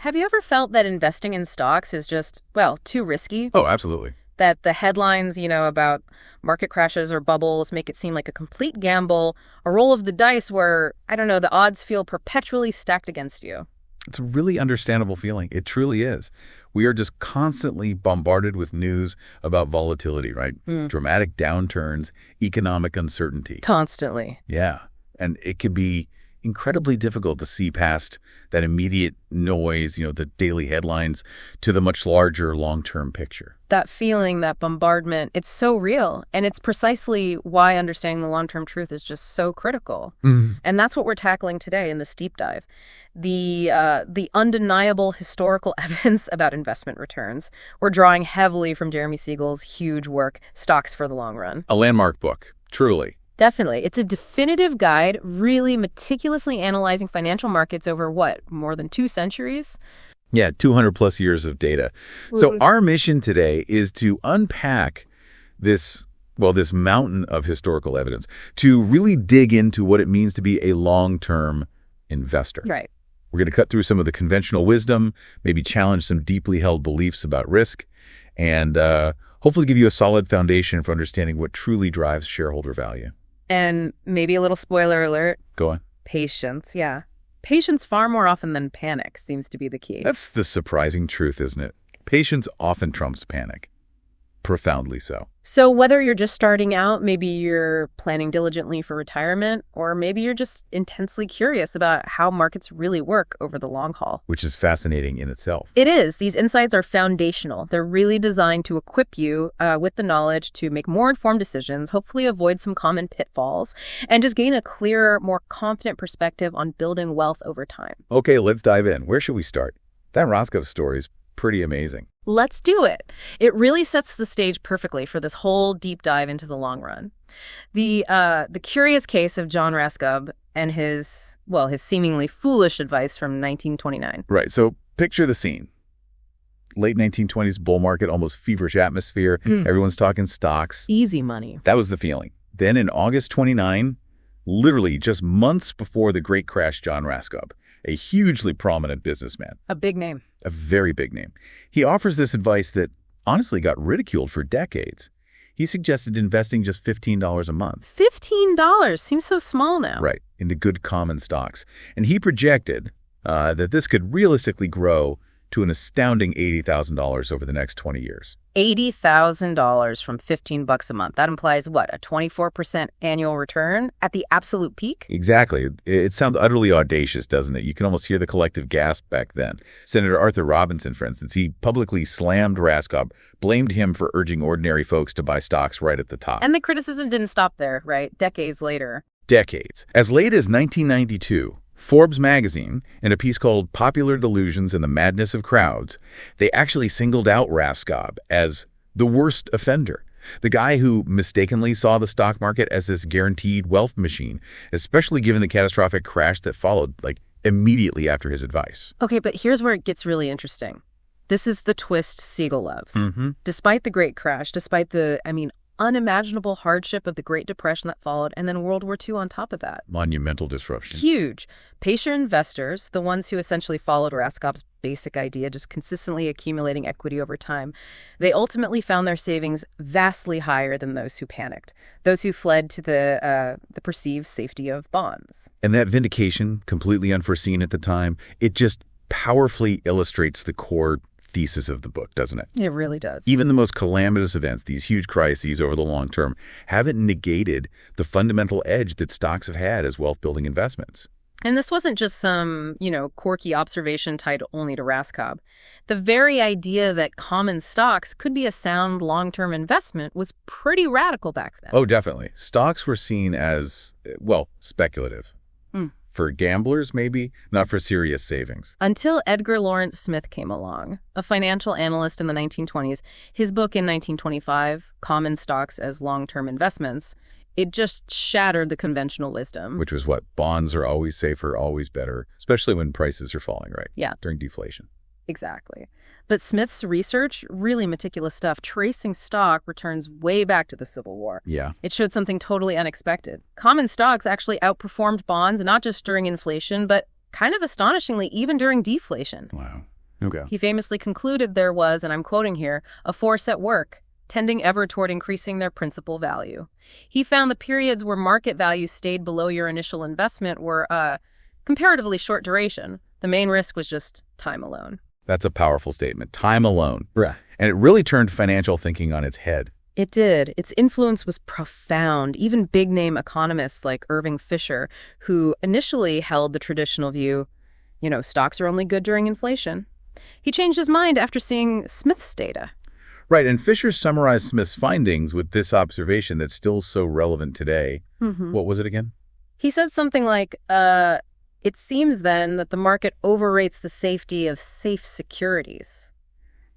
Have you ever felt that investing in stocks is just, well, too risky? Oh, absolutely. That the headlines, about market crashes or bubbles make it seem like a complete gamble, a roll of the dice where, I don't know, the odds feel perpetually stacked against you. It's a really understandable feeling. It truly is. We are just constantly bombarded with news about volatility, right? Dramatic downturns, economic uncertainty. Constantly. Yeah. And it can be incredibly difficult to see past that immediate noise, the daily headlines, to the much larger long-term picture. That feeling, that bombardment, it's so real. And it's precisely why understanding the long-term truth is just so critical. And that's what we're tackling today in this deep dive. The undeniable historical evidence about investment returns. We're drawing heavily from Jeremy Siegel's huge work, Stocks for the Long Run. A landmark book, truly. Definitely. It's a definitive guide, really meticulously analyzing financial markets over, more than 2 centuries? Yeah, 200 plus years of data. So our mission today is to unpack this mountain of historical evidence, to really dig into what it means to be a long-term investor. Right. We're going to cut through some of the conventional wisdom, maybe challenge some deeply held beliefs about risk, and hopefully give you a solid foundation for understanding what truly drives shareholder value. And maybe a little spoiler alert. Go on. Patience, yeah. Patience far more often than panic seems to be the key. That's the surprising truth, isn't it? Patience often trumps panic. Profoundly so. So whether you're just starting out, maybe you're planning diligently for retirement, or maybe you're just intensely curious about how markets really work over the long haul. Which is fascinating in itself. It is. These insights are foundational. They're really designed to equip you with the knowledge to make more informed decisions, hopefully avoid some common pitfalls, and just gain a clearer, more confident perspective on building wealth over time. Okay, let's dive in. Where should we start? That Roscoe story is pretty amazing. Let's do it. It really sets the stage perfectly for this whole deep dive into the long run. The curious case of John Raskob and his seemingly foolish advice from 1929. Right. So picture the scene. Late 1920s bull market, almost feverish atmosphere. Everyone's talking stocks. Easy money. That was the feeling. Then in August 29, literally just months before the great crash, John Raskob, a hugely prominent businessman. A big name. A very big name. He offers this advice that honestly got ridiculed for decades. He suggested investing just $15 a month. $15 seems so small now. Right, into good common stocks. And he projected that this could realistically grow to an astounding $80,000 over the next 20 years. $80,000 from $15 a month. That implies what, a 24% annual return at the absolute peak? Exactly. It sounds utterly audacious, doesn't it? You can almost hear the collective gasp back then. Senator Arthur Robinson, for instance, he publicly slammed Raskob, blamed him for urging ordinary folks to buy stocks right at the top. And the criticism didn't stop there, right? Decades later. Decades. As late as 1992, Forbes magazine, in a piece called Popular Delusions and the Madness of Crowds, they actually singled out Raskob as the worst offender, the guy who mistakenly saw the stock market as this guaranteed wealth machine, especially given the catastrophic crash that followed, immediately after his advice. Okay, but here's where it gets really interesting. This is the twist Siegel loves. Despite the Great Crash, despite the, unimaginable hardship of the Great Depression that followed, and then World War II on top of that. Monumental disruption. Huge. Patient investors, the ones who essentially followed Raskob's basic idea, just consistently accumulating equity over time, they ultimately found their savings vastly higher than those who panicked, those who fled to the perceived safety of bonds. And that vindication, completely unforeseen at the time, it just powerfully illustrates the core thesis of the book, doesn't it? It really does. Even the most calamitous events, these huge crises over the long term, haven't negated the fundamental edge that stocks have had as wealth-building investments. And this wasn't just some, quirky observation tied only to Raskob. The very idea that common stocks could be a sound long-term investment was pretty radical back then. Oh, definitely. Stocks were seen as, speculative. For gamblers, maybe, not for serious savings. Until Edgar Lawrence Smith came along, a financial analyst in the 1920s. His book in 1925, Common Stocks as Long-Term Investments, it just shattered the conventional wisdom. Which was what? Bonds are always safer, always better, especially when prices are falling, right? Yeah. During deflation. Exactly. But Smith's research, really meticulous stuff, tracing stock returns way back to the Civil War. Yeah. It showed something totally unexpected. Common stocks actually outperformed bonds, not just during inflation, but kind of astonishingly, even during deflation. Wow. Okay. He famously concluded there was, and I'm quoting here, a force at work, tending ever toward increasing their principal value. He found the periods where market value stayed below your initial investment were comparatively short duration. The main risk was just time alone. That's a powerful statement. Time alone. Right. And it really turned financial thinking on its head. It did. Its influence was profound. Even big-name economists like Irving Fisher, who initially held the traditional view, stocks are only good during inflation. He changed his mind after seeing Smith's data. Right, and Fisher summarized Smith's findings with this observation that's still so relevant today. What was it again? He said something like, it seems then that the market overrates the safety of safe securities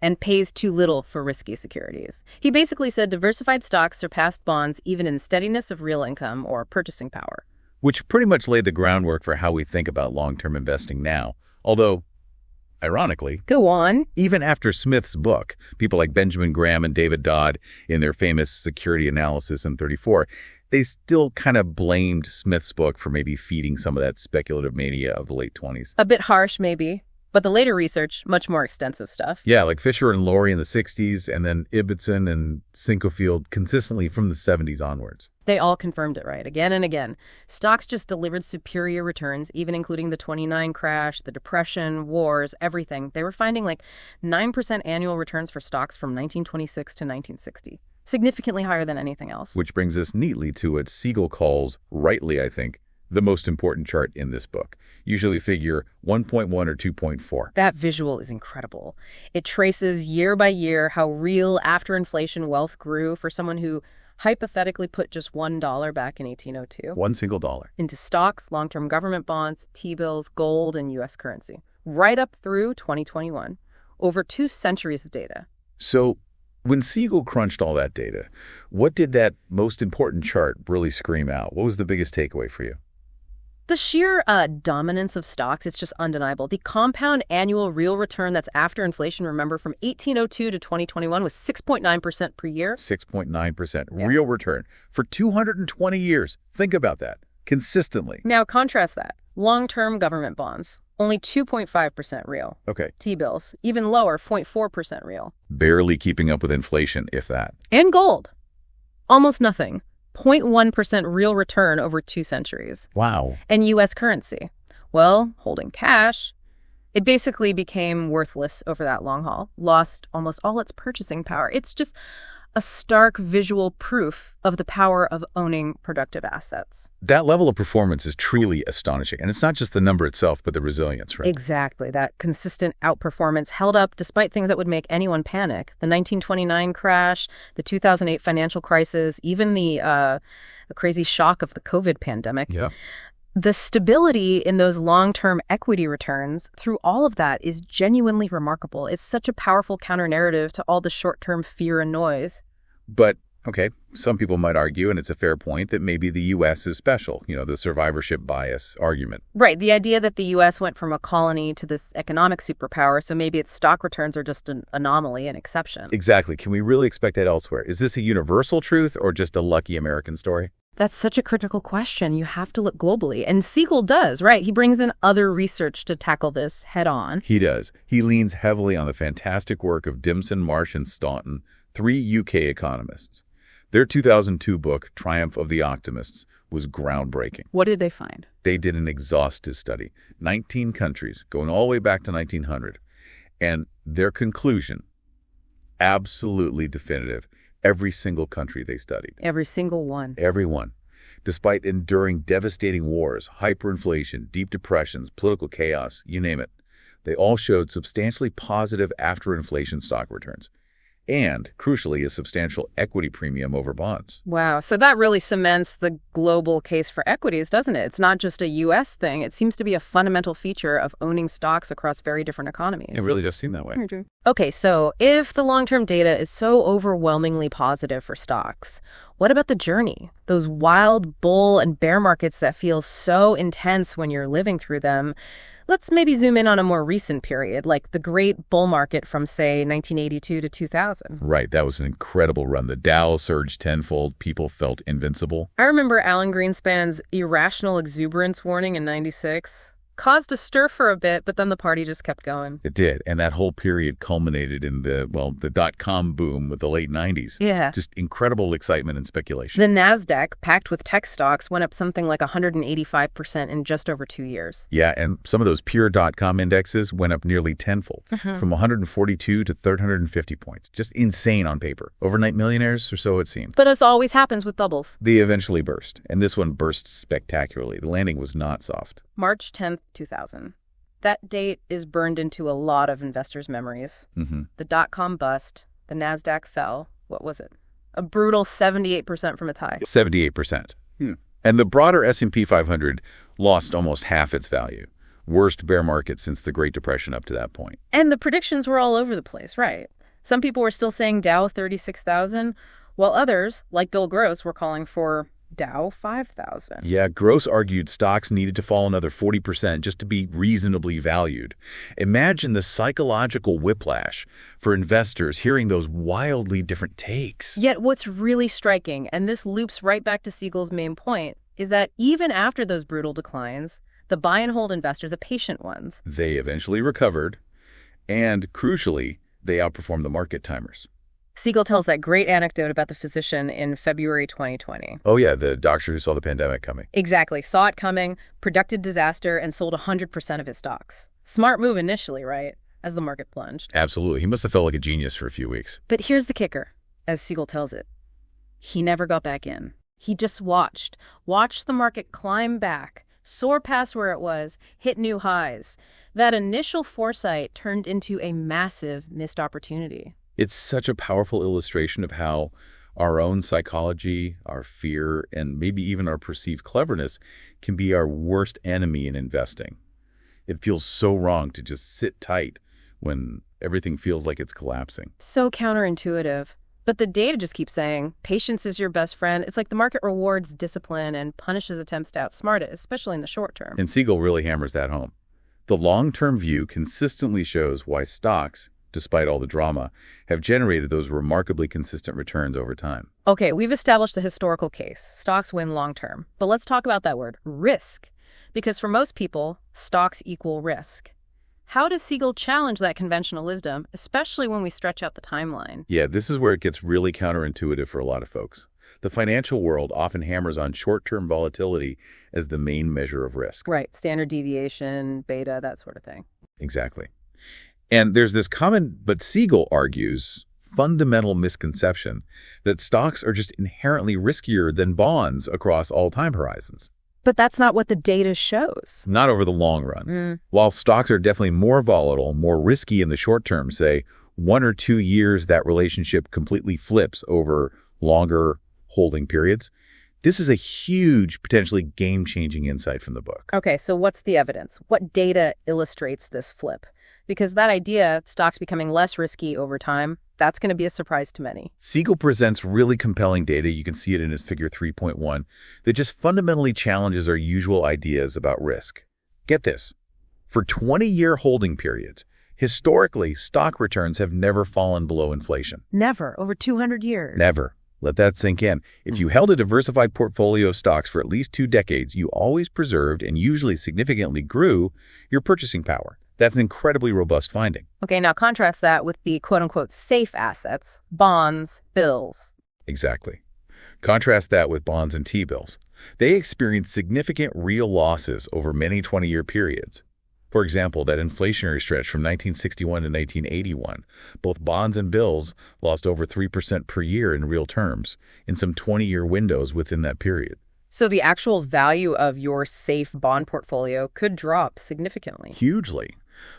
and pays too little for risky securities. He basically said diversified stocks surpassed bonds even in steadiness of real income or purchasing power. Which pretty much laid the groundwork for how we think about long-term investing now. Although, ironically, go on. Even after Smith's book, people like Benjamin Graham and David Dodd in their famous security analysis in 34, they still kind of blamed Smith's book for maybe feeding some of that speculative mania of the late 20s. A bit harsh, maybe. But the later research, much more extensive stuff. Yeah, like Fisher and Laurie in the 60s, and then Ibbotson and Sinquefield consistently from the 70s onwards. They all confirmed it, right, again and again. Stocks just delivered superior returns, even including the 29 crash, the Depression, wars, everything. They were finding like 9% annual returns for stocks from 1926 to 1960. Significantly higher than anything else. Which brings us neatly to what Siegel calls, rightly I think, the most important chart in this book, usually figure 1.1 or 2.4. That visual is incredible. It traces year by year how real after-inflation wealth grew for someone who hypothetically put just $1 back in 1802. One single dollar. Into stocks, long-term government bonds, T-bills, gold, and U.S. currency. Right up through 2021. Over 2 centuries of data. So when Siegel crunched all that data, what did that most important chart really scream out? What was the biggest takeaway for you? The sheer dominance of stocks, it's just undeniable. The compound annual real return that's after inflation, remember, from 1802 to 2021 was 6.9% per year. 6.9% real return for 220 years. Think about that. Consistently. Now contrast that. Long-term government bonds, only 2.5% real. Okay. T-bills, even lower, 0.4% real. Barely keeping up with inflation, if that. And gold, almost nothing. 0.1% real return over 2 centuries. Wow. And U.S. currency. Well, holding cash, it basically became worthless over that long haul, lost almost all its purchasing power. It's just a stark visual proof of the power of owning productive assets. That level of performance is truly astonishing. And it's not just the number itself, but the resilience, right? Exactly. That consistent outperformance held up despite things that would make anyone panic. The 1929 crash, the 2008 financial crisis, even the crazy shock of the COVID pandemic. Yeah. The stability in those long-term equity returns through all of that is genuinely remarkable. It's such a powerful counter-narrative to all the short-term fear and noise. But, okay, some people might argue, and it's a fair point, that maybe the U.S. is special, the survivorship bias argument. Right, the idea that the U.S. went from a colony to this economic superpower, so maybe its stock returns are just an anomaly, an exception. Exactly. Can we really expect that elsewhere? Is this a universal truth or just a lucky American story? That's such a critical question. You have to look globally. And Siegel does, right? He brings in other research to tackle this head on. He does. He leans heavily on the fantastic work of Dimson, Marsh, and Staunton, 3 UK economists. Their 2002 book, Triumph of the Optimists, was groundbreaking. What did they find? They did an exhaustive study, 19 countries, going all the way back to 1900. And their conclusion, absolutely definitive. Every single country they studied. Every single one. Every one. Despite enduring devastating wars, hyperinflation, deep depressions, political chaos, you name it, they all showed substantially positive after-inflation stock returns. And, crucially, a substantial equity premium over bonds. Wow. So that really cements the global case for equities, doesn't it? It's not just a U.S. thing. It seems to be a fundamental feature of owning stocks across very different economies. It really does seem that way. Okay, so if the long-term data is so overwhelmingly positive for stocks, what about the journey? Those wild bull and bear markets that feel so intense when you're living through them. Let's maybe zoom in on a more recent period, like the great bull market from, say, 1982 to 2000. Right. That was an incredible run. The Dow surged tenfold. People felt invincible. I remember Alan Greenspan's irrational exuberance warning in 96. Caused a stir for a bit, but then the party just kept going. It did, and that whole period culminated in the dot-com boom with the late 90s. Yeah. Just incredible excitement and speculation. The NASDAQ, packed with tech stocks, went up something like 185% in just over 2 years. Yeah, and some of those pure dot-com indexes went up nearly tenfold, from 142 to 350 points. Just insane on paper. Overnight millionaires, or so it seemed. But as always happens with bubbles. They eventually burst, and this one burst spectacularly. The landing was not soft. March 10th, 2000. That date is burned into a lot of investors' memories. The dot-com bust, the NASDAQ fell. What was it? A brutal 78% from its high. 78%. And the broader S&P 500 lost almost half its value. Worst bear market since the Great Depression up to that point. And the predictions were all over the place, right? Some people were still saying Dow 36,000, while others, like Bill Gross, were calling for Dow 5,000. Yeah, Gross argued stocks needed to fall another 40% just to be reasonably valued. Imagine the psychological whiplash for investors hearing those wildly different takes. Yet what's really striking, and this loops right back to Siegel's main point, is that even after those brutal declines, the buy-and-hold investors, the patient ones, they eventually recovered, and crucially, they outperformed the market timers. Siegel tells that great anecdote about the physician in February 2020. Oh yeah, the doctor who saw the pandemic coming. Exactly. Saw it coming, predicted disaster, and sold 100% of his stocks. Smart move initially, right? As the market plunged. Absolutely. He must have felt like a genius for a few weeks. But here's the kicker, as Siegel tells it. He never got back in. He just watched the market climb back, soar past where it was, hit new highs. That initial foresight turned into a massive missed opportunity. It's such a powerful illustration of how our own psychology, our fear, and maybe even our perceived cleverness can be our worst enemy in investing. It feels so wrong to just sit tight when everything feels like it's collapsing. So counterintuitive. But the data just keeps saying, patience is your best friend. It's like the market rewards discipline and punishes attempts to outsmart it, especially in the short term. And Siegel really hammers that home. The long-term view consistently shows why stocks, despite all the drama, have generated those remarkably consistent returns over time. Okay, we've established the historical case. Stocks win long-term. But let's talk about that word, risk. Because for most people, stocks equal risk. How does Siegel challenge that conventional wisdom, especially when we stretch out the timeline? Yeah, this is where it gets really counterintuitive for a lot of folks. The financial world often hammers on short-term volatility as the main measure of risk. Right, standard deviation, beta, that sort of thing. Exactly. And there's this common, but Siegel argues, fundamental misconception that stocks are just inherently riskier than bonds across all time horizons. But that's not what the data shows. Not over the long run. While stocks are definitely more volatile, more risky in the short term, say 1 or 2 years, that relationship completely flips over longer holding periods. This is a huge, potentially game-changing insight from the book. Okay, so what's the evidence? What data illustrates this flip? Because that idea, stocks becoming less risky over time, that's going to be a surprise to many. Siegel presents really compelling data, you can see it in his figure 3.1, that just fundamentally challenges our usual ideas about risk. Get this. For 20-year holding periods, historically, stock returns have never fallen below inflation. Never. Over 200 years. Never. Let that sink in. If you held a diversified portfolio of stocks for at least 2 decades, you always preserved and usually significantly grew your purchasing power. That's an incredibly robust finding. Okay, now contrast that with the quote-unquote safe assets, bonds, bills. Exactly. Contrast that with bonds and T-bills. They experience significant real losses over many 20-year periods. For example, that inflationary stretch from 1961 to 1981, both bonds and bills lost over 3% per year in real terms in some 20-year windows within that period. So the actual value of your safe bond portfolio could drop significantly. Hugely.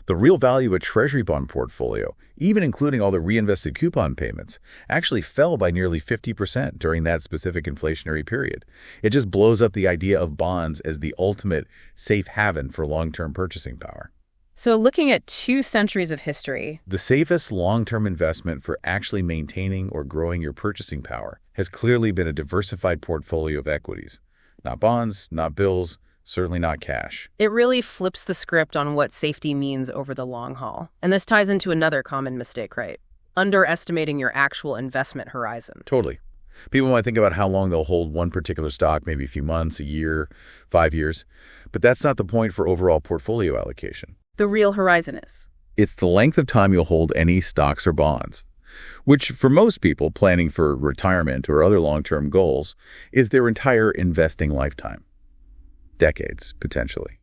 The real value of a treasury bond portfolio, even including all the reinvested coupon payments, actually fell by nearly 50% during that specific inflationary period. It just blows up the idea of bonds as the ultimate safe haven for long-term purchasing power. So looking at 2 centuries of history, the safest long-term investment for actually maintaining or growing your purchasing power has clearly been a diversified portfolio of equities. Not bonds, not bills, certainly not cash. It really flips the script on what safety means over the long haul. And this ties into another common mistake, right? Underestimating your actual investment horizon. Totally. People might think about how long they'll hold one particular stock, maybe a few months, a year, 5 years. But that's not the point for overall portfolio allocation. The real horizon is. It's the length of time you'll hold any stocks or bonds, which for most people planning for retirement or other long-term goals is their entire investing lifetime. Decades, potentially.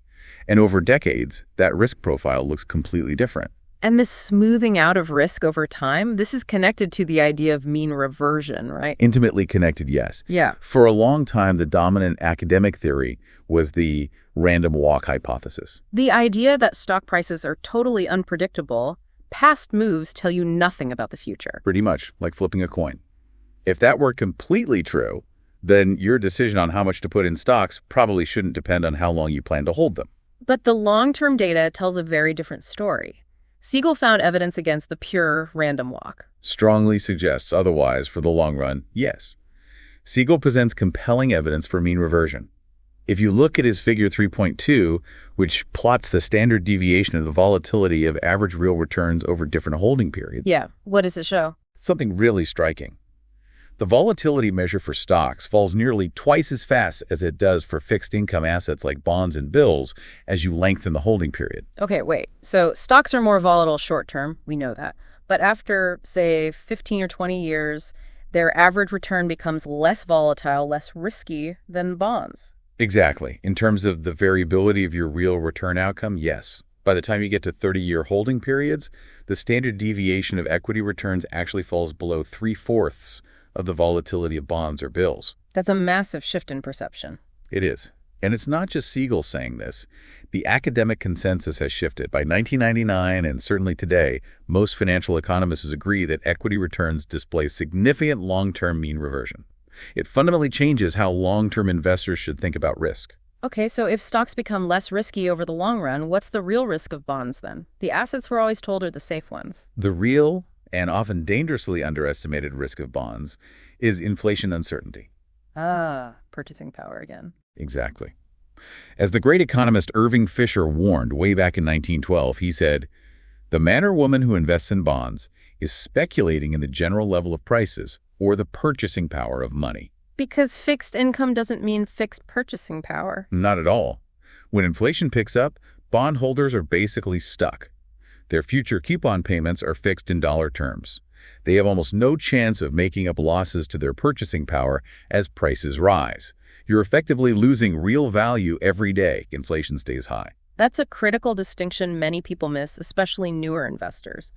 And over decades, that risk profile looks completely different. And this smoothing out of risk over time, this is connected to the idea of mean reversion, right? Intimately connected, yes. Yeah. For a long time, the dominant academic theory was the random walk hypothesis. The idea that stock prices are totally unpredictable, past moves tell you nothing about the future. Pretty much like flipping a coin. If that were completely true, then your decision on how much to put in stocks probably shouldn't depend on how long you plan to hold them. But the long-term data tells a very different story. Siegel found evidence against the pure random walk. Strongly suggests otherwise for the long run, yes. Siegel presents compelling evidence for mean reversion. If you look at his figure 3.2, which plots the standard deviation of the volatility of average real returns over different holding periods. Yeah, what does it show? It's something really striking. The volatility measure for stocks falls nearly twice as fast as it does for fixed income assets like bonds and bills as you lengthen the holding period. Okay, wait. So stocks are more volatile short term, we know that. But after, say, 15 or 20 years, their average return becomes less volatile, less risky than bonds. Exactly. In terms of the variability of your real return outcome, yes. By the time you get to 30-year holding periods, the standard deviation of equity returns actually falls below 3/4 of the volatility of bonds or bills. That's a massive shift in perception. It is. And it's not just Siegel saying this. The academic consensus has shifted. By 1999, and certainly today, most financial economists agree that equity returns display significant long-term mean reversion. It fundamentally changes how long-term investors should think about risk. Okay, so if stocks become less risky over the long run, what's the real risk of bonds then? The assets we're always told are the safe ones. The real and often dangerously underestimated risk of bonds is inflation uncertainty. Purchasing power again. Exactly. As the great economist Irving Fisher warned way back in 1912, he said, "The man or woman who invests in bonds is speculating in the general level of prices or the purchasing power of money." Because fixed income doesn't mean fixed purchasing power. Not at all. When inflation picks up, bondholders are basically stuck. Their future coupon payments are fixed in dollar terms. They have almost no chance of making up losses to their purchasing power as prices rise. You're effectively losing real value every day inflation stays high. That's a critical distinction many people miss, especially newer investors.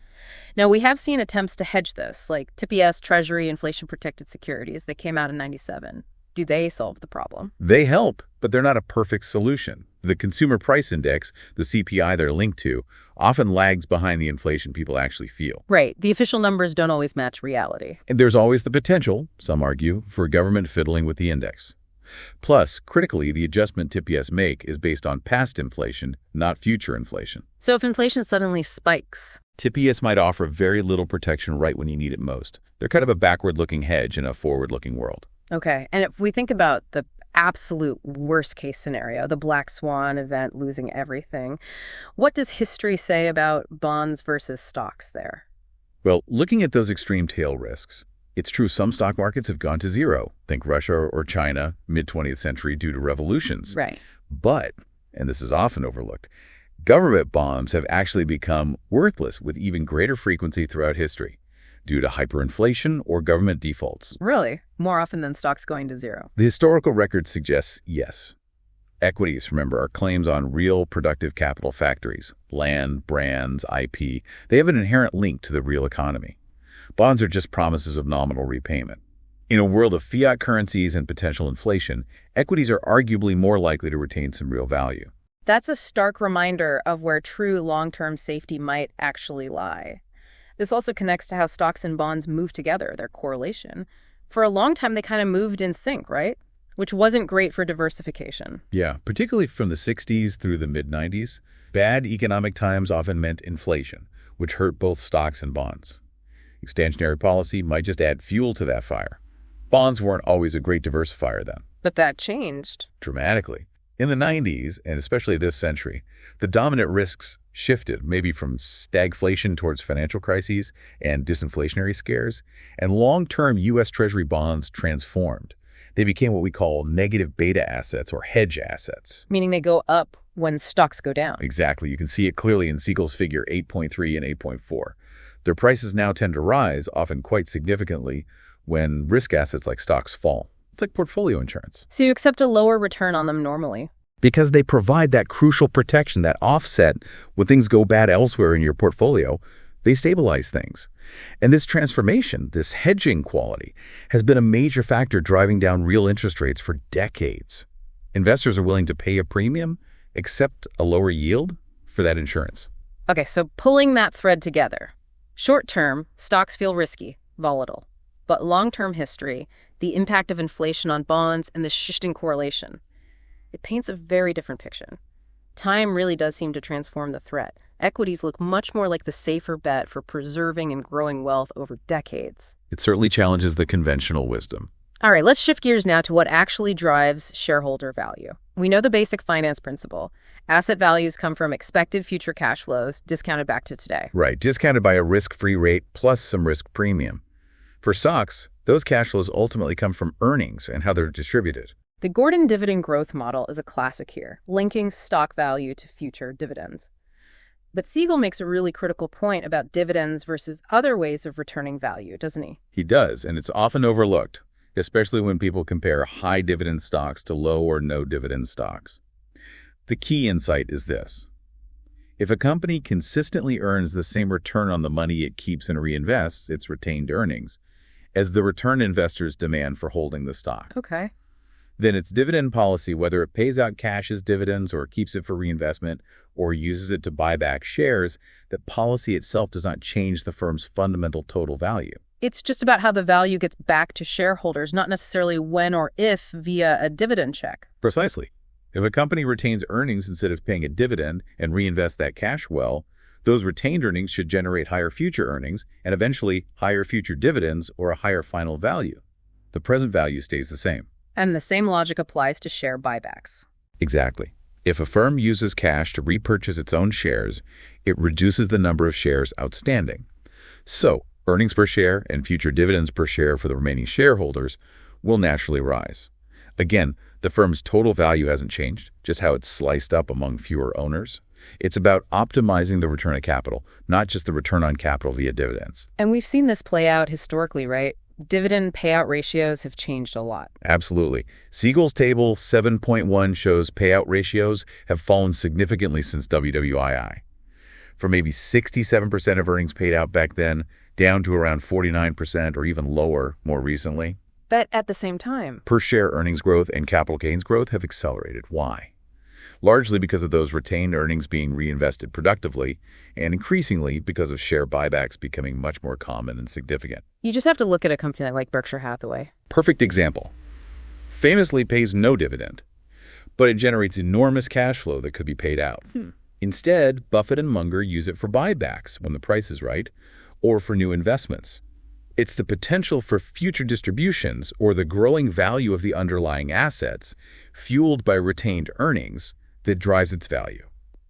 Now, we have seen attempts to hedge this, like TPS, Treasury, inflation-protected securities that came out in '97. Do they solve the problem? They help, but they're not a perfect solution. The Consumer Price Index, the CPI they're linked to, often lags behind the inflation people actually feel. Right. The official numbers don't always match reality. And there's always the potential, some argue, for government fiddling with the index. Plus, critically, the adjustment TPS make is based on past inflation, not future inflation. So if inflation suddenly spikes, TPS might offer very little protection right when you need it most. They're kind of a backward-looking hedge in a forward-looking world. okay. And if we think about the absolute worst case scenario, the black swan event, losing everything, what does history say about bonds versus stocks there? Well, looking at those extreme tail risks, it's true some stock markets have gone to zero. Think Russia or China, mid-20th century, due to revolutions. Right. But, and this is often overlooked, government bonds have actually become worthless with even greater frequency throughout history due to hyperinflation or government defaults. Really? More often than stocks going to zero? The historical record suggests yes. Equities, remember, are claims on real productive capital factories, land, brands, IP. They have an inherent link to the real economy. Bonds are just promises of nominal repayment. In a world of fiat currencies and potential inflation, equities are arguably more likely to retain some real value. That's a stark reminder of where true long-term safety might actually lie. This also connects to how stocks and bonds move together, their correlation. For a long time, they kind of moved in sync, right? Which wasn't great for diversification. Yeah, particularly from the 60s through the mid-90s, bad economic times often meant inflation, which hurt both stocks and bonds. Expansionary policy might just add fuel to that fire. Bonds weren't always a great diversifier then. But that changed. Dramatically. In the 90s, and especially this century, the dominant risks shifted, maybe from stagflation towards financial crises and disinflationary scares, and long-term U.S. Treasury bonds transformed. They became what we call negative beta assets or hedge assets. Meaning they go up when stocks go down. Exactly. You can see it clearly in Siegel's figure 8.3 and 8.4. Their prices now tend to rise, often quite significantly, when risk assets like stocks fall. It's like portfolio insurance. So you accept a lower return on them normally. Because they provide that crucial protection, that offset when things go bad elsewhere in your portfolio. They stabilize things. And this transformation, this hedging quality, has been a major factor driving down real interest rates for decades. Investors are willing to pay a premium, accept a lower yield for that insurance. Okay, so pulling that thread together. Short term, stocks feel risky, volatile. But long-term history, the impact of inflation on bonds, and the shifting correlation, it paints a very different picture. Time really does seem to transform the threat. Equities look much more like the safer bet for preserving and growing wealth over decades. It certainly challenges the conventional wisdom. All right, let's shift gears now to what actually drives shareholder value. We know the basic finance principle. Asset values come from expected future cash flows, discounted back to today. Right, discounted by a risk-free rate plus some risk premium. For stocks, those cash flows ultimately come from earnings and how they're distributed. The Gordon dividend growth model is a classic here, linking stock value to future dividends. But Siegel makes a really critical point about dividends versus other ways of returning value, doesn't he? He does, and it's often overlooked, especially when people compare high dividend stocks to low or no dividend stocks. The key insight is this. If a company consistently earns the same return on the money it keeps and reinvests, its retained earnings, as the return investors demand for holding the stock, Okay. then its dividend policy, whether it pays out cash as dividends or keeps it for reinvestment or uses it to buy back shares, that policy itself does not change the firm's fundamental total value. It's just about how the value gets back to shareholders, not necessarily when or if via a dividend check. Precisely. If a company retains earnings instead of paying a dividend and reinvests that cash well, those retained earnings should generate higher future earnings and eventually higher future dividends or a higher final value. The present value stays the same. And the same logic applies to share buybacks. Exactly. If a firm uses cash to repurchase its own shares, it reduces the number of shares outstanding. So, earnings per share and future dividends per share for the remaining shareholders will naturally rise. Again, the firm's total value hasn't changed, just how it's sliced up among fewer owners. It's about optimizing the return of capital, not just the return on capital via dividends. And we've seen this play out historically, right? Dividend payout ratios have changed a lot. Absolutely. Siegel's table 7.1 shows payout ratios have fallen significantly since WWII. From maybe 67% of earnings paid out back then, down to around 49% or even lower more recently. But at the same time, Per share earnings growth and capital gains growth have accelerated. Why? Largely because of those retained earnings being reinvested productively, and increasingly because of share buybacks becoming much more common and significant. you just have to look at a company like Berkshire Hathaway. Perfect example. Famously pays no dividend, but it generates enormous cash flow that could be paid out. Instead, Buffett and Munger use it for buybacks when the price is right, or for new investments. It's the potential for future distributions or the growing value of the underlying assets, fueled by retained earnings, that drives its value.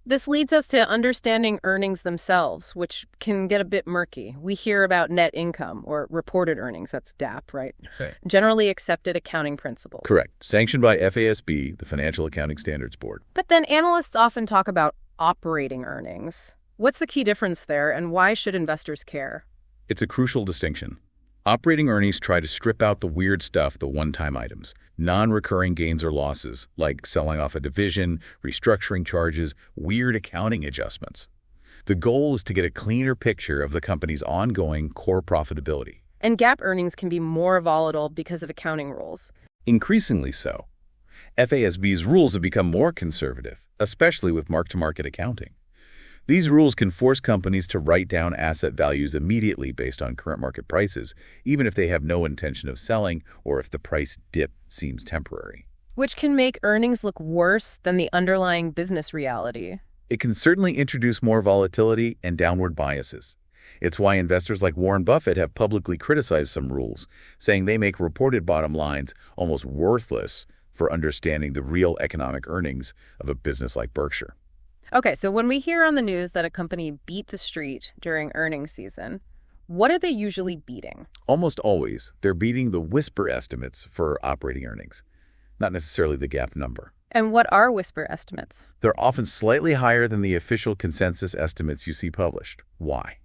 This leads us to understanding earnings themselves, which can get a bit murky. We hear about net income, or reported earnings, that's DAP, right? Okay. Generally accepted accounting principle. Correct. Sanctioned by FASB, the Financial Accounting Standards Board. But then analysts often talk about operating earnings. What's the key difference there, and why should investors care? It's a crucial distinction. Operating earnings try to strip out the weird stuff, the one-time items, non-recurring gains or losses, like selling off a division, restructuring charges, weird accounting adjustments. The goal is to get a cleaner picture of the company's ongoing core profitability. And GAAP earnings can be more volatile because of accounting rules. Increasingly so. FASB's rules have become more conservative, especially with mark-to-market accounting. These rules can force companies to write down asset values immediately based on current market prices, even if they have no intention of selling or if the price dip seems temporary. Which can make earnings look worse than the underlying business reality. It can certainly introduce more volatility and downward biases. It's why investors like Warren Buffett have publicly criticized some rules, saying they make reported bottom lines almost worthless for understanding the real economic earnings of a business like Berkshire. Okay, so when we hear on the news that a company beat the street during earnings season, what are they usually beating? Almost always, they're beating the whisper estimates for operating earnings, not necessarily the GAAP number. And what are whisper estimates? They're often slightly higher than the official consensus estimates you see published. Why?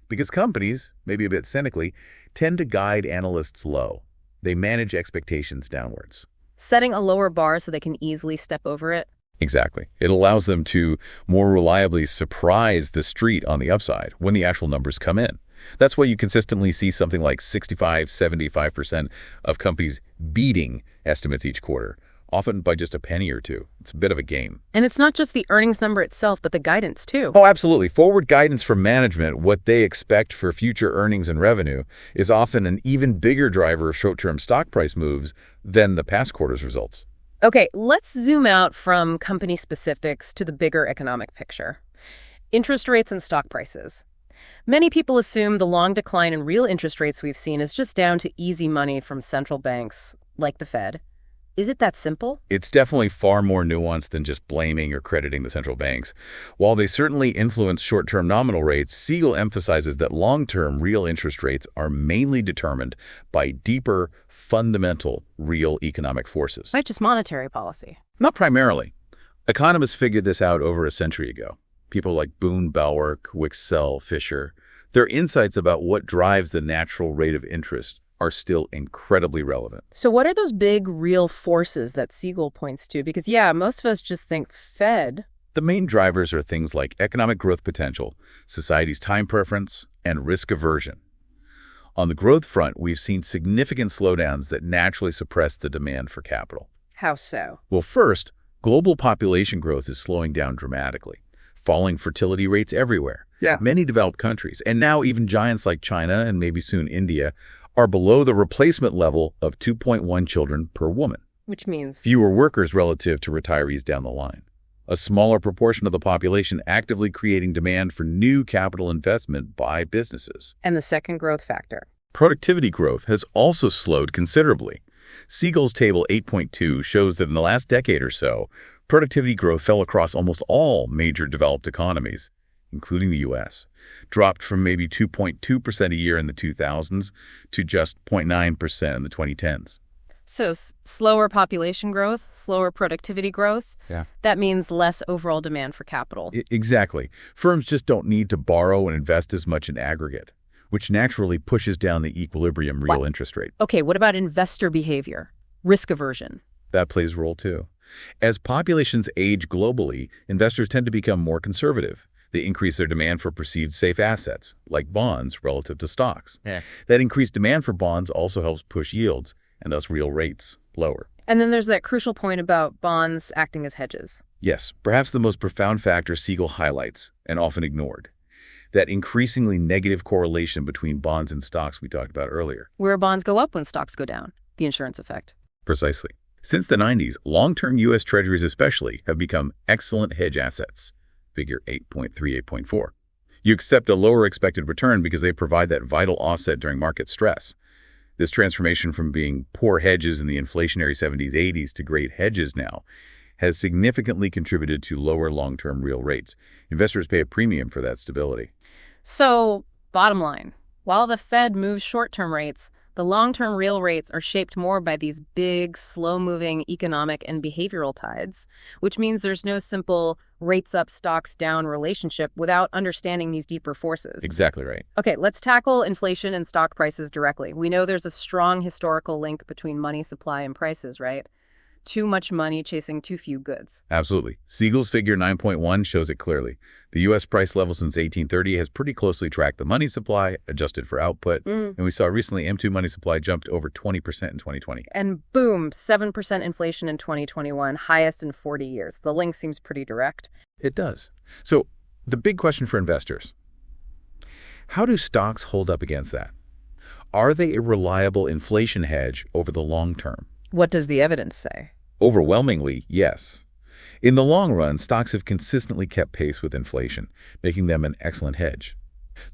Because companies, maybe a bit cynically, tend to guide analysts low. They manage expectations downwards. Setting a lower bar so they can easily step over it? Exactly. It allows them to more reliably surprise the street on the upside when the actual numbers come in. That's why you consistently see something like 65–75% of companies beating estimates each quarter, often by just a penny or two. It's a bit of a game. And it's not just the earnings number itself, but the guidance too. Oh, absolutely. Forward guidance from management, what they expect for future earnings and revenue, is often an even bigger driver of short-term stock price moves than the past quarter's results. Okay, let's zoom out from company specifics to the bigger economic picture. Interest rates and stock prices. Many people assume the long decline in real interest rates we've seen is just down to easy money from central banks, like the Fed. Is it that simple? It's definitely far more nuanced than just blaming or crediting the central banks. While they certainly influence short-term nominal rates, Siegel emphasizes that long-term real interest rates are mainly determined by deeper, fundamental, real economic forces. Not just monetary policy. Not primarily. Economists figured this out over a century ago. People like Boone, Belwork, Wicksell, Fisher. Their insights about what drives the natural rate of interest are still incredibly relevant. So what are those big real forces that Siegel points to? Because, yeah, most of us just think Fed. The main drivers are things like economic growth potential, society's time preference, and risk aversion. On the growth front, we've seen significant slowdowns that naturally suppress the demand for capital. How so? Well, first, global population growth is slowing down dramatically. Falling fertility rates everywhere. Yeah. Many developed countries, and now even giants like China and maybe soon India, are below the replacement level of 2.1 children per woman. Which means fewer workers relative to retirees down the line. A smaller proportion of the population actively creating demand for new capital investment by businesses. And the second growth factor. Productivity growth has also slowed considerably. Siegel's Table 8.2 shows that in the last decade or so, productivity growth fell across almost all major developed economies, including the U.S., dropped from maybe 2.2% a year in the 2000s to just 0.9% in the 2010s. So slower population growth, slower productivity growth. Yeah. That means less overall demand for capital. Exactly. Firms just don't need to borrow and invest as much in aggregate, which naturally pushes down the equilibrium real interest rate. Okay, what about investor behavior? Risk aversion. That plays a role too. As populations age globally, investors tend to become more conservative. They increase their demand for perceived safe assets, like bonds relative to stocks. Yeah. That increased demand for bonds also helps push yields, and thus real rates, lower. And then there's that crucial point about bonds acting as hedges. Yes, perhaps the most profound factor Siegel highlights, and often ignored. That increasingly negative correlation between bonds and stocks we talked about earlier. Where bonds go up when stocks go down. The insurance effect. Precisely. Since the 90s, long-term U.S. Treasuries especially have become excellent hedge assets. Figure 8.3, 8.4. You accept a lower expected return because they provide that vital offset during market stress. This transformation from being poor hedges in the inflationary 70s, 80s to great hedges now has significantly contributed to lower long-term real rates. Investors pay a premium for that stability. So, bottom line, while the Fed moves short-term rates, the long-term real rates are shaped more by these big, slow-moving economic and behavioral tides, which means there's no simple rates up, stocks down relationship without understanding these deeper forces. Exactly right. Okay, let's tackle inflation and stock prices directly. We know there's a strong historical link between money supply and prices, right? Too much money chasing too few goods. Absolutely. Siegel's figure 9.1 shows it clearly. The U.S. price level since 1830 has pretty closely tracked the money supply, adjusted for output. And we saw recently M2 money supply jumped over 20% in 2020. And boom, 7% inflation in 2021, highest in 40 years. The link seems pretty direct. It does. So the big question for investors, how do stocks hold up against that? Are they a reliable inflation hedge over the long term? What does the evidence say? Overwhelmingly, yes. In the long run, stocks have consistently kept pace with inflation, making them an excellent hedge.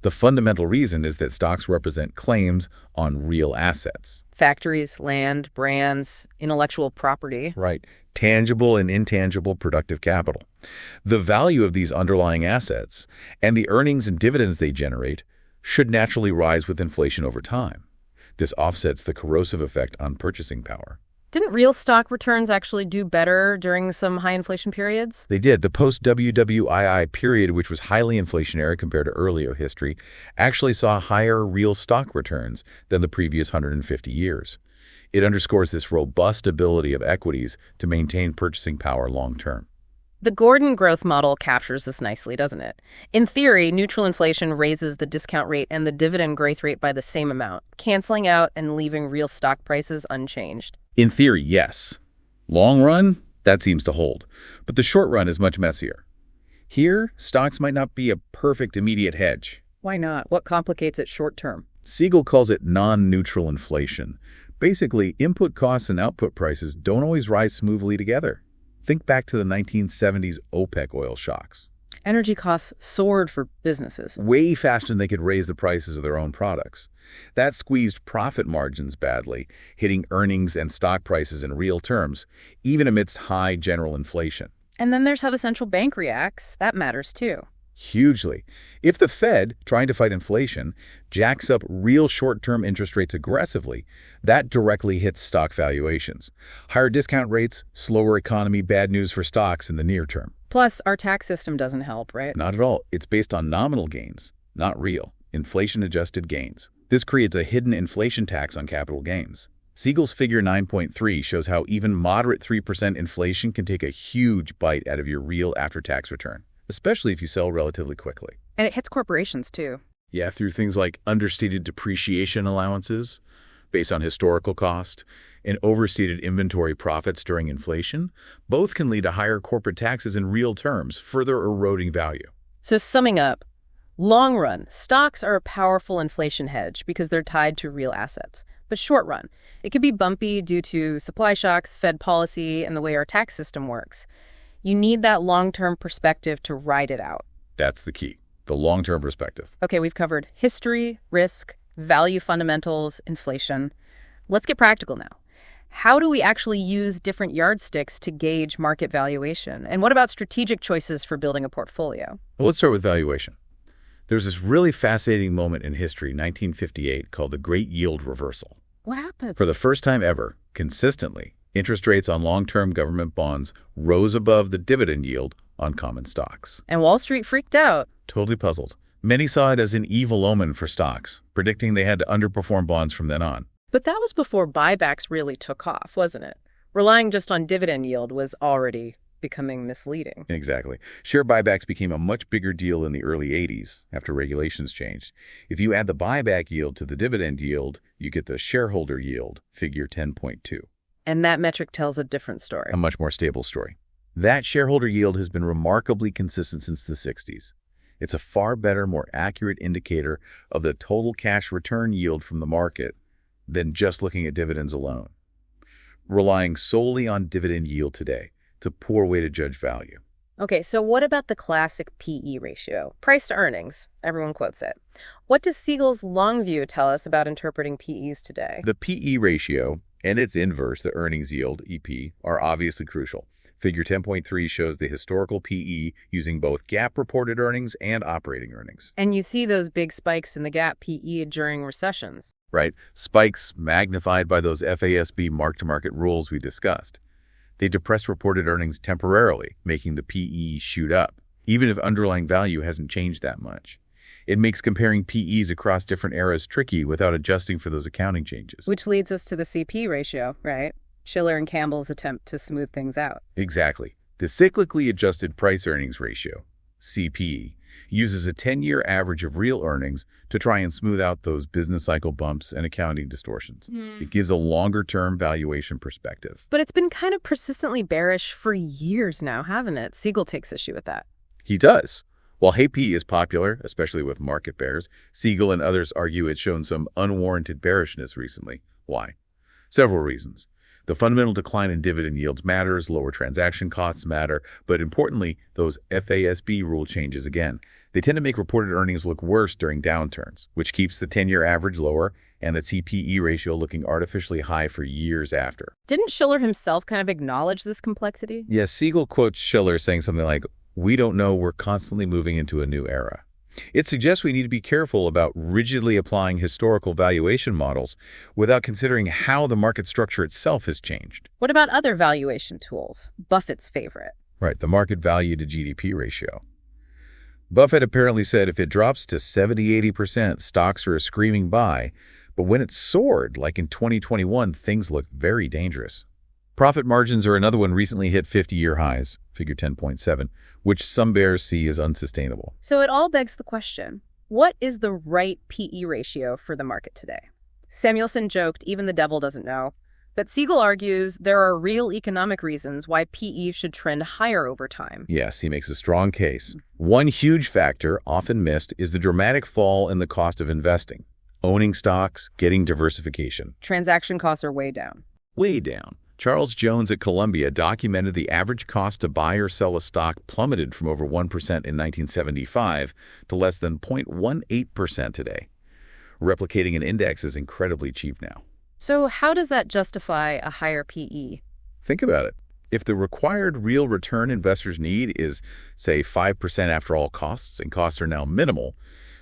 The fundamental reason is that stocks represent claims on real assets. Factories, land, brands, intellectual property. Right. tangible and intangible productive capital. The value of these underlying assets and the earnings and dividends they generate should naturally rise with inflation over time. This offsets the corrosive effect on purchasing power. Didn't real stock returns actually do better during some high inflation periods? They did. The post-WWII period, which was highly inflationary compared to earlier history, actually saw higher real stock returns than the previous 150 years. It underscores this robust ability of equities to maintain purchasing power long-term. The Gordon growth model captures this nicely, doesn't it? In theory, neutral inflation raises the discount rate and the dividend growth rate by the same amount, canceling out and leaving real stock prices unchanged. In theory, yes. Long run, that seems to hold. But the short run is much messier. Here, stocks might not be a perfect immediate hedge. Why not? What complicates it short term? Siegel calls it non-neutral inflation. Basically, input costs and output prices don't always rise smoothly together. Think back to the 1970s OPEC oil shocks. Energy costs soared for businesses. Way faster than they could raise the prices of their own products. That squeezed profit margins badly, hitting earnings and stock prices in real terms, even amidst high general inflation. And then there's how the central bank reacts. That matters too. Hugely. If the Fed, trying to fight inflation, jacks up real short-term interest rates aggressively, that directly hits stock valuations. Higher discount rates, slower economy, bad news for stocks in the near term. Plus, our tax system doesn't help, right? Not at all. It's based on nominal gains, not real, inflation-adjusted gains. This creates a hidden inflation tax on capital gains. Siegel's figure 9.3 shows how even moderate 3% inflation can take a huge bite out of your real after-tax return, especially if you sell relatively quickly. And it hits corporations, too. Yeah, through things like understated depreciation allowances based on historical cost and overstated inventory profits during inflation. Both can lead to higher corporate taxes in real terms, further eroding value. So summing up, long run, stocks are a powerful inflation hedge because they're tied to real assets. But short run, it can be bumpy due to supply shocks, Fed policy, and the way our tax system works. You need that long-term perspective to ride it out. That's the key, the long-term perspective. Okay, we've covered history, risk, value fundamentals, inflation. Let's get practical now. How do we actually use different yardsticks to gauge market valuation? And what about strategic choices for building a portfolio? Well, let's start with valuation. There's this really fascinating moment in history, 1958, called the Great Yield Reversal. What happened? For the first time ever, consistently, interest rates on long-term government bonds rose above the dividend yield on common stocks. And Wall Street freaked out. Totally puzzled. Many saw it as an evil omen for stocks, predicting they had to underperform bonds from then on. But that was before buybacks really took off, wasn't it? Relying just on dividend yield was already becoming misleading. Exactly. Share buybacks became a much bigger deal in the early 80s after regulations changed. If you add the buyback yield to the dividend yield, you get the shareholder yield, figure 10.2. And that metric tells a different story. A much more stable story. That shareholder yield has been remarkably consistent since the 60s. It's a far better, more accurate indicator of the total cash return yield from the market than just looking at dividends alone. Relying solely on dividend yield today, it's a poor way to judge value. Okay, so what about the classic PE ratio? Price to earnings. Everyone quotes it. What does Siegel's long view tell us about interpreting PEs today? The PE ratio and its inverse, the earnings yield, EP, are obviously crucial. Figure 10.3 shows the historical PE using both GAAP-reported earnings and operating earnings. And you see those big spikes in the GAAP PE during recessions. Right? Spikes magnified by those FASB mark-to-market rules we discussed. They depress reported earnings temporarily, making the PE shoot up, even if underlying value hasn't changed that much. It makes comparing PEs across different eras tricky without adjusting for those accounting changes. Which leads us to the CP ratio, right? Schiller and Campbell's attempt to smooth things out. Exactly. The cyclically adjusted price-earnings ratio, CPE, uses a 10-year average of real earnings to try and smooth out those business cycle bumps and accounting distortions. It gives a longer-term valuation perspective. But it's been kind of persistently bearish for years now, hasn't it? Siegel takes issue with that. He does. While HeyP is popular, especially with market bears, Siegel and others argue it's shown some unwarranted bearishness recently. Why? Several reasons. The fundamental decline in dividend yields matters, lower transaction costs matter, but importantly, those FASB rule changes again. They tend to make reported earnings look worse during downturns, which keeps the 10-year average lower and the CPE ratio looking artificially high for years after. Didn't Shiller himself kind of acknowledge this complexity? Yes, Siegel quotes Shiller saying something like, "We don't know, we're constantly moving into a new era." It suggests we need to be careful about rigidly applying historical valuation models without considering how the market structure itself has changed. What about other valuation tools? Buffett's favorite. Right, the market value to GDP ratio. Buffett apparently said if it drops to 70–80%, stocks are a screaming buy, but when it soared, like in 2021, things look very dangerous. Profit margins are another one recently hit 50-year highs, figure 10.7, which some bears see as unsustainable. So it all begs the question, what is the right PE ratio for the market today? Samuelson joked, even the devil doesn't know. But Siegel argues there are real economic reasons why PE should trend higher over time. Yes, he makes a strong case. One huge factor, often missed, is the dramatic fall in the cost of investing. Owning stocks, getting diversification. Transaction costs are way down. Way down. Charles Jones at Columbia documented the average cost to buy or sell a stock plummeted from over 1% in 1975 to less than 0.18% today. Replicating an index is incredibly cheap now. So how does that justify a higher PE? Think about it. If the required real return investors need is, say, 5% after all costs, and costs are now minimal,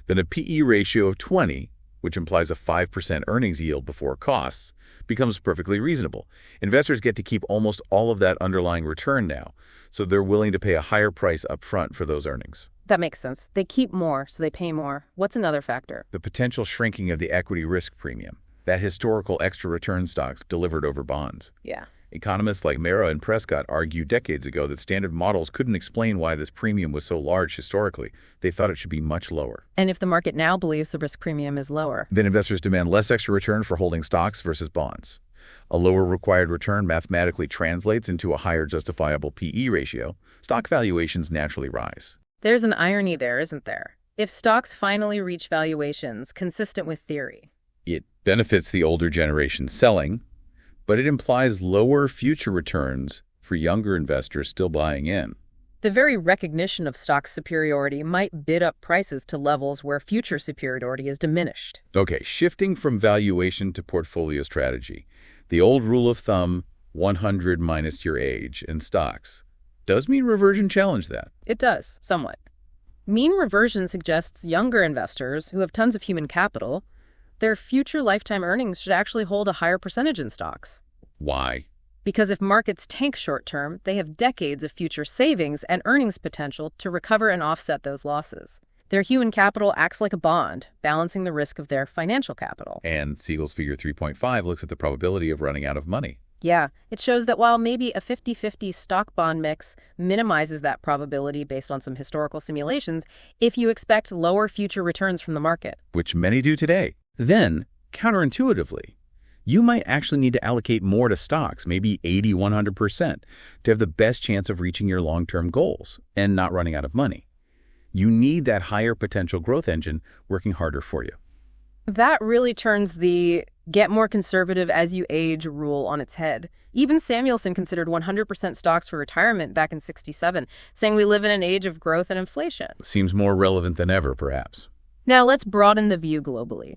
then a PE ratio of 20, which implies a 5% earnings yield before costs, becomes perfectly reasonable. Investors get to keep almost all of that underlying return now, so they're willing to pay a higher price up front for those earnings. That makes sense. They keep more, so they pay more. What's another factor? The potential shrinking of the equity risk premium, that historical extra return stocks delivered over bonds. Yeah. Economists like Mara and Prescott argued decades ago that standard models couldn't explain why this premium was so large historically. They thought it should be much lower. And if the market now believes the risk premium is lower, then investors demand less extra return for holding stocks versus bonds. A lower required return mathematically translates into a higher justifiable PE ratio. Stock valuations naturally rise. There's an irony there, isn't there? If stocks finally reach valuations consistent with theory, it benefits the older generation selling, but it implies lower future returns for younger investors still buying in. The very recognition of stock superiority might bid up prices to levels where future superiority is diminished. Okay, shifting from valuation to portfolio strategy. The old rule of thumb, 100 minus your age in stocks. Does mean reversion challenge that? It does, somewhat. Mean reversion suggests younger investors who have tons of human capital, their future lifetime earnings should actually hold a higher percentage in stocks. Why? Because if markets tank short-term, they have decades of future savings and earnings potential to recover and offset those losses. Their human capital acts like a bond, balancing the risk of their financial capital. And Siegel's figure 3.5 looks at the probability of running out of money. Yeah, it shows that while maybe a 50-50 stock-bond mix minimizes that probability based on some historical simulations, if you expect lower future returns from the market. Which many do today. Then, counterintuitively, you might actually need to allocate more to stocks, maybe 80–100%, to have the best chance of reaching your long-term goals and not running out of money. You need that higher potential growth engine working harder for you. That really turns the get more conservative as you age rule on its head. Even Samuelson considered 100% stocks for retirement back in '67, saying we live in an age of growth and inflation. Seems more relevant than ever, perhaps. Now let's broaden the view globally.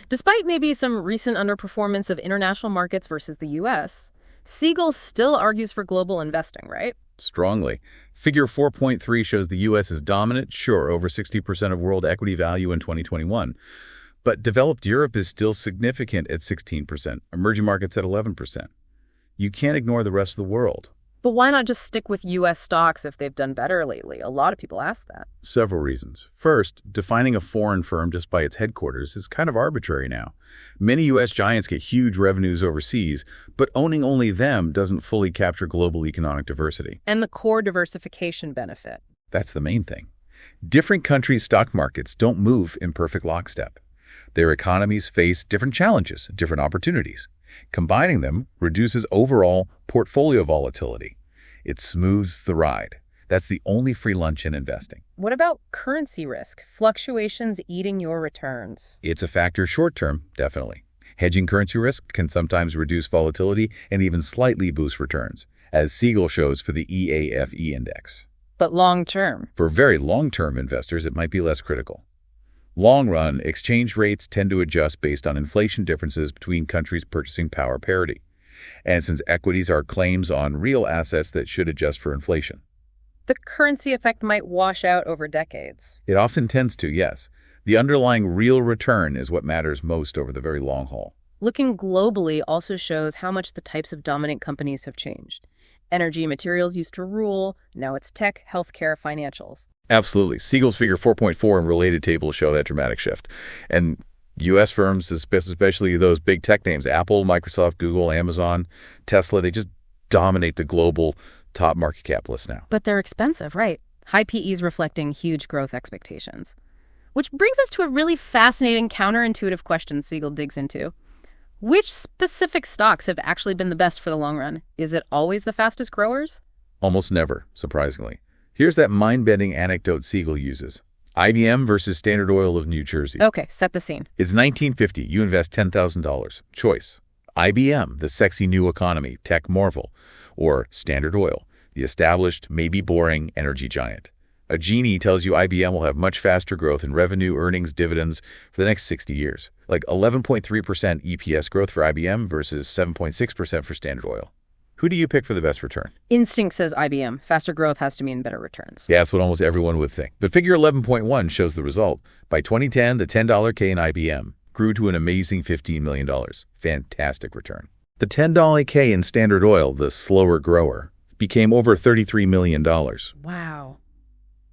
Despite maybe some recent underperformance of international markets versus the U.S., Siegel still argues for global investing, right? Strongly. Figure 4.3 shows the U.S. is dominant, sure, over 60% of world equity value in 2021. But developed Europe is still significant at 16%, emerging markets at 11%. You can't ignore the rest of the world. But why not just stick with U.S. stocks if they've done better lately? A lot of people ask that. Several reasons. First, defining a foreign firm just by its headquarters is kind of arbitrary now. Many U.S. giants get huge revenues overseas, but owning only them doesn't fully capture global economic diversity. And the core diversification benefit. That's the main thing. Different countries' stock markets don't move in perfect lockstep. Their economies face different challenges, different opportunities. Combining them reduces overall portfolio volatility. It smooths the ride. That's the only free lunch in investing. What about currency risk? Fluctuations eating your returns? It's a factor short-term, definitely. Hedging currency risk can sometimes reduce volatility and even slightly boost returns, as Siegel shows for the EAFE index. But long-term? For very long-term investors, it might be less critical. Long-run, exchange rates tend to adjust based on inflation differences between countries' purchasing power parity. And since equities are claims on real assets that should adjust for inflation. The currency effect might wash out over decades. It often tends to, yes. The underlying real return is what matters most over the very long haul. Looking globally also shows how much the types of dominant companies have changed. Energy and materials used to rule, now it's tech, healthcare, financials. Absolutely. Siegel's figure 4.4 and related tables show that dramatic shift. And U.S. firms, especially those big tech names, Apple, Microsoft, Google, Amazon, Tesla, they just dominate the global top market cap list now. But they're expensive, right? High PEs reflecting huge growth expectations. Which brings us to a really fascinating counterintuitive question Siegel digs into. Which specific stocks have actually been the best for the long run? Is it always the fastest growers? Almost never, surprisingly. Here's that mind-bending anecdote Siegel uses. IBM versus Standard Oil of New Jersey. Okay, set the scene. It's 1950. You invest $10,000. Choice. IBM, the sexy new economy, tech marvel. Or Standard Oil, the established, maybe boring energy giant. A genie tells you IBM will have much faster growth in revenue, earnings, dividends for the next 60 years. Like 11.3% EPS growth for IBM versus 7.6% for Standard Oil. Who do you pick for the best return? Instinct says IBM. Faster growth has to mean better returns. Yeah, that's what almost everyone would think. But figure 11.1 shows the result. By 2010, the $10 K in IBM grew to an amazing $15 million. Fantastic return. The $10 K in Standard Oil, the slower grower, became over $33 million. Wow.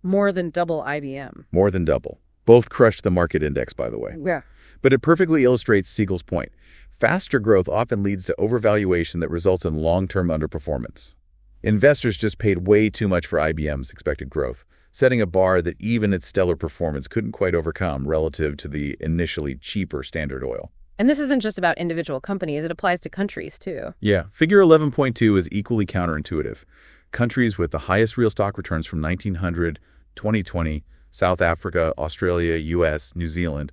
More than double IBM. More than double. Both crushed the market index, by the way. Yeah. But it perfectly illustrates Siegel's point. Faster growth often leads to overvaluation that results in long-term underperformance. Investors just paid way too much for IBM's expected growth, setting a bar that even its stellar performance couldn't quite overcome relative to the initially cheaper Standard Oil. And this isn't just about individual companies, it applies to countries too. Yeah, figure 11.2 is equally counterintuitive. Countries with the highest real stock returns from 1900, 2020, South Africa, Australia, US, New Zealand,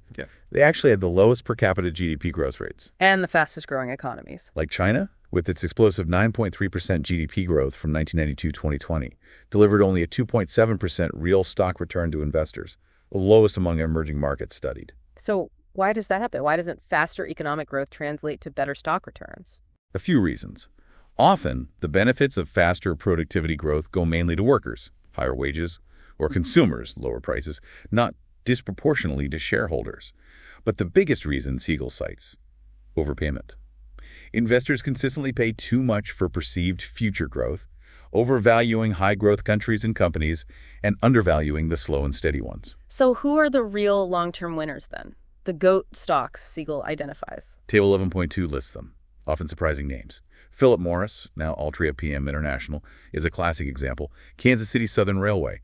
they actually had the lowest per capita GDP growth rates. And the fastest growing economies. Like China, with its explosive 9.3% GDP growth from 1992-2020, delivered only a 2.7% real stock return to investors, the lowest among emerging markets studied. So why does that happen? Why doesn't faster economic growth translate to better stock returns? A few reasons. Often, the benefits of faster productivity growth go mainly to workers, higher wages, or consumers, lower prices, not disproportionately to shareholders. But the biggest reason Siegel cites, overpayment. Investors consistently pay too much for perceived future growth, overvaluing high-growth countries and companies and undervaluing the slow and steady ones. So who are the real long-term winners then? The GOAT stocks Siegel identifies. Table 11.2 lists them, often surprising names. Philip Morris, now Altria PM International, is a classic example. Kansas City Southern Railway.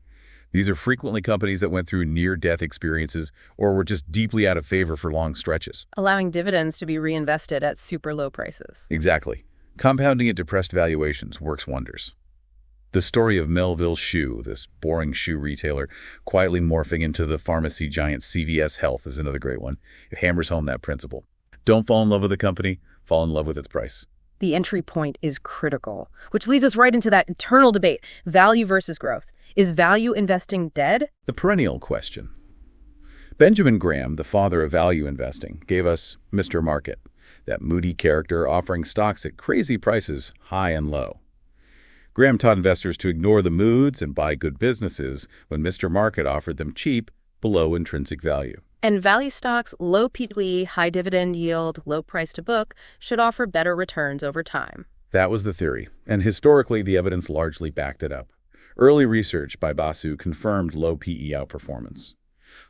These are frequently companies that went through near-death experiences or were just deeply out of favor for long stretches. Allowing dividends to be reinvested at super low prices. Exactly. Compounding at depressed valuations works wonders. The story of Melville Shoe, this boring shoe retailer, quietly morphing into the pharmacy giant CVS Health is another great one. It hammers home that principle. Don't fall in love with the company, fall in love with its price. The entry point is critical, which leads us right into that eternal debate, value versus growth. Is value investing dead? The perennial question. Benjamin Graham, the father of value investing, gave us Mr. Market, that moody character offering stocks at crazy prices, high and low. Graham taught investors to ignore the moods and buy good businesses when Mr. Market offered them cheap, below intrinsic value. And value stocks, low PE, high dividend yield, low price to book, should offer better returns over time. That was the theory, and historically the evidence largely backed it up. Early research by Basu confirmed low PE outperformance.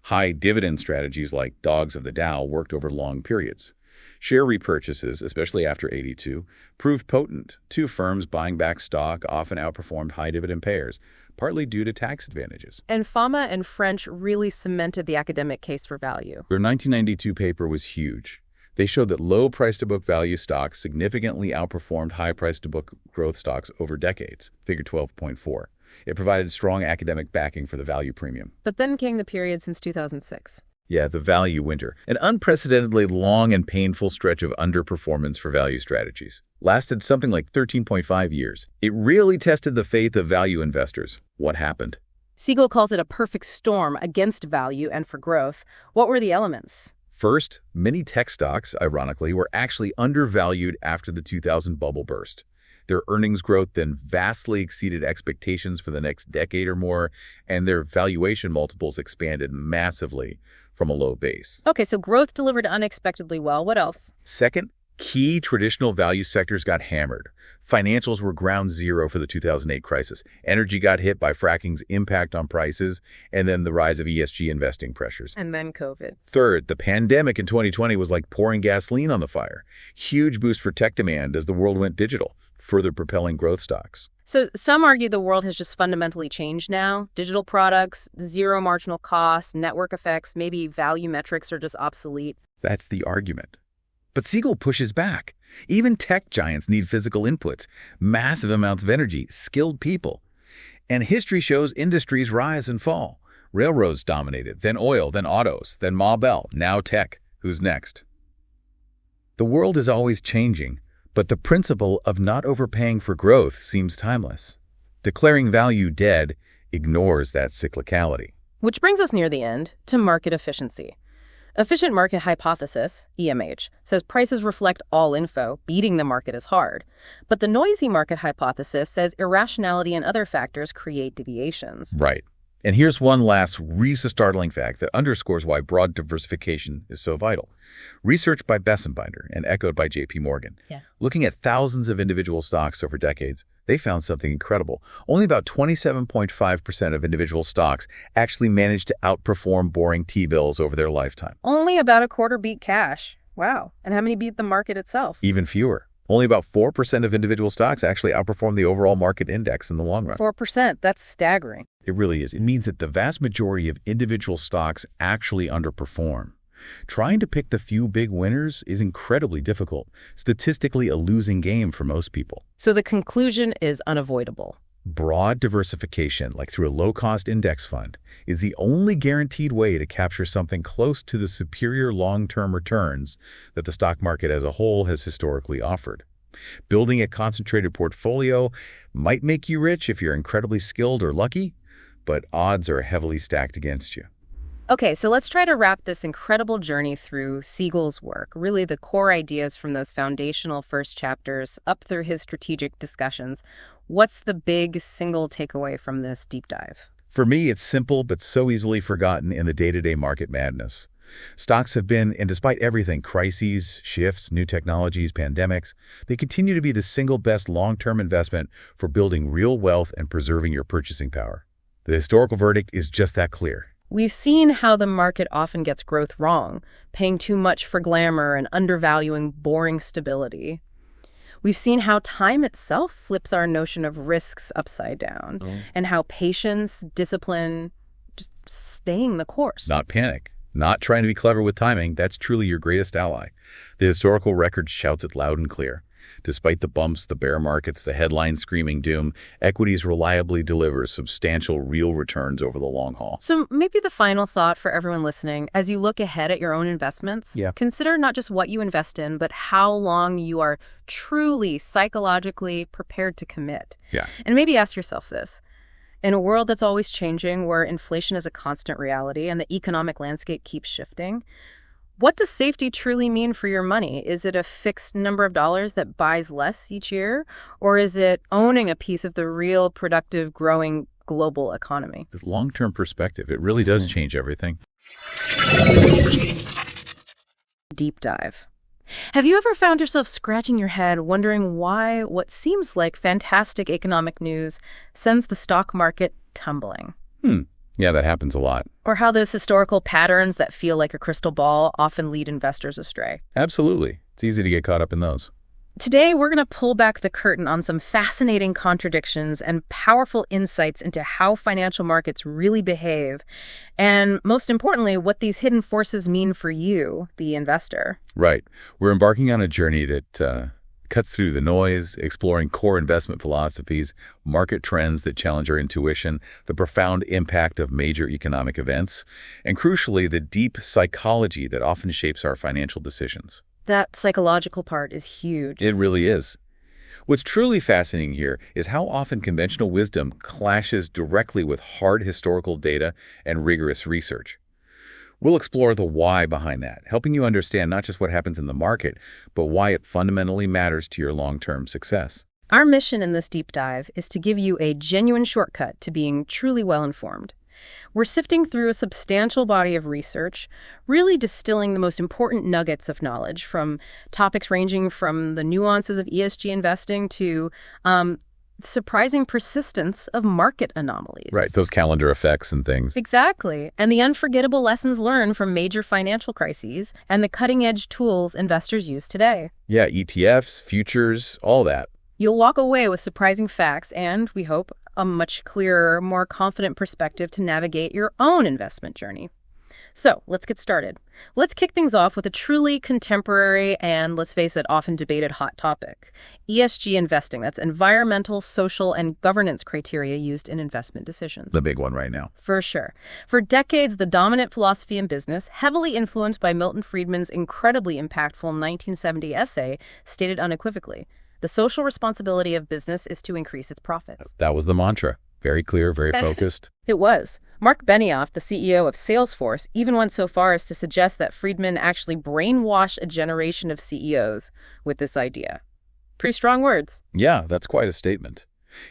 High dividend strategies like dogs of the Dow worked over long periods. Share repurchases, especially after 82, proved potent. Two firms buying back stock often outperformed high dividend payers, partly due to tax advantages. And Fama and French really cemented the academic case for value. Their 1992 paper was huge. They showed that low price-to-book value stocks significantly outperformed high price-to-book growth stocks over decades, figure 12.4. It provided strong academic backing for the value premium. But then came the period since 2006. Yeah, the value winter. An unprecedentedly long and painful stretch of underperformance for value strategies. Lasted something like 13.5 years. It really tested the faith of value investors. What happened? Siegel calls it a perfect storm against value and for growth. What were the elements? First, many tech stocks, ironically, were actually undervalued after the 2000 bubble burst. Their earnings growth then vastly exceeded expectations for the next decade or more, and their valuation multiples expanded massively from a low base. Okay, so growth delivered unexpectedly well. What else? Second, key traditional value sectors got hammered. Financials were ground zero for the 2008 crisis. Energy got hit by fracking's impact on prices, and then the rise of ESG investing pressures. And then COVID. Third, the pandemic in 2020 was like pouring gasoline on the fire. Huge boost for tech demand as the world went digital, further propelling growth stocks. So some argue the world has just fundamentally changed now. Digital products, zero marginal costs, network effects, maybe value metrics are just obsolete. That's the argument. But Siegel pushes back. Even tech giants need physical inputs, massive amounts of energy, skilled people. And history shows industries rise and fall. Railroads dominated, then oil, then autos, then Ma Bell, now tech. Who's next? The world is always changing, but the principle of not overpaying for growth seems timeless. Declaring value dead ignores that cyclicality. Which brings us near the end to market efficiency. Efficient market hypothesis, EMH, says prices reflect all info, beating the market is hard. But the noisy market hypothesis says irrationality and other factors create deviations. Right. And here's one last startling fact that underscores why broad diversification is so vital. Research by Bessenbinder and echoed by J.P. Morgan. Looking at thousands of individual stocks over decades, they found something incredible. Only about 27.5% of individual stocks actually managed to outperform boring T-bills over their lifetime. Only about a quarter beat cash. Wow. And how many beat the market itself? Even fewer. Only about 4% of individual stocks actually outperform the overall market index in the long run. 4%, that's staggering. It really is. It means that the vast majority of individual stocks actually underperform. Trying to pick the few big winners is incredibly difficult, statistically a losing game for most people. So the conclusion is unavoidable. Broad diversification, like through a low-cost index fund, is the only guaranteed way to capture something close to the superior long-term returns that the stock market as a whole has historically offered. Building a concentrated portfolio might make you rich if you're incredibly skilled or lucky, but odds are heavily stacked against you. Okay, so let's try to wrap this incredible journey through Siegel's work, really the core ideas from those foundational first chapters up through his strategic discussions. What's the big single takeaway from this deep dive? For me, it's simple but so easily forgotten in the day-to-day market madness. Stocks have been, and despite everything, crises, shifts, new technologies, pandemics, they continue to be the single best long-term investment for building real wealth and preserving your purchasing power. The historical verdict is just that clear. We've seen how the market often gets growth wrong, paying too much for glamour and undervaluing boring stability. We've seen how time itself flips our notion of risks upside down, and how patience, discipline, just staying the course. Not panic. Not trying to be clever with timing. That's truly your greatest ally. The historical record shouts it loud and clear. Despite the bumps, the bear markets, the headlines screaming doom, equities reliably deliver substantial real returns over the long haul. So maybe the final thought for everyone listening, as you look ahead at your own investments, consider not just what you invest in, but how long you are truly psychologically prepared to commit. And maybe ask yourself this. In a world that's always changing, where inflation is a constant reality and the economic landscape keeps shifting, what does safety truly mean for your money? Is it a fixed number of dollars that buys less each year? Or is it owning a piece of the real, productive, growing global economy? The long-term perspective, it really does change everything. Deep dive. Have you ever found yourself scratching your head, wondering why what seems like fantastic economic news sends the stock market tumbling? Yeah, that happens a lot. Or how those historical patterns that feel like a crystal ball often lead investors astray? Absolutely. It's easy to get caught up in those. Today, we're going to pull back the curtain on some fascinating contradictions and powerful insights into how financial markets really behave, and most importantly, what these hidden forces mean for you, the investor. Right. We're embarking on a journey that cuts through the noise, exploring core investment philosophies, market trends that challenge our intuition, the profound impact of major economic events, and crucially, the deep psychology that often shapes our financial decisions. That psychological part is huge. It really is. What's truly fascinating here is how often conventional wisdom clashes directly with hard historical data and rigorous research. We'll explore the why behind that, helping you understand not just what happens in the market, but why it fundamentally matters to your long-term success. Our mission in this deep dive is to give you a genuine shortcut to being truly well-informed. We're sifting through a substantial body of research, really distilling the most important nuggets of knowledge from topics ranging from the nuances of ESG investing to surprising persistence of market anomalies. Right, those calendar effects and things. Exactly. And the unforgettable lessons learned from major financial crises and the cutting-edge tools investors use today. Yeah, ETFs, futures, all that. You'll walk away with surprising facts and, we hope, a much clearer, more confident perspective to navigate your own investment journey. So let's get started. Let's kick things off with a truly contemporary and, let's face it, often debated hot topic. ESG investing. That's environmental, social, and governance criteria used in investment decisions. The big one right now. For sure. For decades, the dominant philosophy in business, heavily influenced by Milton Friedman's incredibly impactful 1970 essay, stated unequivocally, the social responsibility of business is to increase its profits. That was the mantra. Very clear, very focused. It was. Mark Benioff, the CEO of Salesforce, even went so far as to suggest that Friedman actually brainwashed a generation of CEOs with this idea. Pretty strong words. Yeah, that's quite a statement.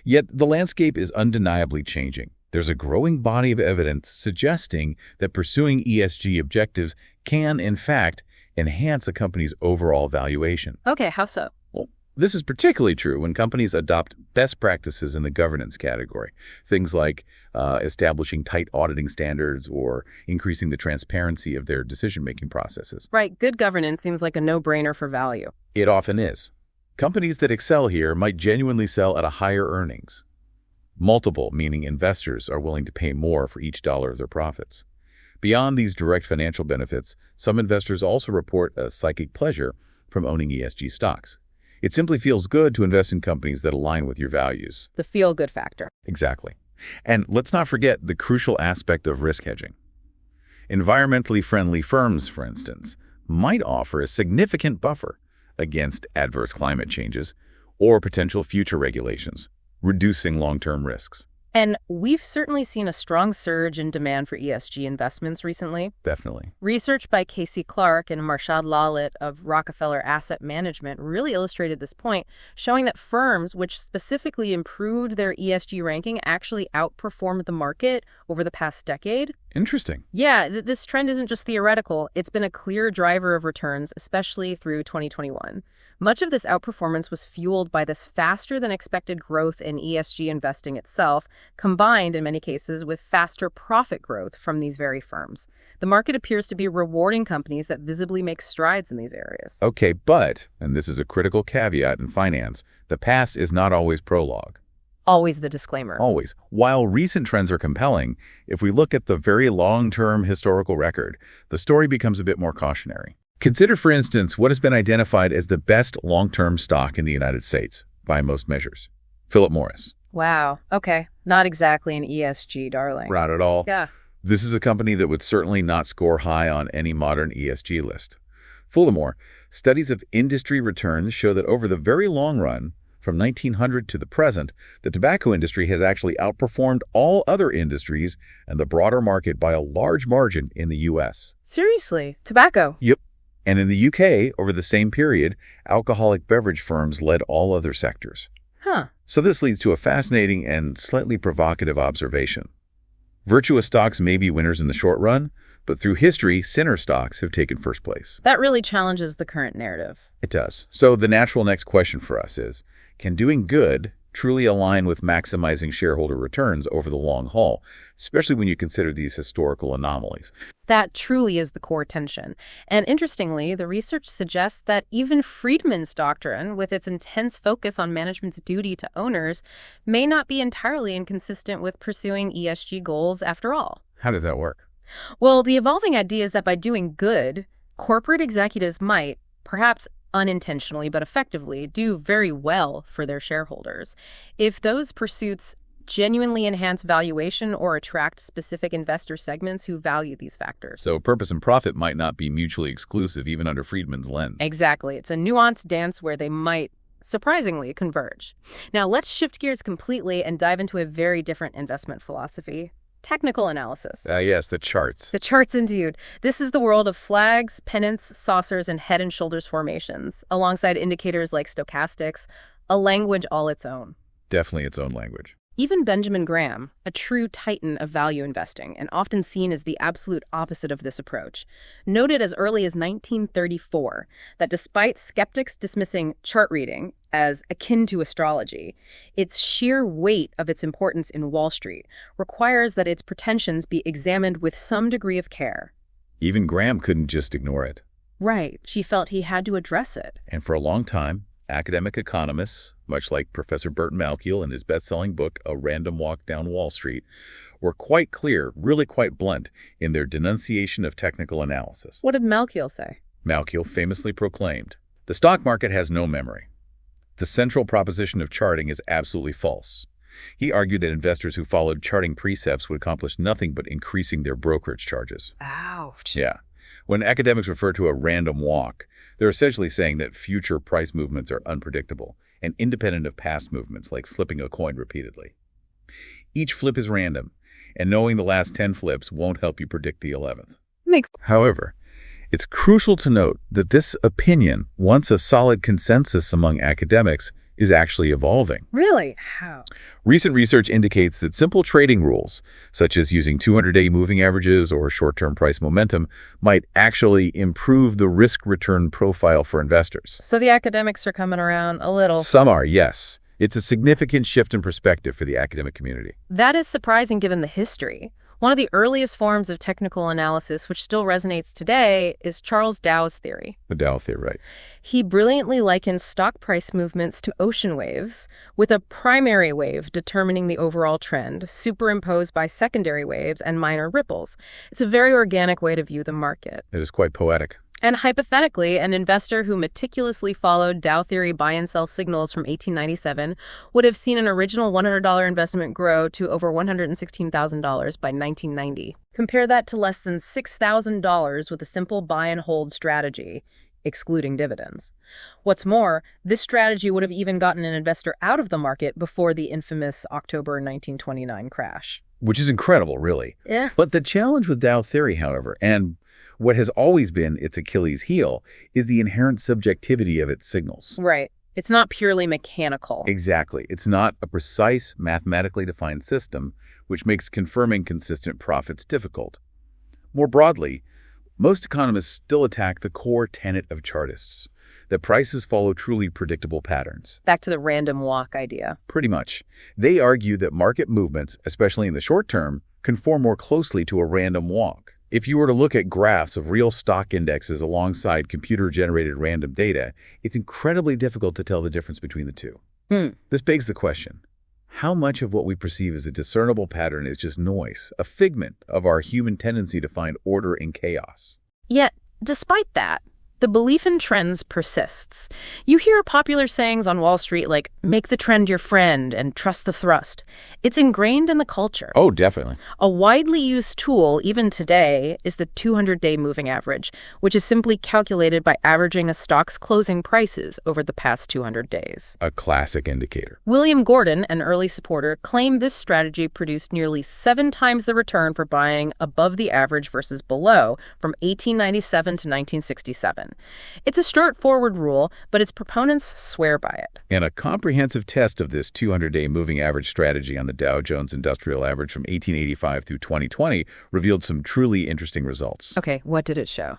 Yet the landscape is undeniably changing. There's a growing body of evidence suggesting that pursuing ESG objectives can, in fact, enhance a company's overall valuation. Okay, how so? Well, this is particularly true when companies adopt best practices in the governance category. Things like establishing tight auditing standards or increasing the transparency of their decision-making processes. Right, good governance seems like a no-brainer for value. It often is. Companies that excel here might genuinely sell at a higher earnings. Multiple, meaning investors are willing to pay more for each dollar of their profits. Beyond these direct financial benefits, some investors also report a psychic pleasure from owning ESG stocks. It simply feels good to invest in companies that align with your values. The feel-good factor. Exactly. And let's not forget the crucial aspect of risk hedging. Environmentally friendly firms, for instance, might offer a significant buffer against adverse climate changes or potential future regulations, reducing long-term risks. And we've certainly seen a strong surge in demand for ESG investments recently. Definitely. Research by Casey Clark and Marshad Lalit of Rockefeller Asset Management really illustrated this point, showing that firms which specifically improved their ESG ranking actually outperformed the market over the past decade. Interesting. Yeah, this trend isn't just theoretical. It's been a clear driver of returns, especially through 2021. Much of this outperformance was fueled by this faster-than-expected growth in ESG investing itself, combined, in many cases, with faster profit growth from these very firms. The market appears to be rewarding companies that visibly make strides in these areas. Okay, but, and this is a critical caveat in finance, the past is not always prologue. Always the disclaimer. Always. While recent trends are compelling, if we look at the very long-term historical record, the story becomes a bit more cautionary. Consider, for instance, what has been identified as the best long-term stock in the United States by most measures. Philip Morris. Wow. Okay. Not exactly an ESG darling. Not at all. Yeah. This is a company that would certainly not score high on any modern ESG list. Furthermore, studies of industry returns show that over the very long run, from 1900 to the present, the tobacco industry has actually outperformed all other industries and the broader market by a large margin in the U.S. Seriously? Tobacco? Yep. And in the UK, over the same period, alcoholic beverage firms led all other sectors. Huh. So this leads to a fascinating and slightly provocative observation. Virtuous stocks may be winners in the short run, but through history, sinner stocks have taken first place. That really challenges the current narrative. It does. So the natural next question for us is, can doing good truly align with maximizing shareholder returns over the long haul, especially when you consider these historical anomalies? That truly is the core tension. And interestingly, the research suggests that even Friedman's doctrine, with its intense focus on management's duty to owners, may not be entirely inconsistent with pursuing ESG goals after all. How does that work? Well, the evolving idea is that by doing good, corporate executives might, perhaps unintentionally but effectively, do very well for their shareholders. If those pursuits genuinely enhance valuation or attract specific investor segments who value these factors. So purpose and profit might not be mutually exclusive, even under Friedman's lens. Exactly. It's a nuanced dance where they might surprisingly converge. Now, let's shift gears completely and dive into a very different investment philosophy. Technical analysis. Yes, the charts. The charts indeed. This is the world of flags, pennants, saucers, and head and shoulders formations, alongside indicators like stochastics, a language all its own. Definitely its own language. Even Benjamin Graham, a true titan of value investing and often seen as the absolute opposite of this approach, noted as early as 1934 that despite skeptics dismissing chart reading as akin to astrology, its sheer weight of its importance in Wall Street requires that its pretensions be examined with some degree of care. Even Graham couldn't just ignore it. Right. She felt he had to address it. And for a long time, academic economists, much like Professor Burton Malkiel in his best-selling book, A Random Walk Down Wall Street, were quite clear, really quite blunt, in their denunciation of technical analysis. What did Malkiel say? Malkiel famously proclaimed, "The stock market has no memory. The central proposition of charting is absolutely false." He argued that investors who followed charting precepts would accomplish nothing but increasing their brokerage charges. Ouch. Yeah. When academics refer to a random walk, they're essentially saying that future price movements are unpredictable and independent of past movements, like flipping a coin repeatedly. Each flip is random, and knowing the last 10 flips won't help you predict the 11th. However, it's crucial to note that this opinion, once a solid consensus among academics, is actually evolving. Really? How? Recent research indicates that simple trading rules, such as using 200-day moving averages or short-term price momentum, might actually improve the risk-return profile for investors. So the academics are coming around a little. Some are, yes. It's a significant shift in perspective for the academic community. That is surprising given the history. One of the earliest forms of technical analysis, which still resonates today, is Charles Dow's theory. The Dow theory, right. He brilliantly likens stock price movements to ocean waves, with a primary wave determining the overall trend, superimposed by secondary waves and minor ripples. It's a very organic way to view the market. It is quite poetic. And hypothetically, an investor who meticulously followed Dow theory buy and sell signals from 1897 would have seen an original $100 investment grow to over $116,000 by 1990. Compare that to less than $6,000 with a simple buy and hold strategy, excluding dividends. What's more, this strategy would have even gotten an investor out of the market before the infamous October 1929 crash. Which is incredible, really. Yeah. But the challenge with Dow theory, however, and what has always been its Achilles heel, is the inherent subjectivity of its signals. Right. It's not purely mechanical. Exactly. It's not a precise, mathematically defined system, which makes confirming consistent profits difficult. More broadly, most economists still attack the core tenet of chartists, that prices follow truly predictable patterns. Back to the random walk idea. Pretty much. They argue that market movements, especially in the short term, conform more closely to a random walk. If you were to look at graphs of real stock indexes alongside computer-generated random data, it's incredibly difficult to tell the difference between the two. This begs the question, how much of what we perceive as a discernible pattern is just noise, a figment of our human tendency to find order in chaos? Yet, despite that, the belief in trends persists. You hear popular sayings on Wall Street like, make the trend your friend and trust the thrust. It's ingrained in the culture. Oh, definitely. A widely used tool, even today, is the 200-day moving average, which is simply calculated by averaging a stock's closing prices over the past 200 days. A classic indicator. William Gordon, an early supporter, claimed this strategy produced nearly 7 times the return for buying above the average versus below from 1897 to 1967. It's a straightforward rule, but its proponents swear by it. And a comprehensive test of this 200-day moving average strategy on the Dow Jones Industrial Average from 1885 through 2020 revealed some truly interesting results. Okay, what did it show?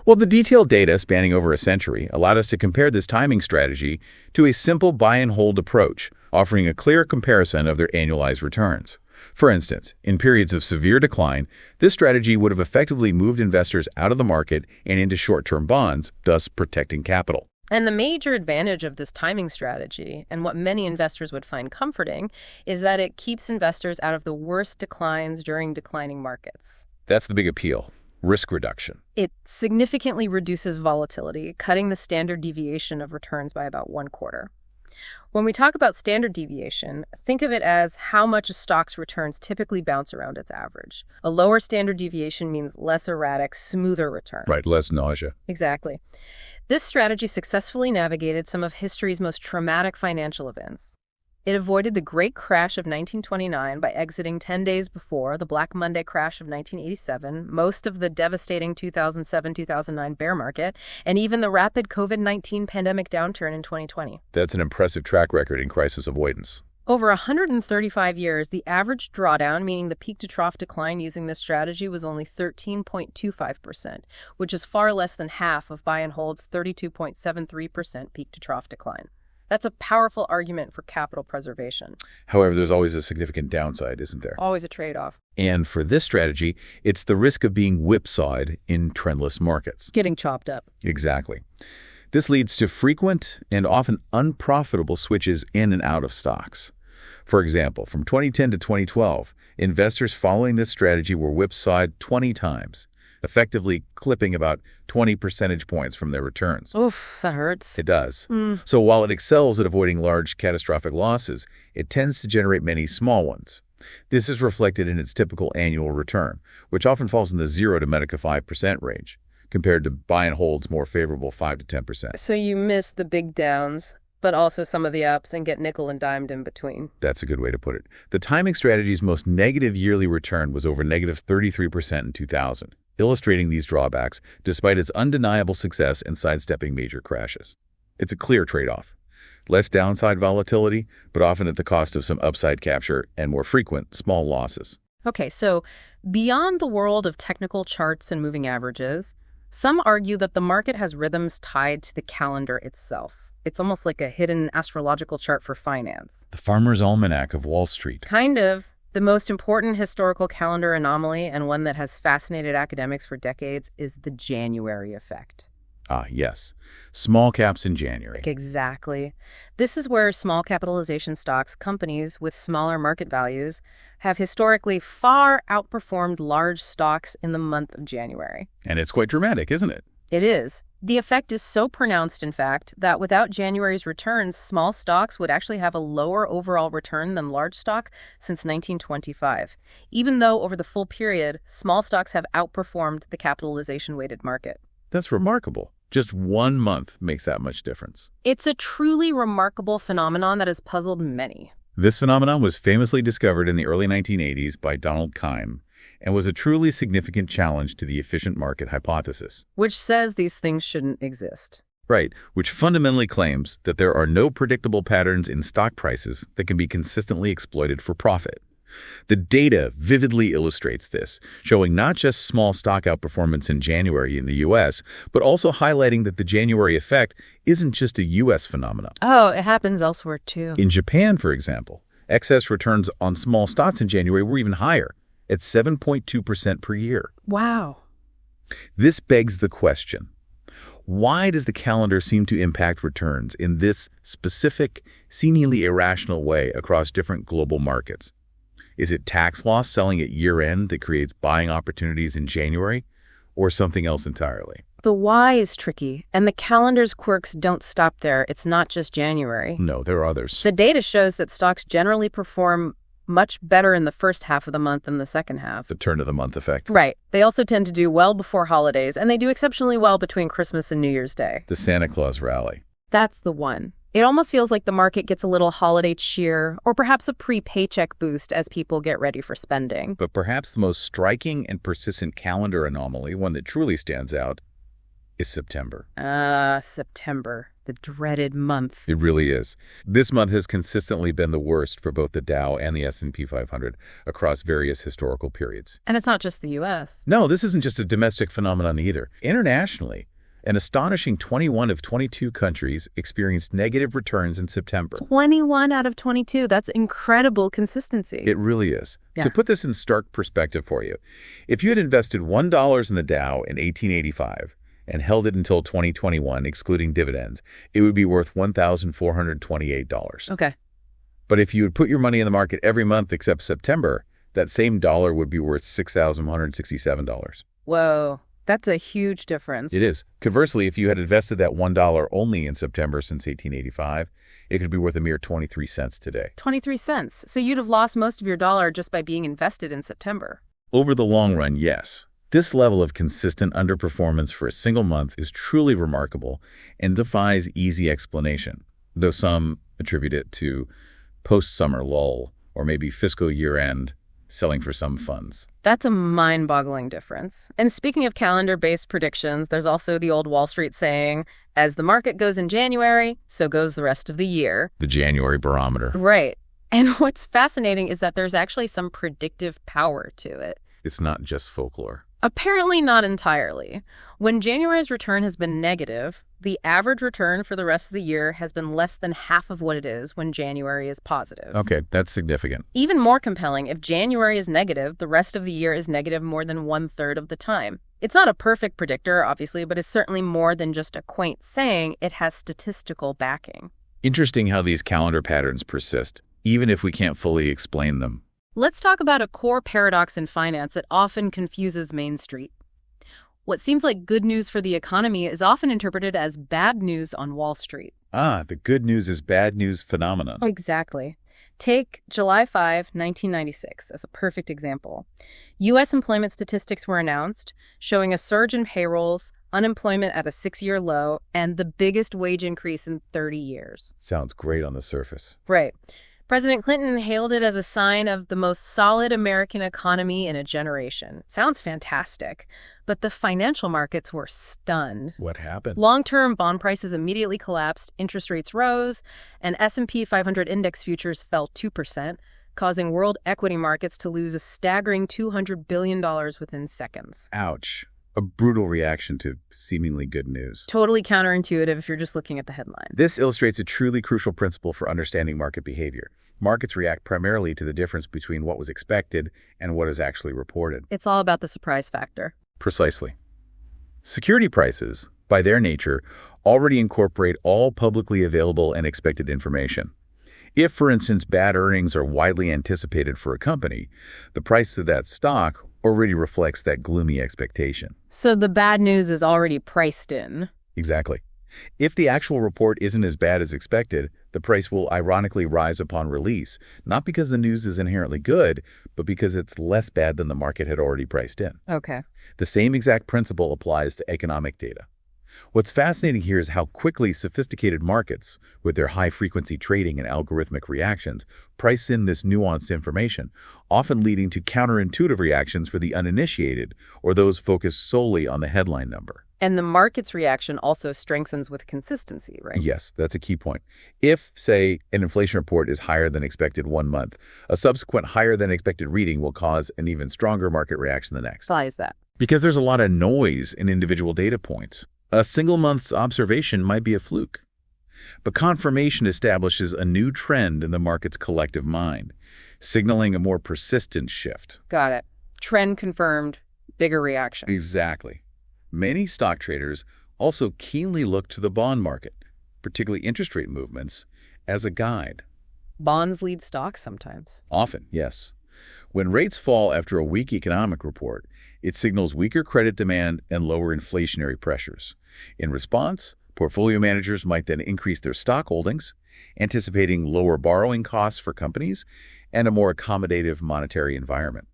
Well, the detailed data spanning over a century allowed us to compare this timing strategy to a simple buy and hold approach, offering a clear comparison of their annualized returns. For instance, in periods of severe decline, this strategy would have effectively moved investors out of the market and into short-term bonds, thus protecting capital. And the major advantage of this timing strategy, and what many investors would find comforting, is that it keeps investors out of the worst declines during declining markets. That's the big appeal. Risk reduction. It significantly reduces volatility, cutting the standard deviation of returns by about 1/4. When we talk about standard deviation, think of it as how much a stock's returns typically bounce around its average. A lower standard deviation means less erratic, smoother return. Right, less nausea. Exactly. This strategy successfully navigated some of history's most traumatic financial events. It avoided the Great Crash of 1929 by exiting 10 days before the Black Monday crash of 1987, most of the devastating 2007-2009 bear market, and even the rapid COVID-19 pandemic downturn in 2020. That's an impressive track record in crisis avoidance. Over 135 years, the average drawdown, meaning the peak-to-trough decline using this strategy, was only 13.25%, which is far less than half of buy and hold's 32.73% peak-to-trough decline. That's a powerful argument for capital preservation. However, there's always a significant downside, isn't there? Always a trade-off. And for this strategy, it's the risk of being whipsawed in trendless markets. Getting chopped up. Exactly. This leads to frequent and often unprofitable switches in and out of stocks. For example, from 2010 to 2012, investors following this strategy were whipsawed 20 times, effectively clipping about 20 percentage points from their returns. Oof, that hurts. It does. So while it excels at avoiding large catastrophic losses, it tends to generate many small ones. This is reflected in its typical annual return, which often falls in the 0 to 5% range, compared to buy and hold's more favorable 5 to 10%. So you miss the big downs, but also some of the ups and get nickel and dimed in between. That's a good way to put it. The timing strategy's most negative yearly return was over negative 33% in 2000. Illustrating these drawbacks despite its undeniable success in sidestepping major crashes. It's a clear trade-off. Less downside volatility, but often at the cost of some upside capture and more frequent small losses. Okay, so beyond the world of technical charts and moving averages, some argue that the market has rhythms tied to the calendar itself. It's almost like a hidden astrological chart for finance. The Farmer's Almanac of Wall Street. Kind of. The most important historical calendar anomaly, and one that has fascinated academics for decades, is the January effect. Ah, yes. Small caps in January. Exactly. This is where small capitalization stocks, companies with smaller market values, have historically far outperformed large stocks in the month of January. And it's quite dramatic, isn't it? It is. The effect is so pronounced, in fact, that without January's returns, small stocks would actually have a lower overall return than large stock since 1925, even though over the full period, small stocks have outperformed the capitalization-weighted market. That's remarkable. Just 1 month makes that much difference. It's a truly remarkable phenomenon that has puzzled many. This phenomenon was famously discovered in the early 1980s by Donald Keim, and was a truly significant challenge to the efficient market hypothesis. Which says these things shouldn't exist. Right, which fundamentally claims that there are no predictable patterns in stock prices that can be consistently exploited for profit. The data vividly illustrates this, showing not just small stock outperformance in January in the U.S., but also highlighting that the January effect isn't just a U.S. phenomenon. Oh, it happens elsewhere too. In Japan, for example, excess returns on small stocks in January were even higher, at 7.2% per year. Wow. This begs the question, why does the calendar seem to impact returns in this specific, seemingly irrational way across different global markets? Is it tax loss selling at year-end that creates buying opportunities in January, or something else entirely? The why is tricky, and the calendar's quirks don't stop there. It's not just January. No, there are others. The data shows that stocks generally perform much better in the first half of the month than the second half. The turn-of-the-month effect. Right. They also tend to do well before holidays, and they do exceptionally well between Christmas and New Year's Day. The Santa Claus rally. That's the one. It almost feels like the market gets a little holiday cheer, or perhaps a pre-paycheck boost as people get ready for spending. But perhaps the most striking and persistent calendar anomaly, one that truly stands out, is September. September. The dreaded month. It really is. This month has consistently been the worst for both the Dow and the S&P 500 across various historical periods. And it's not just the U.S. No, this isn't just a domestic phenomenon either. Internationally, an astonishing 21 of 22 countries experienced negative returns in September. 21 out of 22. That's incredible consistency. It really is. Yeah. To put this in stark perspective for you, if you had invested $1 in the Dow in 1885, and held it until 2021, excluding dividends, it would be worth $1,428. Okay. But if you would put your money in the market every month except September, that same dollar would be worth $6,167. Whoa, that's a huge difference. It is. Conversely, if you had invested that $1 only in September since 1885, it could be worth a mere 23 cents today. 23 cents. So you'd have lost most of your dollar just by being invested in September. Over the long run, yes. This level of consistent underperformance for a single month is truly remarkable and defies easy explanation, though some attribute it to post-summer lull or maybe fiscal year-end selling for some funds. That's a mind-boggling difference. And speaking of calendar-based predictions, there's also the old Wall Street saying, as the market goes in January, so goes the rest of the year. The January barometer. Right. And what's fascinating is that there's actually some predictive power to it. It's not just folklore. Apparently not entirely. When January's return has been negative, the average return for the rest of the year has been less than half of what it is when January is positive. Okay, that's significant. Even more compelling, if January is negative, the rest of the year is negative more than 1/3 of the time. It's not a perfect predictor, obviously, but it's certainly more than just a quaint saying. It has statistical backing. Interesting how these calendar patterns persist, even if we can't fully explain them. Let's talk about a core paradox in finance that often confuses Main Street. What seems like good news for the economy is often interpreted as bad news on Wall Street. Ah, the good news is bad news phenomenon. Exactly. Take July 5, 1996 as a perfect example. U.S. employment statistics were announced, showing a surge in payrolls, unemployment at a 6-year low, and the biggest wage increase in 30 years. Sounds great on the surface. Right. President Clinton hailed it as a sign of the most solid American economy in a generation. Sounds fantastic. But the financial markets were stunned. What happened? Long-term bond prices immediately collapsed, interest rates rose, and S&P 500 index futures fell 2%, causing world equity markets to lose a staggering $200 billion within seconds. Ouch. A brutal reaction to seemingly good news. Totally counterintuitive if you're just looking at the headline. This illustrates a truly crucial principle for understanding market behavior. Markets react primarily to the difference between what was expected and what is actually reported. It's all about the surprise factor. Precisely. Security prices, by their nature, already incorporate all publicly available and expected information. If, for instance, bad earnings are widely anticipated for a company, the price of that stock already reflects that gloomy expectation. So the bad news is already priced in. Exactly. If the actual report isn't as bad as expected, the price will ironically rise upon release, not because the news is inherently good, but because it's less bad than the market had already priced in. Okay. The same exact principle applies to economic data. What's fascinating here is how quickly sophisticated markets, with their high-frequency trading and algorithmic reactions, price in this nuanced information, often leading to counterintuitive reactions for the uninitiated or those focused solely on the headline number. And the market's reaction also strengthens with consistency, right? Yes, that's a key point. If, say, an inflation report is higher than expected one month, a subsequent higher than expected reading will cause an even stronger market reaction the next. Why is that? Because there's a lot of noise in individual data points. A single month's observation might be a fluke, but confirmation establishes a new trend in the market's collective mind, signaling a more persistent shift. Got it. Trend confirmed, bigger reaction. Exactly. Many stock traders also keenly look to the bond market, particularly interest rate movements, as a guide. Bonds lead stocks sometimes. Often, yes. When rates fall after a weak economic report, it signals weaker credit demand and lower inflationary pressures. In response, portfolio managers might then increase their stock holdings, anticipating lower borrowing costs for companies and a more accommodative monetary environment.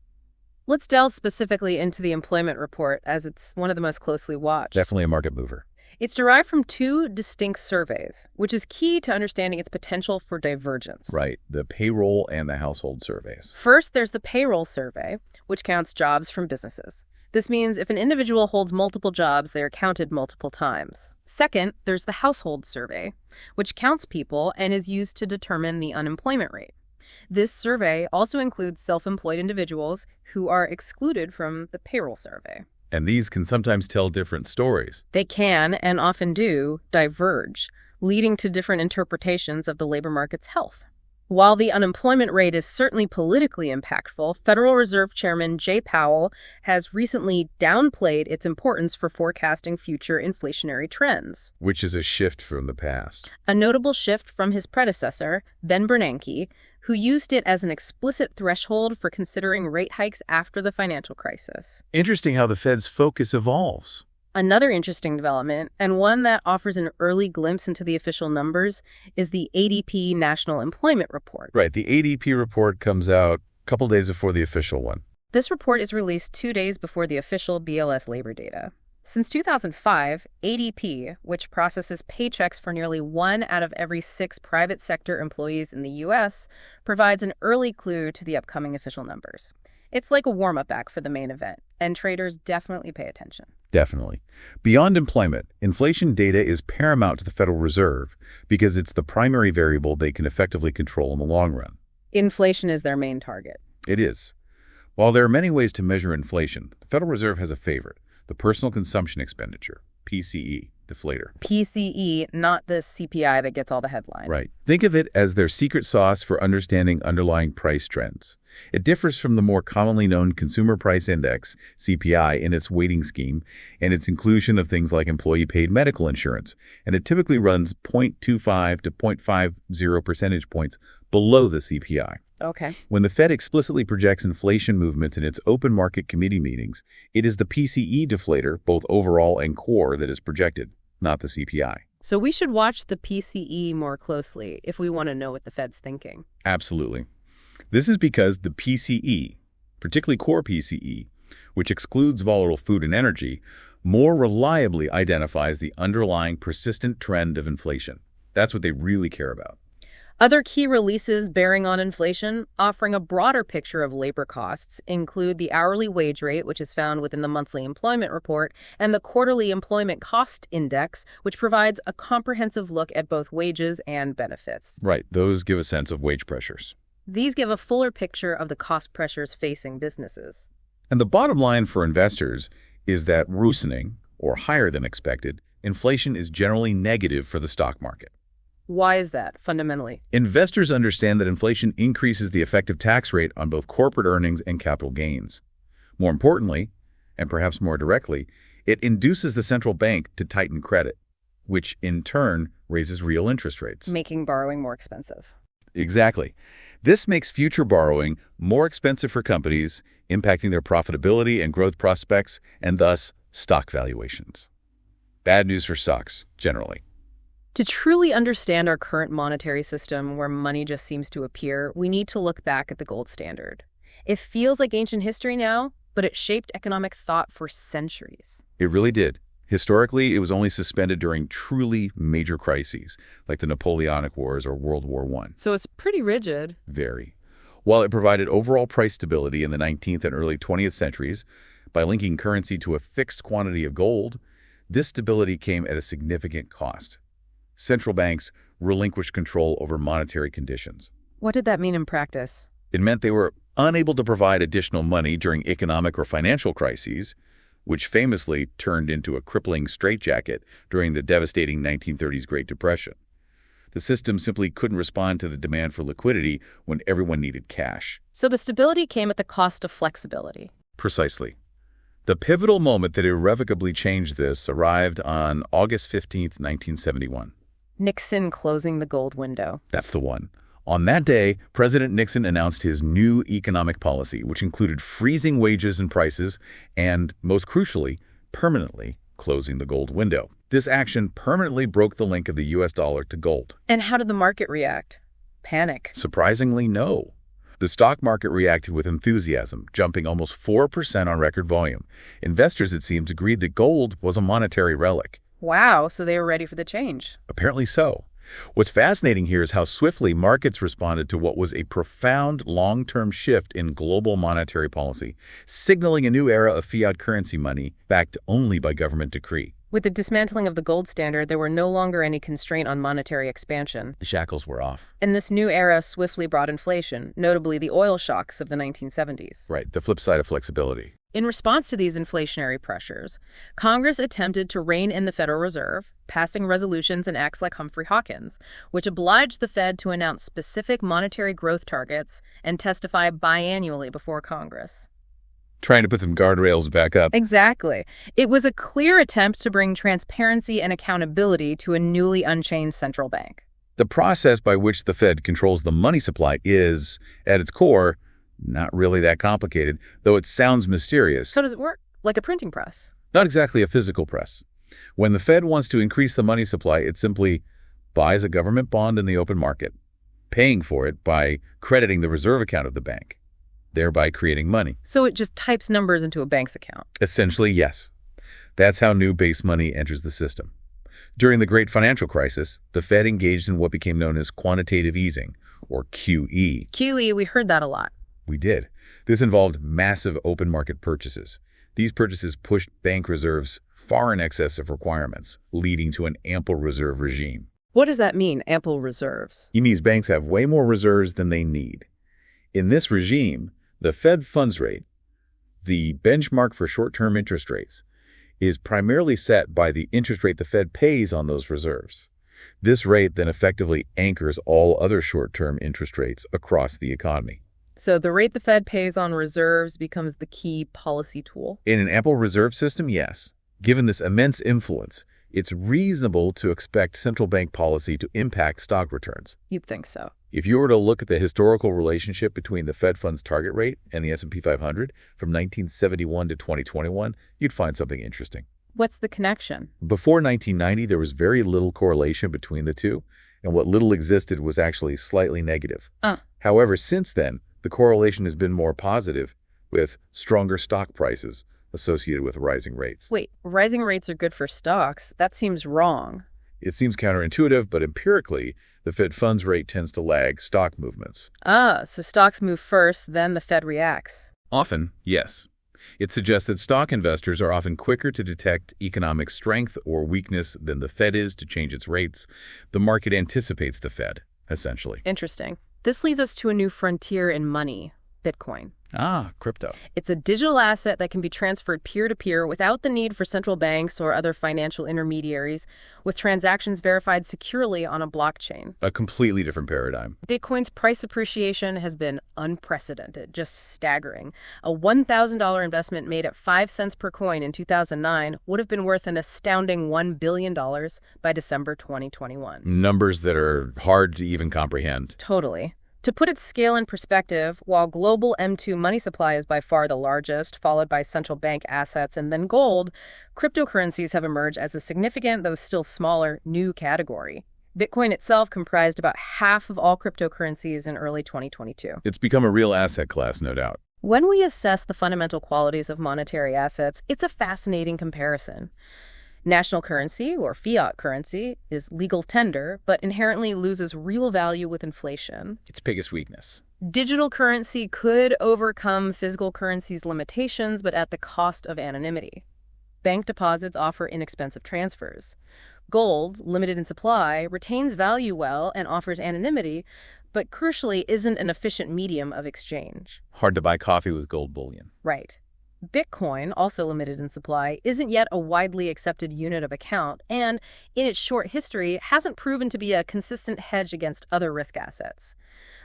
Let's delve specifically into the employment report, as it's one of the most closely watched. Definitely a market mover. It's derived from 2 distinct surveys, which is key to understanding its potential for divergence. Right, the payroll and the household surveys. First, there's the payroll survey, which counts jobs from businesses. This means if an individual holds multiple jobs, they are counted multiple times. Second, there's the household survey, which counts people and is used to determine the unemployment rate. This survey also includes self-employed individuals who are excluded from the payroll survey. And these can sometimes tell different stories. They can, and often do, diverge, leading to different interpretations of the labor market's health. While the unemployment rate is certainly politically impactful, Federal Reserve Chairman Jay Powell has recently downplayed its importance for forecasting future inflationary trends. Which is a shift from the past. A notable shift from his predecessor, Ben Bernanke, who used it as an explicit threshold for considering rate hikes after the financial crisis. Interesting how the Fed's focus evolves. Another interesting development, and one that offers an early glimpse into the official numbers, is the ADP National Employment Report. Right, the ADP report comes out a couple days before the official one. This report is released 2 days before the official BLS labor data. Since 2005, ADP, which processes paychecks for nearly 1 out of every 6 private sector employees in the U.S., provides an early clue to the upcoming official numbers. It's like a warm-up act for the main event, and traders definitely pay attention. Definitely. Beyond employment, inflation data is paramount to the Federal Reserve because it's the primary variable they can effectively control in the long run. Inflation is their main target. It is. While there are many ways to measure inflation, the Federal Reserve has a favorite, the Personal Consumption Expenditure, PCE, deflator. PCE, not the CPI that gets all the headlines. Right. Think of it as their secret sauce for understanding underlying price trends. It differs from the more commonly known Consumer Price Index, CPI, in its weighting scheme and its inclusion of things like employee-paid medical insurance, and it typically runs 0.25 to 0.50 percentage points below the CPI. Okay. When the Fed explicitly projects inflation movements in its open market committee meetings, it is the PCE deflator, both overall and core, that is projected, not the CPI. So we should watch the PCE more closely if we want to know what the Fed's thinking. Absolutely. This is because the PCE, particularly core PCE, which excludes volatile food and energy, more reliably identifies the underlying persistent trend of inflation. That's what they really care about. Other key releases bearing on inflation, offering a broader picture of labor costs, include the hourly wage rate, which is found within the monthly employment report, and the quarterly employment cost index, which provides a comprehensive look at both wages and benefits. Right. Those give a sense of wage pressures. These give a fuller picture of the cost pressures facing businesses. And the bottom line for investors is that worsening, or higher than expected, inflation is generally negative for the stock market. Why is that, fundamentally? Investors understand that inflation increases the effective tax rate on both corporate earnings and capital gains. More importantly, and perhaps more directly, it induces the central bank to tighten credit, which in turn raises real interest rates. Making borrowing more expensive. Exactly. This makes future borrowing more expensive for companies, impacting their profitability and growth prospects, and thus stock valuations. Bad news for stocks, generally. To truly understand our current monetary system, where money just seems to appear, we need to look back at the gold standard. It feels like ancient history now, but it shaped economic thought for centuries. It really did. Historically, it was only suspended during truly major crises, like the Napoleonic Wars or World War I. So it's pretty rigid. Very. While it provided overall price stability in the 19th and early 20th centuries, by linking currency to a fixed quantity of gold, this stability came at a significant cost. Central banks relinquished control over monetary conditions. What did that mean in practice? It meant they were unable to provide additional money during economic or financial crises, which famously turned into a crippling straitjacket during the devastating 1930s Great Depression. The system simply couldn't respond to the demand for liquidity when everyone needed cash. So the stability came at the cost of flexibility. Precisely. The pivotal moment that irrevocably changed this arrived on August 15, 1971. Nixon closing the gold window. That's the one. On that day, President Nixon announced his new economic policy, which included freezing wages and prices and, most crucially, permanently closing the gold window. This action permanently broke the link of the U.S. dollar to gold. And how did the market react? Panic. Surprisingly, no. The stock market reacted with enthusiasm, jumping almost 4% on record volume. Investors, it seems, agreed that gold was a monetary relic. Wow, so they were ready for the change. Apparently so. What's fascinating here is how swiftly markets responded to what was a profound long-term shift in global monetary policy, signaling a new era of fiat currency money backed only by government decree. With the dismantling of the gold standard, there were no longer any constraint on monetary expansion. The shackles were off. And this new era swiftly brought inflation, notably the oil shocks of the 1970s. Right, the flip side of flexibility. In response to these inflationary pressures, Congress attempted to rein in the Federal Reserve, passing resolutions and acts like Humphrey Hawkins, which obliged the Fed to announce specific monetary growth targets and testify biannually before Congress. Trying to put some guardrails back up. Exactly. It was a clear attempt to bring transparency and accountability to a newly unchained central bank. The process by which the Fed controls the money supply is, at its core, not really that complicated, though it sounds mysterious. How does it work? Like a printing press? Not exactly a physical press. When the Fed wants to increase the money supply, it simply buys a government bond in the open market, paying for it by crediting the reserve account of the bank, thereby creating money. So it just types numbers into a bank's account? Essentially, yes. That's how new base money enters the system. During the Great Financial Crisis, the Fed engaged in what became known as quantitative easing, or QE. QE, we heard that a lot. We did. This involved massive open market purchases. These purchases pushed bank reserves far in excess of requirements, leading to an ample reserve regime. What does that mean, ample reserves? It means banks have way more reserves than they need. In this regime, the Fed funds rate, the benchmark for short-term interest rates, is primarily set by the interest rate the Fed pays on those reserves. This rate then effectively anchors all other short-term interest rates across the economy. So the rate the Fed pays on reserves becomes the key policy tool? In an ample reserve system, yes. Given this immense influence, it's reasonable to expect central bank policy to impact stock returns. You'd think so. If you were to look at the historical relationship between the Fed funds target rate and the S&P 500 from 1971 to 2021, you'd find something interesting. What's the connection? Before 1990, there was very little correlation between the two, and what little existed was actually slightly negative. However, since then, the correlation has been more positive, with stronger stock prices associated with rising rates. Wait, rising rates are good for stocks? That seems wrong. It seems counterintuitive, but empirically, the Fed funds rate tends to lag stock movements. So stocks move first, then the Fed reacts. Often, yes. It suggests that stock investors are often quicker to detect economic strength or weakness than the Fed is to change its rates. The market anticipates the Fed, essentially. Interesting. This leads us to a new frontier in money, Bitcoin. Crypto. It's a digital asset that can be transferred peer-to-peer without the need for central banks or other financial intermediaries, with transactions verified securely on a blockchain. A completely different paradigm. Bitcoin's price appreciation has been unprecedented, just staggering. A $1,000 investment made at 5 cents per coin in 2009 would have been worth an astounding $1 billion by December 2021. Numbers that are hard to even comprehend. Totally. To put its scale in perspective, while global M2 money supply is by far the largest, followed by central bank assets and then gold, cryptocurrencies have emerged as a significant, though still smaller, new category. Bitcoin itself comprised about half of all cryptocurrencies in early 2022. It's become a real asset class, no doubt. When we assess the fundamental qualities of monetary assets, it's a fascinating comparison. National currency, or fiat currency, is legal tender, but inherently loses real value with inflation. Its biggest weakness. Digital currency could overcome physical currency's limitations, but at the cost of anonymity. Bank deposits offer inexpensive transfers. Gold, limited in supply, retains value well and offers anonymity, but crucially isn't an efficient medium of exchange. Hard to buy coffee with gold bullion. Right. Bitcoin, also limited in supply, isn't yet a widely accepted unit of account and, in its short history, hasn't proven to be a consistent hedge against other risk assets.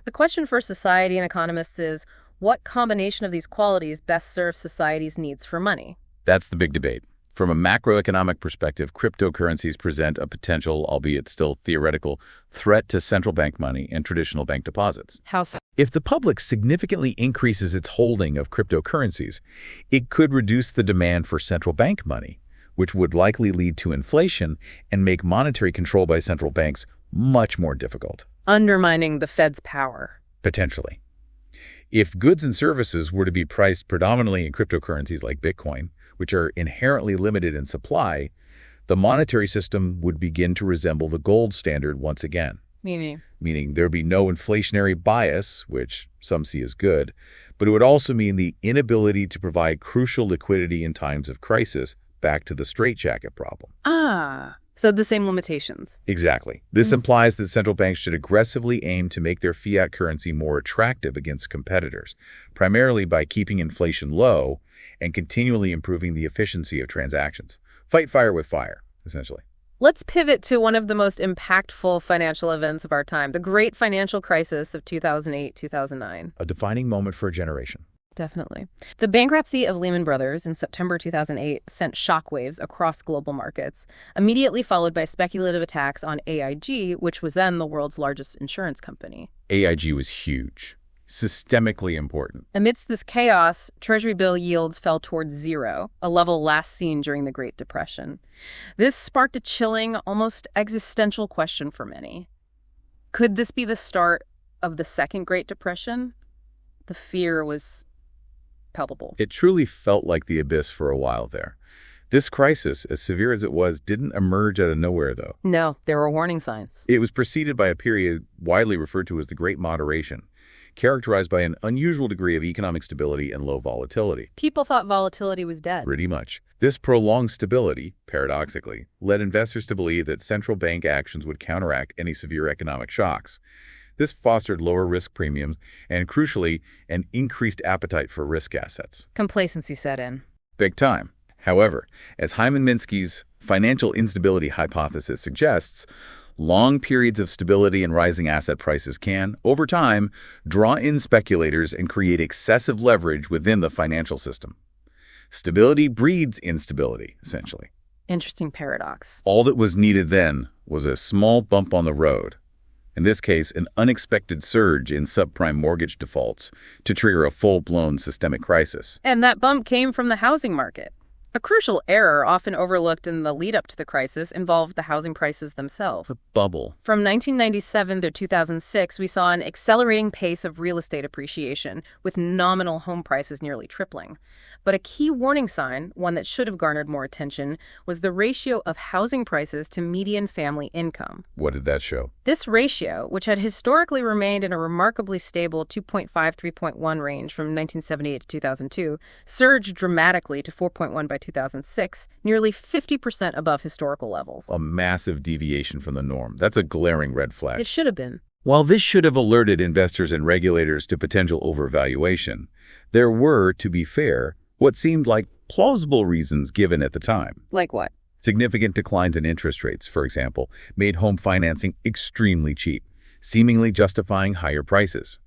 The question for society and economists is, what combination of these qualities best serves society's needs for money? That's the big debate. From a macroeconomic perspective, cryptocurrencies present a potential, albeit still theoretical, threat to central bank money and traditional bank deposits. How so? If the public significantly increases its holding of cryptocurrencies, it could reduce the demand for central bank money, which would likely lead to inflation and make monetary control by central banks much more difficult. Undermining the Fed's power. Potentially. If goods and services were to be priced predominantly in cryptocurrencies like Bitcoin, which are inherently limited in supply, the monetary system would begin to resemble the gold standard once again. Meaning there'd be no inflationary bias, which some see as good, but it would also mean the inability to provide crucial liquidity in times of crisis, back to the straitjacket problem. So the same limitations. Exactly. This implies that central banks should aggressively aim to make their fiat currency more attractive against competitors, primarily by keeping inflation low and continually improving the efficiency of transactions. Fight fire with fire, essentially. Let's pivot to one of the most impactful financial events of our time, the Great Financial Crisis of 2008-2009. A defining moment for a generation. Definitely. The bankruptcy of Lehman Brothers in September 2008 sent shockwaves across global markets, immediately followed by speculative attacks on AIG, which was then the world's largest insurance company. AIG was huge, systemically important. Amidst this chaos, Treasury bill yields fell towards zero, a level last seen during the Great Depression. This sparked a chilling, almost existential question for many. Could this be the start of the Second Great Depression? The fear was palpable. It truly felt like the abyss for a while there. This crisis, as severe as it was, didn't emerge out of nowhere, though. No, there were warning signs. It was preceded by a period widely referred to as the Great Moderation, characterized by an unusual degree of economic stability and low volatility. People thought volatility was dead. Pretty much. This prolonged stability, paradoxically, led investors to believe that central bank actions would counteract any severe economic shocks. This fostered lower risk premiums and, crucially, an increased appetite for risk assets. Complacency set in. Big time. However, as Hyman Minsky's financial instability hypothesis suggests, long periods of stability and rising asset prices can, over time, draw in speculators and create excessive leverage within the financial system. Stability breeds instability, essentially. Interesting paradox. All that was needed then was a small bump on the road. In this case, an unexpected surge in subprime mortgage defaults to trigger a full-blown systemic crisis. And that bump came from the housing market. A crucial error often overlooked in the lead-up to the crisis involved the housing prices themselves. The bubble. From 1997 through 2006, we saw an accelerating pace of real estate appreciation, with nominal home prices nearly tripling. But a key warning sign, one that should have garnered more attention, was the ratio of housing prices to median family income. What did that show? This ratio, which had historically remained in a remarkably stable 2.5-3.1 range from 1978 to 2002, surged dramatically to 4.1 by 2006, nearly 50% above historical levels. A massive deviation from the norm. That's a glaring red flag. It should have been. While this should have alerted investors and regulators to potential overvaluation, there were, to be fair, what seemed like plausible reasons given at the time. Like what? Significant declines in interest rates, for example, made home financing extremely cheap, seemingly justifying higher prices.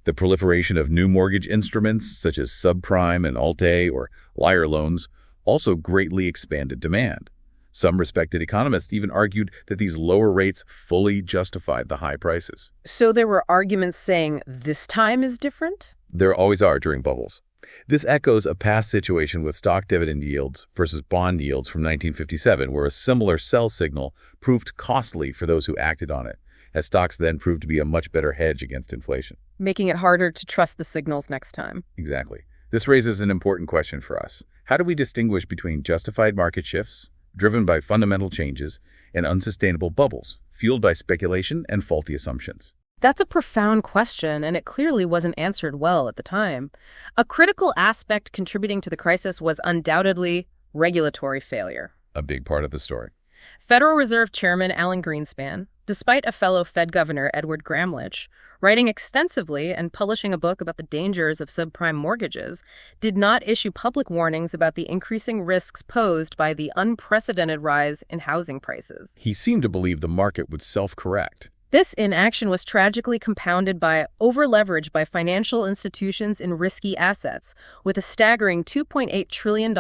The proliferation of new mortgage instruments, such as subprime and Alt-A or liar loans, also greatly expanded demand. Some respected economists even argued that these lower rates fully justified the high prices. So there were arguments saying this time is different? There always are during bubbles. This echoes a past situation with stock dividend yields versus bond yields from 1957, where a similar sell signal proved costly for those who acted on it, as stocks then proved to be a much better hedge against inflation. Making it harder to trust the signals next time. Exactly. This raises an important question for us. How do we distinguish between justified market shifts, driven by fundamental changes, and unsustainable bubbles, fueled by speculation and faulty assumptions? That's a profound question, and it clearly wasn't answered well at the time. A critical aspect contributing to the crisis was undoubtedly regulatory failure. A big part of the story. Federal Reserve Chairman Alan Greenspan, despite a fellow Fed Governor Edward Gramm-Leach writing extensively and publishing a book about the dangers of subprime mortgages, did not issue public warnings about the increasing risks posed by the unprecedented rise in housing prices. He seemed to believe the market would self-correct. This inaction was tragically compounded by over-leverage by financial institutions in risky assets, with a staggering $2.8 trillion in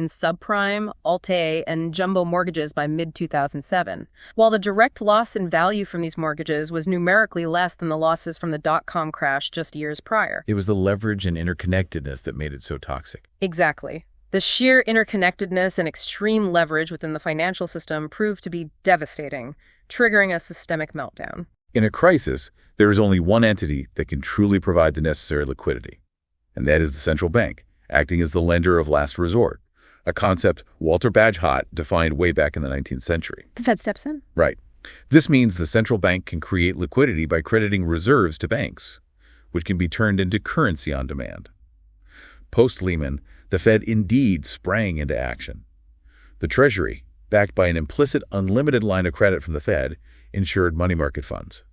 subprime, Alt-A, and jumbo mortgages by mid-2007. While the direct loss in value from these mortgages was numerically less than the losses from the dot-com crash just years prior. It was the leverage and interconnectedness that made it so toxic. Exactly. The sheer interconnectedness and extreme leverage within the financial system proved to be devastating, triggering a systemic meltdown. In a crisis, there is only one entity that can truly provide the necessary liquidity, and that is the central bank, acting as the lender of last resort, a concept Walter Bagehot defined way back in the 19th century. The Fed steps in? Right. This means the central bank can create liquidity by crediting reserves to banks, which can be turned into currency on demand. Post-Lehman, the Fed indeed sprang into action. The Treasury, backed by an implicit unlimited line of credit from the Fed, insured money market funds.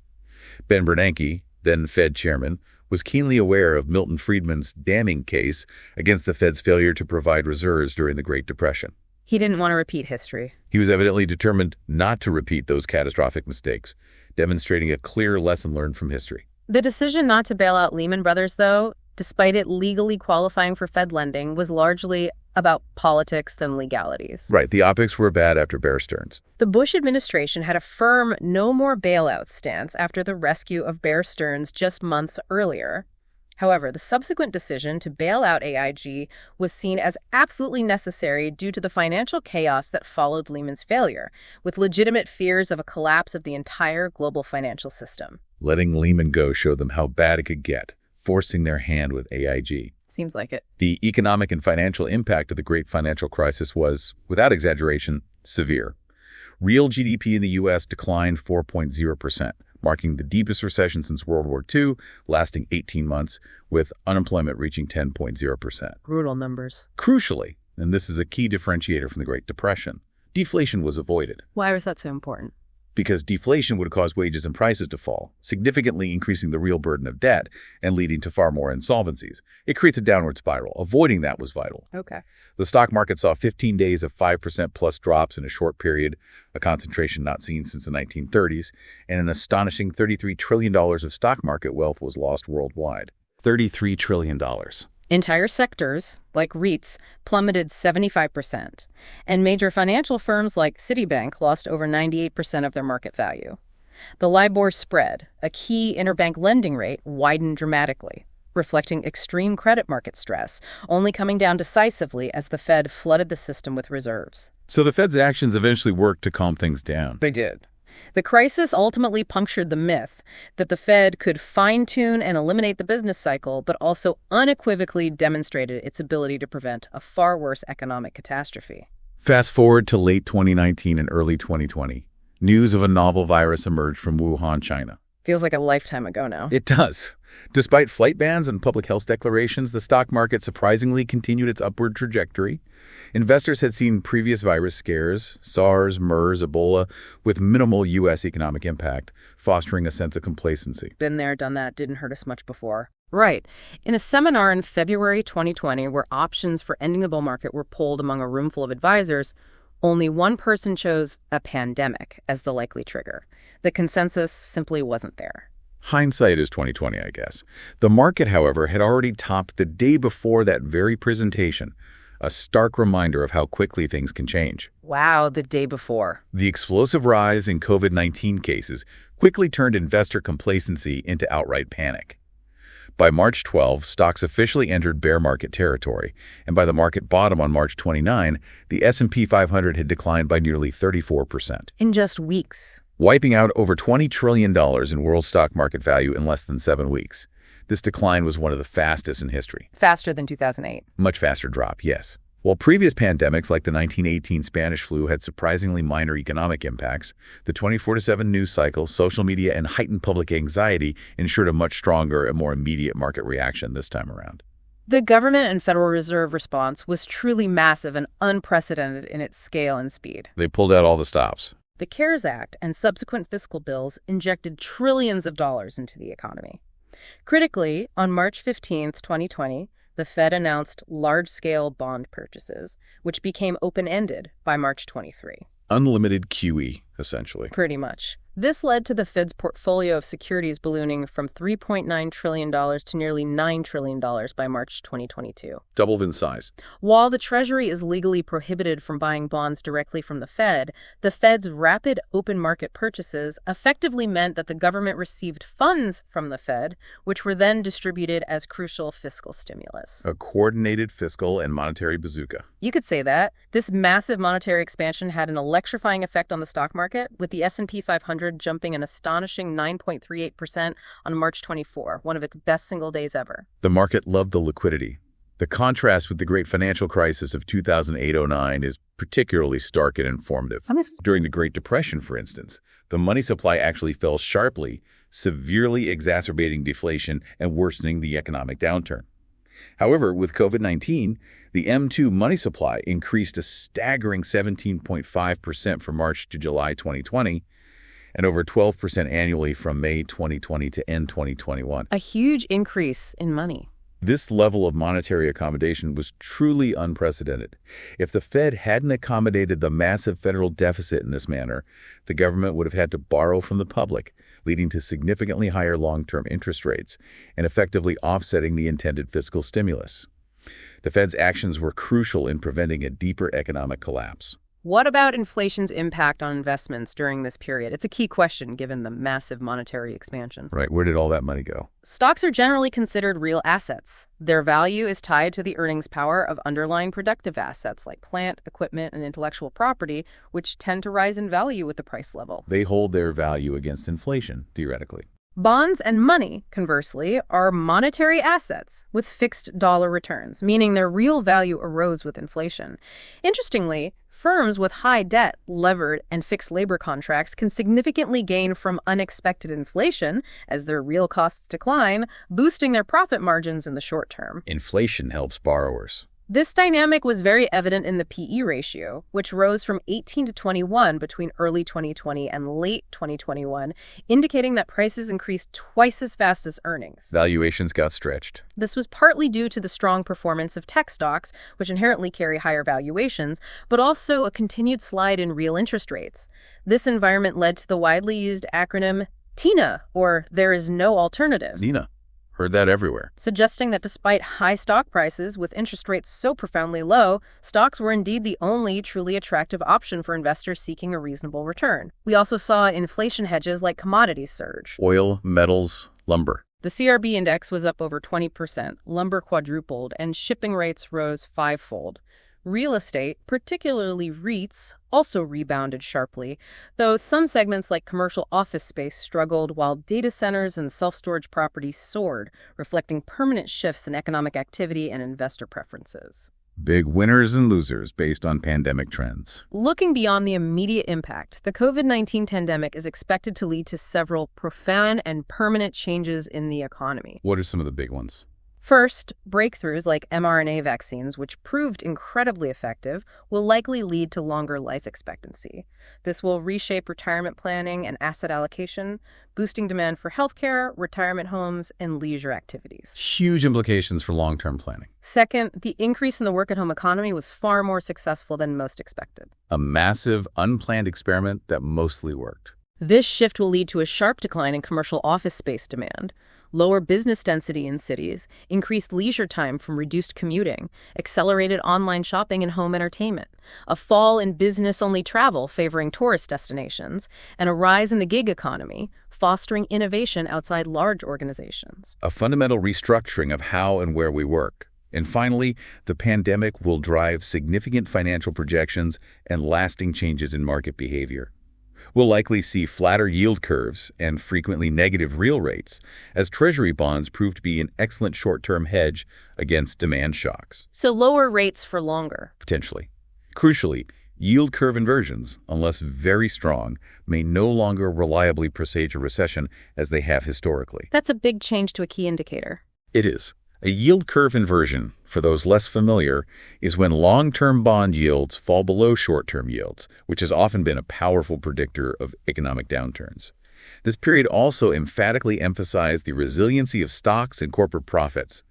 Ben Bernanke, then Fed chairman, was keenly aware of Milton Friedman's damning case against the Fed's failure to provide reserves during the Great Depression. He didn't want to repeat history. He was evidently determined not to repeat those catastrophic mistakes, demonstrating a clear lesson learned from history. The decision not to bail out Lehman Brothers, though, despite it legally qualifying for Fed lending, was largely about politics than legalities. Right, the optics were bad after Bear Stearns. The Bush administration had a firm no more bailout stance after the rescue of Bear Stearns just months earlier. However, the subsequent decision to bail out AIG was seen as absolutely necessary due to the financial chaos that followed Lehman's failure, with legitimate fears of a collapse of the entire global financial system. Letting Lehman go showed them how bad it could get, forcing their hand with AIG. Seems like it. The economic and financial impact of the great financial crisis was, without exaggeration, severe. Real GDP in the U.S. declined 4.0%, marking the deepest recession since World War II, lasting 18 months, with unemployment reaching 10.0%. Brutal numbers. Crucially, and this is a key differentiator from the Great Depression, deflation was avoided. Why was that so important? Because deflation would cause wages and prices to fall, significantly increasing the real burden of debt and leading to far more insolvencies. It creates a downward spiral. Avoiding that was vital. Okay. The stock market saw 15 days of 5% plus drops in a short period, a concentration not seen since the 1930s, and an astonishing $33 trillion of stock market wealth was lost worldwide. $33 trillion. Entire sectors, like REITs, plummeted 75%, and major financial firms like Citibank lost over 98% of their market value. The LIBOR spread, a key interbank lending rate, widened dramatically, reflecting extreme credit market stress, only coming down decisively as the Fed flooded the system with reserves. So the Fed's actions eventually worked to calm things down. They did. The crisis ultimately punctured the myth that the Fed could fine-tune and eliminate the business cycle, but also unequivocally demonstrated its ability to prevent a far worse economic catastrophe. Fast forward to late 2019 and early 2020. News of a novel virus emerged from Wuhan, China. Feels like a lifetime ago now. It does. Despite flight bans and public health declarations, the stock market surprisingly continued its upward trajectory. Investors had seen previous virus scares, SARS, MERS, Ebola, with minimal U.S. economic impact, fostering a sense of complacency. Been there, done that, didn't hurt us much before. Right. In a seminar in February 2020 where options for ending the bull market were polled among a room full of advisors, only one person chose a pandemic as the likely trigger. The consensus simply wasn't there. Hindsight is 2020, I guess. The market, however, had already topped the day before that very presentation, a stark reminder of how quickly things can change. Wow, the day before. The explosive rise in COVID-19 cases quickly turned investor complacency into outright panic. By March 12, stocks officially entered bear market territory, and by the market bottom on March 29, the S&P 500 had declined by nearly 34%. In just weeks. Wiping out over $20 trillion in world stock market value in less than 7 weeks. This decline was one of the fastest in history. Faster than 2008. Much faster drop, yes. While previous pandemics like the 1918 Spanish flu had surprisingly minor economic impacts, the 24/7 news cycle, social media, and heightened public anxiety ensured a much stronger and more immediate market reaction this time around. The government and Federal Reserve response was truly massive and unprecedented in its scale and speed. They pulled out all the stops. The CARES Act and subsequent fiscal bills injected trillions of dollars into the economy. Critically, on March 15, 2020, the Fed announced large-scale bond purchases, which became open-ended by March 23. Unlimited QE, essentially. Pretty much. This led to the Fed's portfolio of securities ballooning from $3.9 trillion to nearly $9 trillion by March 2022. Doubled in size. While the Treasury is legally prohibited from buying bonds directly from the Fed's rapid open market purchases effectively meant that the government received funds from the Fed, which were then distributed as crucial fiscal stimulus. A coordinated fiscal and monetary bazooka. You could say that. This massive monetary expansion had an electrifying effect on the stock market, with the S&P 500 jumping an astonishing 9.38% on March 24, one of its best single days ever. The market loved the liquidity. The contrast with the great financial crisis of 2008-09 is particularly stark and informative. During the Great Depression, for instance, the money supply actually fell sharply, severely exacerbating deflation and worsening the economic downturn. However, with COVID-19, the M2 money supply increased a staggering 17.5% from March to July 2020, and over 12% annually from May 2020 to end 2021. A huge increase in money. This level of monetary accommodation was truly unprecedented. If the Fed hadn't accommodated the massive federal deficit in this manner, the government would have had to borrow from the public, leading to significantly higher long-term interest rates and effectively offsetting the intended fiscal stimulus. The Fed's actions were crucial in preventing a deeper economic collapse. What about inflation's impact on investments during this period? It's a key question given the massive monetary expansion. Right, where did all that money go? Stocks are generally considered real assets. Their value is tied to the earnings power of underlying productive assets like plant, equipment, and intellectual property, which tend to rise in value with the price level. They hold their value against inflation, theoretically. Bonds and money, conversely, are monetary assets with fixed dollar returns, meaning their real value erodes with inflation. Interestingly, firms with high debt, levered, and fixed labor contracts can significantly gain from unexpected inflation as their real costs decline, boosting their profit margins in the short term. Inflation helps borrowers. This dynamic was very evident in the P/E ratio, which rose from 18 to 21 between early 2020 and late 2021, indicating that prices increased twice as fast as earnings. Valuations got stretched. This was partly due to the strong performance of tech stocks, which inherently carry higher valuations, but also a continued slide in real interest rates. This environment led to the widely used acronym TINA, or There Is No Alternative. Nina. Heard that everywhere. Suggesting that despite high stock prices, with interest rates so profoundly low, stocks were indeed the only truly attractive option for investors seeking a reasonable return. We also saw inflation hedges like commodities surge. Oil, metals, lumber. The CRB index was up over 20%, lumber quadrupled, and shipping rates rose fivefold. Real estate, particularly REITs, also rebounded sharply, though some segments like commercial office space struggled while data centers and self-storage properties soared, reflecting permanent shifts in economic activity and investor preferences. Big winners and losers based on pandemic trends. Looking beyond the immediate impact, the COVID-19 pandemic is expected to lead to several profound and permanent changes in the economy. What are some of the big ones? First, breakthroughs like mRNA vaccines, which proved incredibly effective, will likely lead to longer life expectancy. This will reshape retirement planning and asset allocation, boosting demand for healthcare, retirement homes, and leisure activities. Huge implications for long-term planning. Second, the increase in the work-at-home economy was far more successful than most expected. A massive, unplanned experiment that mostly worked. This shift will lead to a sharp decline in commercial office space demand, lower business density in cities, increased leisure time from reduced commuting, accelerated online shopping and home entertainment, a fall in business-only travel favoring tourist destinations, and a rise in the gig economy, fostering innovation outside large organizations. A fundamental restructuring of how and where we work. And finally, the pandemic will drive significant financial projections and lasting changes in market behavior. We'll likely see flatter yield curves and frequently negative real rates, as Treasury bonds prove to be an excellent short-term hedge against demand shocks. So lower rates for longer. Potentially. Crucially, yield curve inversions, unless very strong, may no longer reliably presage a recession as they have historically. That's a big change to a key indicator. It is. A yield curve inversion, for those less familiar, is when long-term bond yields fall below short-term yields, which has often been a powerful predictor of economic downturns. This period also emphatically emphasized the resiliency of stocks and corporate profits,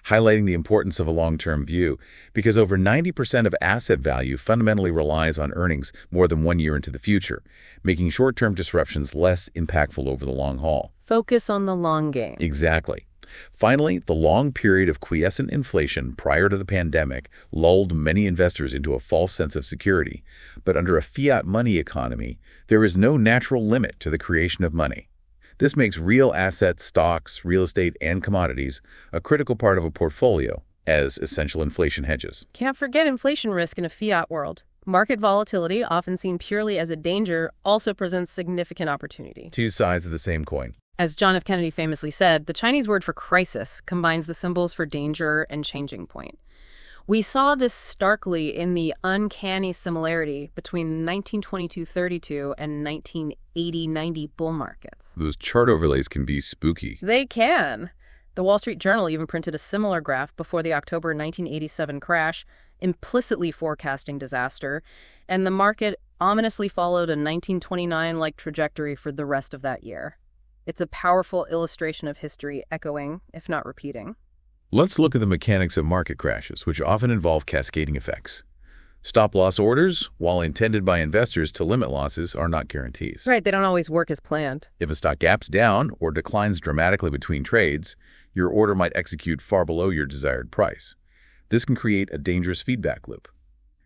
highlighting the importance of a long-term view, because over 90% of asset value fundamentally relies on earnings more than 1 year into the future, making short-term disruptions less impactful over the long haul. Focus on the long game. Exactly. Finally, the long period of quiescent inflation prior to the pandemic lulled many investors into a false sense of security. But under a fiat money economy, there is no natural limit to the creation of money. This makes real assets, stocks, real estate, and commodities a critical part of a portfolio as essential inflation hedges. Can't forget inflation risk in a fiat world. Market volatility, often seen purely as a danger, also presents significant opportunity. Two sides of the same coin. As John F. Kennedy famously said, the Chinese word for crisis combines the symbols for danger and changing point. We saw this starkly in the uncanny similarity between 1922-32 and 1980-90 bull markets. Those chart overlays can be spooky. They can. The Wall Street Journal even printed a similar graph before the October 1987 crash, implicitly forecasting disaster, and the market ominously followed a 1929-like trajectory for the rest of that year. It's a powerful illustration of history echoing, if not repeating. Let's look at the mechanics of market crashes, which often involve cascading effects. Stop-loss orders, while intended by investors to limit losses, are not guarantees. Right, they don't always work as planned. If a stock gaps down or declines dramatically between trades, your order might execute far below your desired price. This can create a dangerous feedback loop.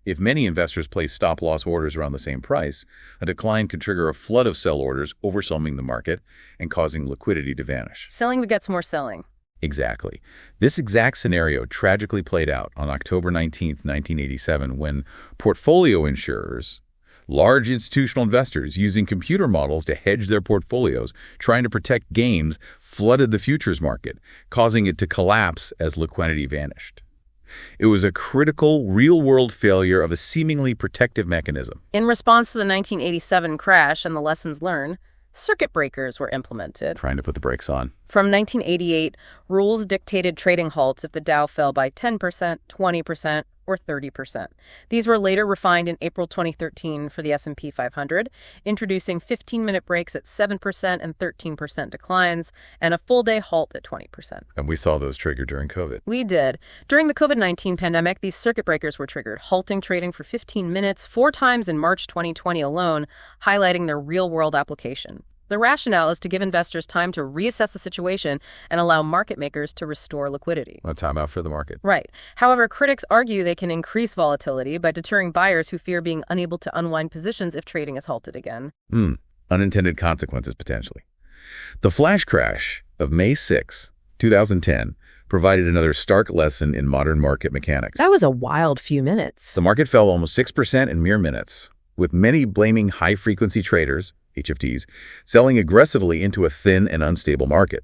If many investors place stop-loss orders around the same price, a decline could trigger a flood of sell orders, overselling the market and causing liquidity to vanish. Selling begets more selling. Exactly. This exact scenario tragically played out on October 19, 1987, when portfolio insurers, large institutional investors using computer models to hedge their portfolios, trying to protect gains, flooded the futures market, causing it to collapse as liquidity vanished. It was a critical, real-world failure of a seemingly protective mechanism. In response to the 1987 crash and the lessons learned, circuit breakers were implemented. Trying to put the brakes on. From 1988, rules dictated trading halts if the Dow fell by 10%, 20%, or 30%. These were later refined in April 2013 for the S&P 500, introducing 15-minute breaks at 7% and 13% declines, and a full-day halt at 20%. And we saw those triggered during COVID. We did. During the COVID-19 pandemic, these circuit breakers were triggered, halting trading for 15 minutes 4 times in March 2020 alone, highlighting their real-world application. The rationale is to give investors time to reassess the situation and allow market makers to restore liquidity. A timeout for the market. Right. However, critics argue they can increase volatility by deterring buyers who fear being unable to unwind positions if trading is halted again. Unintended consequences, potentially. The flash crash of May 6, 2010, provided another stark lesson in modern market mechanics. That was a wild few minutes. The market fell almost 6% in mere minutes, with many blaming high-frequency traders, HFTs, selling aggressively into a thin and unstable market.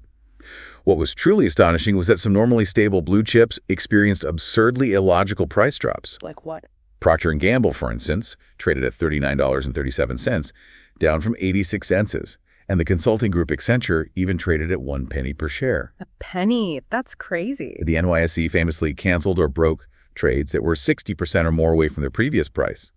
What was truly astonishing was that some normally stable blue chips experienced absurdly illogical price drops. Like what? Procter & Gamble, for instance, traded at $39.37, down from 86 cents, and the consulting group Accenture even traded at 1 penny per share. A penny? That's crazy. The NYSE famously canceled or broke trades that were 60% or more away from their previous price.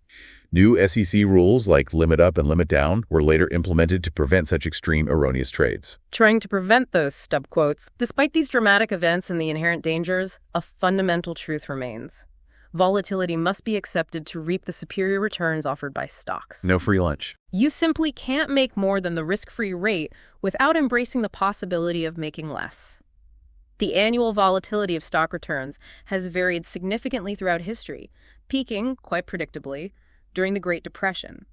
New SEC rules like limit up and limit down were later implemented to prevent such extreme erroneous trades. Trying to prevent those stub quotes, despite these dramatic events and the inherent dangers, a fundamental truth remains. Volatility must be accepted to reap the superior returns offered by stocks. No free lunch. You simply can't make more than the risk-free rate without embracing the possibility of making less. The annual volatility of stock returns has varied significantly throughout history, peaking, quite predictably, during the Great Depression.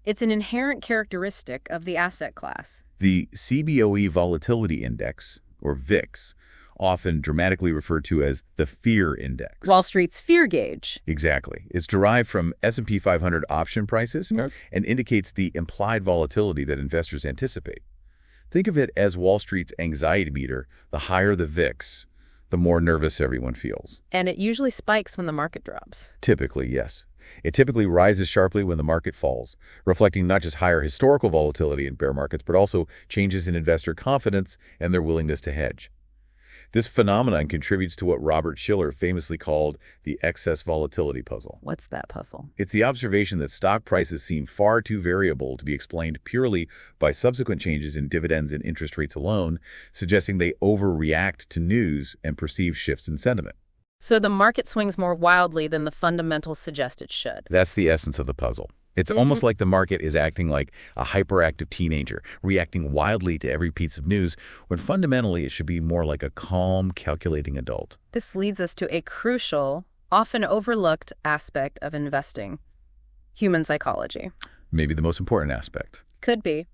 It's an inherent characteristic of the asset class. The CBOE Volatility Index, or VIX, often dramatically referred to as the fear index. Wall Street's fear gauge. Exactly. It's derived from S&P 500 option prices and indicates the implied volatility that investors anticipate. Think of it as Wall Street's anxiety meter. The higher the VIX, the more nervous everyone feels. And it usually spikes when the market drops. Typically, yes. It typically rises sharply when the market falls, reflecting not just higher historical volatility in bear markets, but also changes in investor confidence and their willingness to hedge. This phenomenon contributes to what Robert Shiller famously called the excess volatility puzzle. What's that puzzle? It's the observation that stock prices seem far too variable to be explained purely by subsequent changes in dividends and interest rates alone, suggesting they overreact to news and perceived shifts in sentiment. So the market swings more wildly than the fundamentals suggest it should. That's the essence of the puzzle. It's almost like the market is acting like a hyperactive teenager, reacting wildly to every piece of news, when fundamentally it should be more like a calm, calculating adult. This leads us to a crucial, often overlooked aspect of investing: human psychology. Maybe the most important aspect. Could be.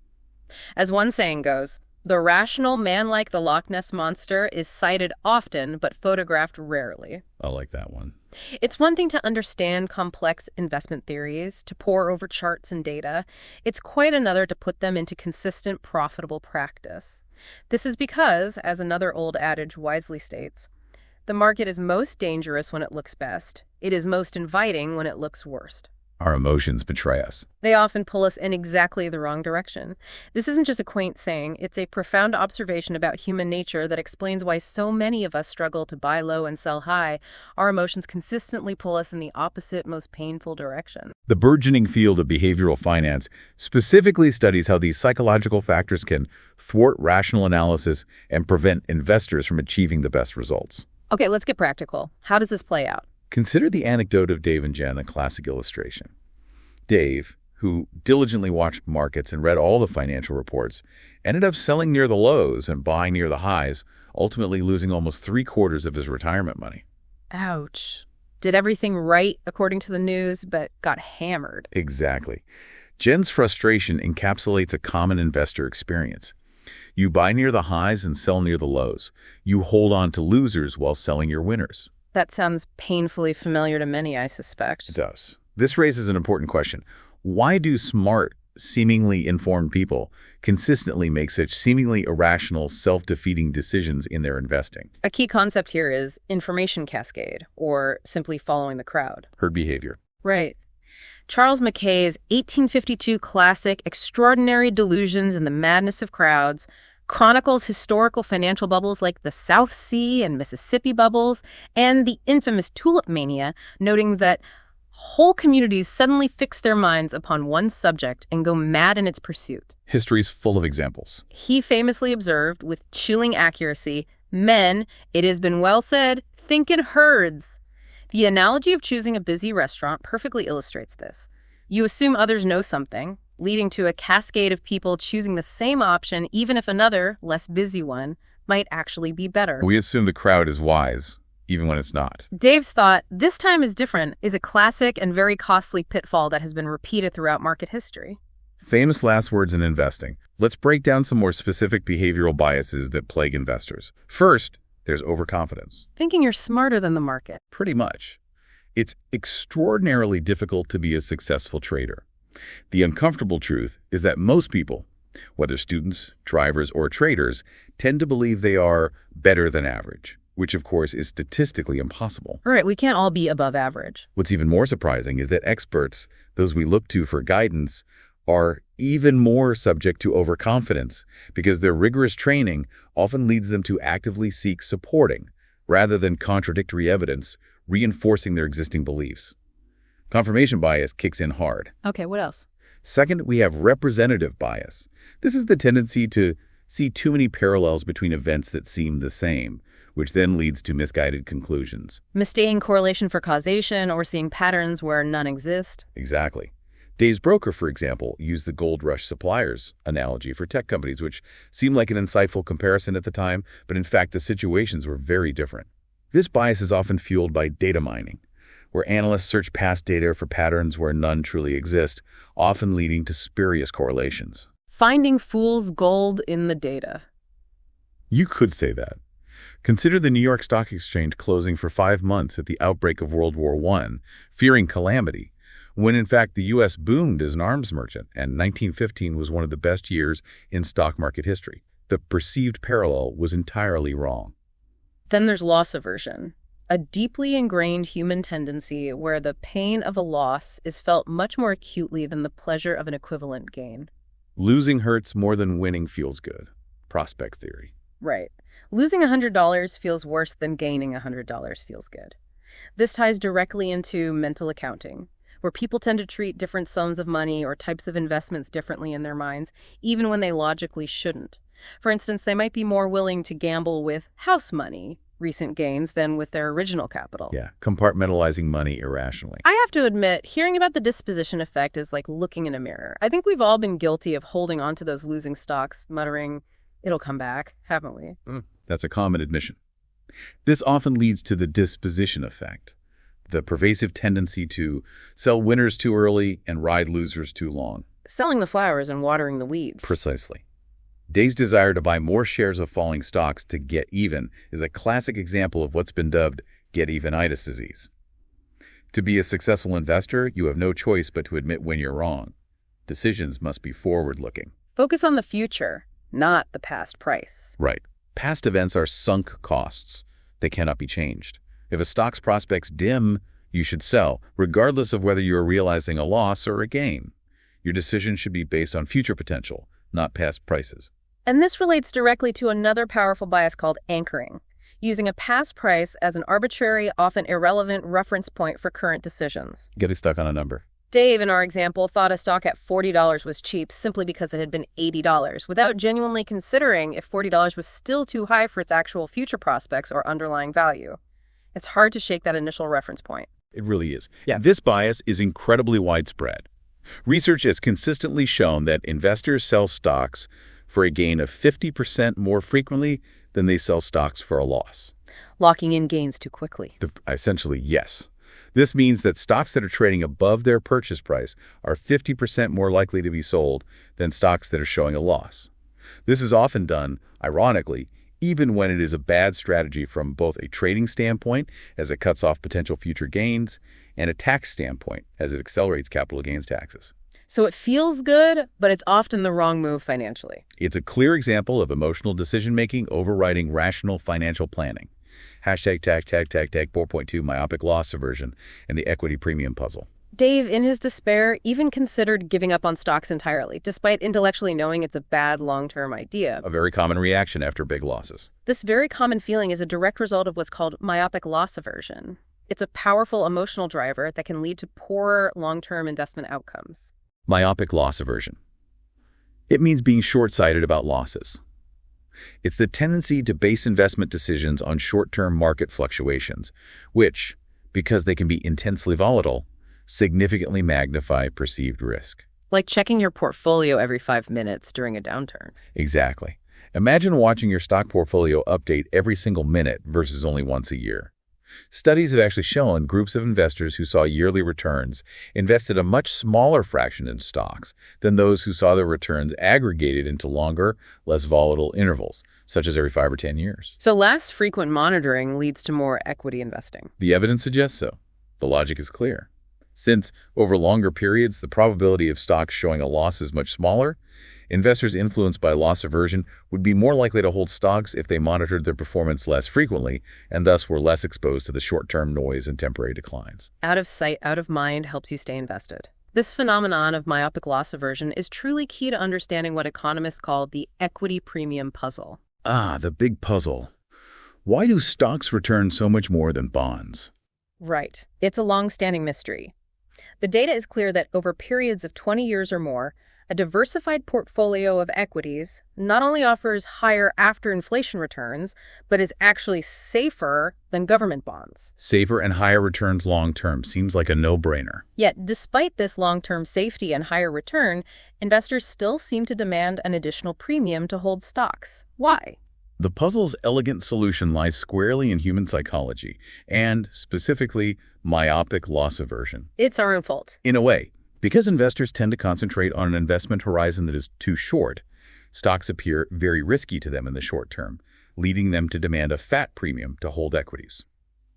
As one saying goes, the rational man like the Loch Ness Monster is sighted often but photographed rarely. I like that one. It's one thing to understand complex investment theories, to pore over charts and data. It's quite another to put them into consistent, profitable practice. This is because, as another old adage wisely states, the market is most dangerous when it looks best. It is most inviting when it looks worst. Our emotions betray us. They often pull us in exactly the wrong direction. This isn't just a quaint saying, it's a profound observation about human nature that explains why so many of us struggle to buy low and sell high. Our emotions consistently pull us in the opposite, most painful direction. The burgeoning field of behavioral finance specifically studies how these psychological factors can thwart rational analysis and prevent investors from achieving the best results. Okay, let's get practical. How does this play out? Consider the anecdote of Dave and Jen, a classic illustration. Dave, who diligently watched markets and read all the financial reports, ended up selling near the lows and buying near the highs, ultimately losing almost 3/4 of his retirement money. Ouch. Did everything right according to the news, but got hammered. Exactly. Jen's frustration encapsulates a common investor experience. You buy near the highs and sell near the lows. You hold on to losers while selling your winners. That sounds painfully familiar to many, I suspect. It does. This raises an important question. Why do smart, seemingly informed people consistently make such seemingly irrational, self-defeating decisions in their investing? A key concept here is information cascade, or simply following the crowd. Herd behavior. Right. Charles Mackay's 1852 classic Extraordinary Delusions and the Madness of Crowds chronicles historical financial bubbles like the South Sea and Mississippi bubbles and the infamous tulip mania, noting that whole communities suddenly fix their minds upon one subject and go mad in its pursuit. History's full of examples. He famously observed, with chilling accuracy, "Men, it has been well said, think in herds." The analogy of choosing a busy restaurant perfectly illustrates this. You assume others know something, leading to a cascade of people choosing the same option even if another, less busy one, might actually be better. We assume the crowd is wise, even when it's not. Dave's thought, "This time is different," is a classic and very costly pitfall that has been repeated throughout market history. Famous last words in investing. Let's break down some more specific behavioral biases that plague investors. First, there's overconfidence. Thinking you're smarter than the market. Pretty much. It's extraordinarily difficult to be a successful trader. The uncomfortable truth is that most people, whether students, drivers, or traders, tend to believe they are better than average, which of course is statistically impossible. Right, we can't all be above average. What's even more surprising is that experts, those we look to for guidance, are even more subject to overconfidence because their rigorous training often leads them to actively seek supporting, rather than contradictory evidence, reinforcing their existing beliefs. Confirmation bias kicks in hard. Okay, what else? Second, we have representative bias. This is the tendency to see too many parallels between events that seem the same, which then leads to misguided conclusions. Mistaking correlation for causation or seeing patterns where none exist. Exactly. Dave's broker, for example, used the gold rush suppliers analogy for tech companies, which seemed like an insightful comparison at the time, but in fact the situations were very different. This bias is often fueled by data mining, where analysts search past data for patterns where none truly exist, often leading to spurious correlations. Finding fool's gold in the data. You could say that. Consider the New York Stock Exchange closing for 5 months at the outbreak of World War I, fearing calamity, when in fact the U.S. boomed as an arms merchant, and 1915 was one of the best years in stock market history. The perceived parallel was entirely wrong. Then there's loss aversion, a deeply ingrained human tendency where the pain of a loss is felt much more acutely than the pleasure of an equivalent gain. Losing hurts more than winning feels good. Prospect theory. Right. Losing $100 feels worse than gaining $100 feels good. This ties directly into mental accounting, where people tend to treat different sums of money or types of investments differently in their minds, even when they logically shouldn't. For instance, they might be more willing to gamble with house money, recent gains, than with their original capital. Yeah, compartmentalizing money irrationally. I have to admit, hearing about the disposition effect is like looking in a mirror. I think we've all been guilty of holding on to those losing stocks, muttering, "It'll come back," haven't we? That's a common admission. This often leads to the disposition effect, the pervasive tendency to sell winners too early and ride losers too long. Selling the flowers and watering the weeds. Precisely. Dave's desire to buy more shares of falling stocks to get even is a classic example of what's been dubbed get-evenitis disease. To be a successful investor, you have no choice but to admit when you're wrong. Decisions must be forward-looking. Focus on the future, not the past price. Right. Past events are sunk costs. They cannot be changed. If a stock's prospects dim, you should sell, regardless of whether you are realizing a loss or a gain. Your decision should be based on future potential, not past prices. And this relates directly to another powerful bias called anchoring, using a past price as an arbitrary, often irrelevant reference point for current decisions. Getting stuck on a number. Dave, in our example, thought a stock at $40 was cheap simply because it had been $80, without genuinely considering if $40 was still too high for its actual future prospects or underlying value. It's hard to shake that initial reference point. It really is. Yeah. This bias is incredibly widespread. Research has consistently shown that investors sell stocks for a gain of 50% more frequently than they sell stocks for a loss. Locking in gains too quickly. Essentially, yes. This means that stocks that are trading above their purchase price are 50% more likely to be sold than stocks that are showing a loss. This is often done, ironically, even when it is a bad strategy from both a trading standpoint, as it cuts off potential future gains, and a tax standpoint, as it accelerates capital gains taxes. So it feels good, but it's often the wrong move financially. It's a clear example of emotional decision-making overriding rational financial planning. Hashtag 4.2 myopic loss aversion and the equity premium puzzle. Dave, in his despair, even considered giving up on stocks entirely, despite intellectually knowing it's a bad long-term idea. A very common reaction after big losses. This very common feeling is a direct result of what's called myopic loss aversion. It's a powerful emotional driver that can lead to poor long-term investment outcomes. Myopic loss aversion. It means being short-sighted about losses. It's the tendency to base investment decisions on short-term market fluctuations, which, because they can be intensely volatile, significantly magnify perceived risk. Like checking your portfolio every 5 minutes during a downturn. Exactly. Imagine watching your stock portfolio update every single minute versus only once a year. Studies have actually shown groups of investors who saw yearly returns invested a much smaller fraction in stocks than those who saw their returns aggregated into longer, less volatile intervals, such as every 5 or 10 years. So less frequent monitoring leads to more equity investing. The evidence suggests so. The logic is clear. Since, over longer periods, the probability of stocks showing a loss is much smaller, investors influenced by loss aversion would be more likely to hold stocks if they monitored their performance less frequently and thus were less exposed to the short-term noise and temporary declines. Out of sight, out of mind helps you stay invested. This phenomenon of myopic loss aversion is truly key to understanding what economists call the equity premium puzzle. Ah, the big puzzle. Why do stocks return so much more than bonds? Right. It's a long-standing mystery. The data is clear that over periods of 20 years or more, a diversified portfolio of equities not only offers higher after-inflation returns, but is actually safer than government bonds. Safer and higher returns long-term seems like a no-brainer. Yet, despite this long-term safety and higher return, investors still seem to demand an additional premium to hold stocks. Why? The puzzle's elegant solution lies squarely in human psychology and, specifically, myopic loss aversion. It's our own fault. In a way, because investors tend to concentrate on an investment horizon that is too short, stocks appear very risky to them in the short term, leading them to demand a fat premium to hold equities.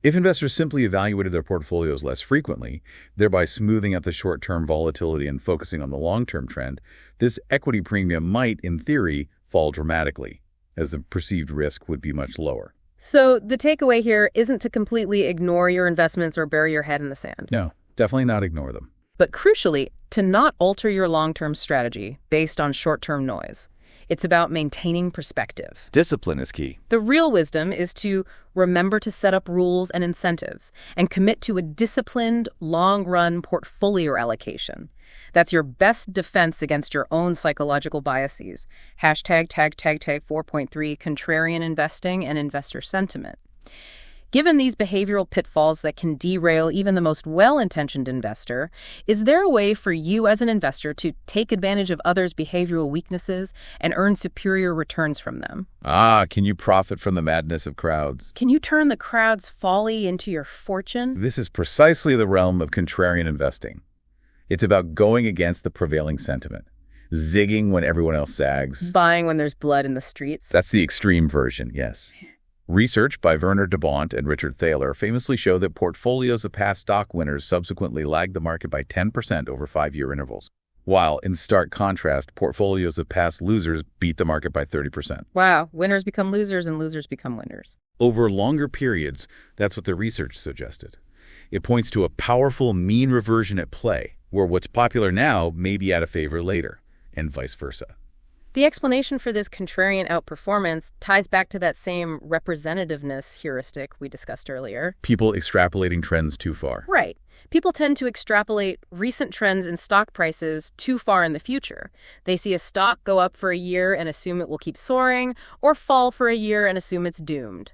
If investors simply evaluated their portfolios less frequently, thereby smoothing out the short-term volatility and focusing on the long-term trend, this equity premium might, in theory, fall dramatically, as the perceived risk would be much lower. So the takeaway here isn't to completely ignore your investments or bury your head in the sand. No, definitely not ignore them. But crucially, to not alter your long-term strategy based on short-term noise. It's about maintaining perspective. Discipline is key. The real wisdom is to remember to set up rules and incentives and commit to a disciplined, long-run portfolio allocation. That's your best defense against your own psychological biases. Hashtag 4.3 contrarian investing and investor sentiment. Given these behavioral pitfalls that can derail even the most well-intentioned investor, is there a way for you as an investor to take advantage of others' behavioral weaknesses and earn superior returns from them? Can you profit from the madness of crowds? Can you turn the crowd's folly into your fortune? This is precisely the realm of contrarian investing. It's about going against the prevailing sentiment, zigging when everyone else sags. Buying when there's blood in the streets. That's the extreme version, yes. Research by Werner DeBont and Richard Thaler famously show that portfolios of past stock winners subsequently lagged the market by 10% over 5-year intervals, while, in stark contrast, portfolios of past losers beat the market by 30%. Wow, winners become losers and losers become winners. Over longer periods, that's what the research suggested. It points to a powerful mean reversion at play, where what's popular now may be out of favor later, and vice versa. The explanation for this contrarian outperformance ties back to that same representativeness heuristic we discussed earlier. People extrapolating trends too far. Right. People tend to extrapolate recent trends in stock prices too far in the future. They see a stock go up for a year and assume it will keep soaring, or fall for a year and assume it's doomed.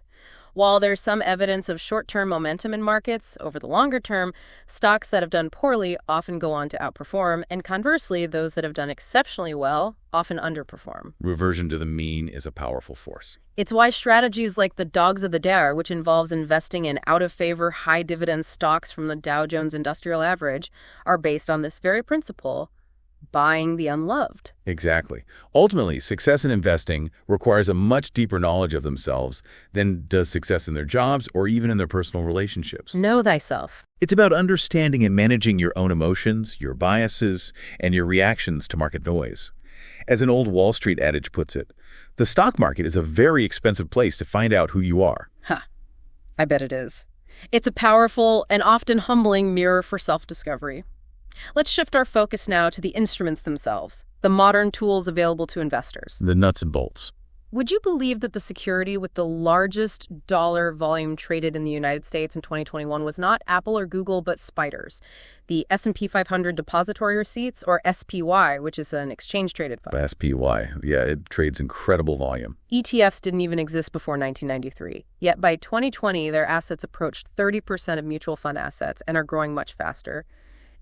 While there's some evidence of short-term momentum in markets, over the longer term, stocks that have done poorly often go on to outperform, and conversely, those that have done exceptionally well often underperform. Reversion to the mean is a powerful force. It's why strategies like the dogs of the Dow, which involves investing in out-of-favor, high-dividend stocks from the Dow Jones Industrial Average, are based on this very principle: buying the unloved. Exactly. Ultimately, success in investing requires a much deeper knowledge of themselves than does success in their jobs or even in their personal relationships. Know thyself. It's about understanding and managing your own emotions, your biases, and your reactions to market noise. As an old Wall Street adage puts it, the stock market is a very expensive place to find out who you are. I bet it is. It's a powerful and often humbling mirror for self-discovery. Let's shift our focus now to the instruments themselves, the modern tools available to investors. The nuts and bolts. Would you believe that the security with the largest dollar volume traded in the United States in 2021 was not Apple or Google, but SPDRs, the S&P 500 Depository Receipts, or SPY, which is an exchange-traded fund? SPY. Yeah, it trades incredible volume. ETFs didn't even exist before 1993. Yet by 2020, their assets approached 30% of mutual fund assets and are growing much faster.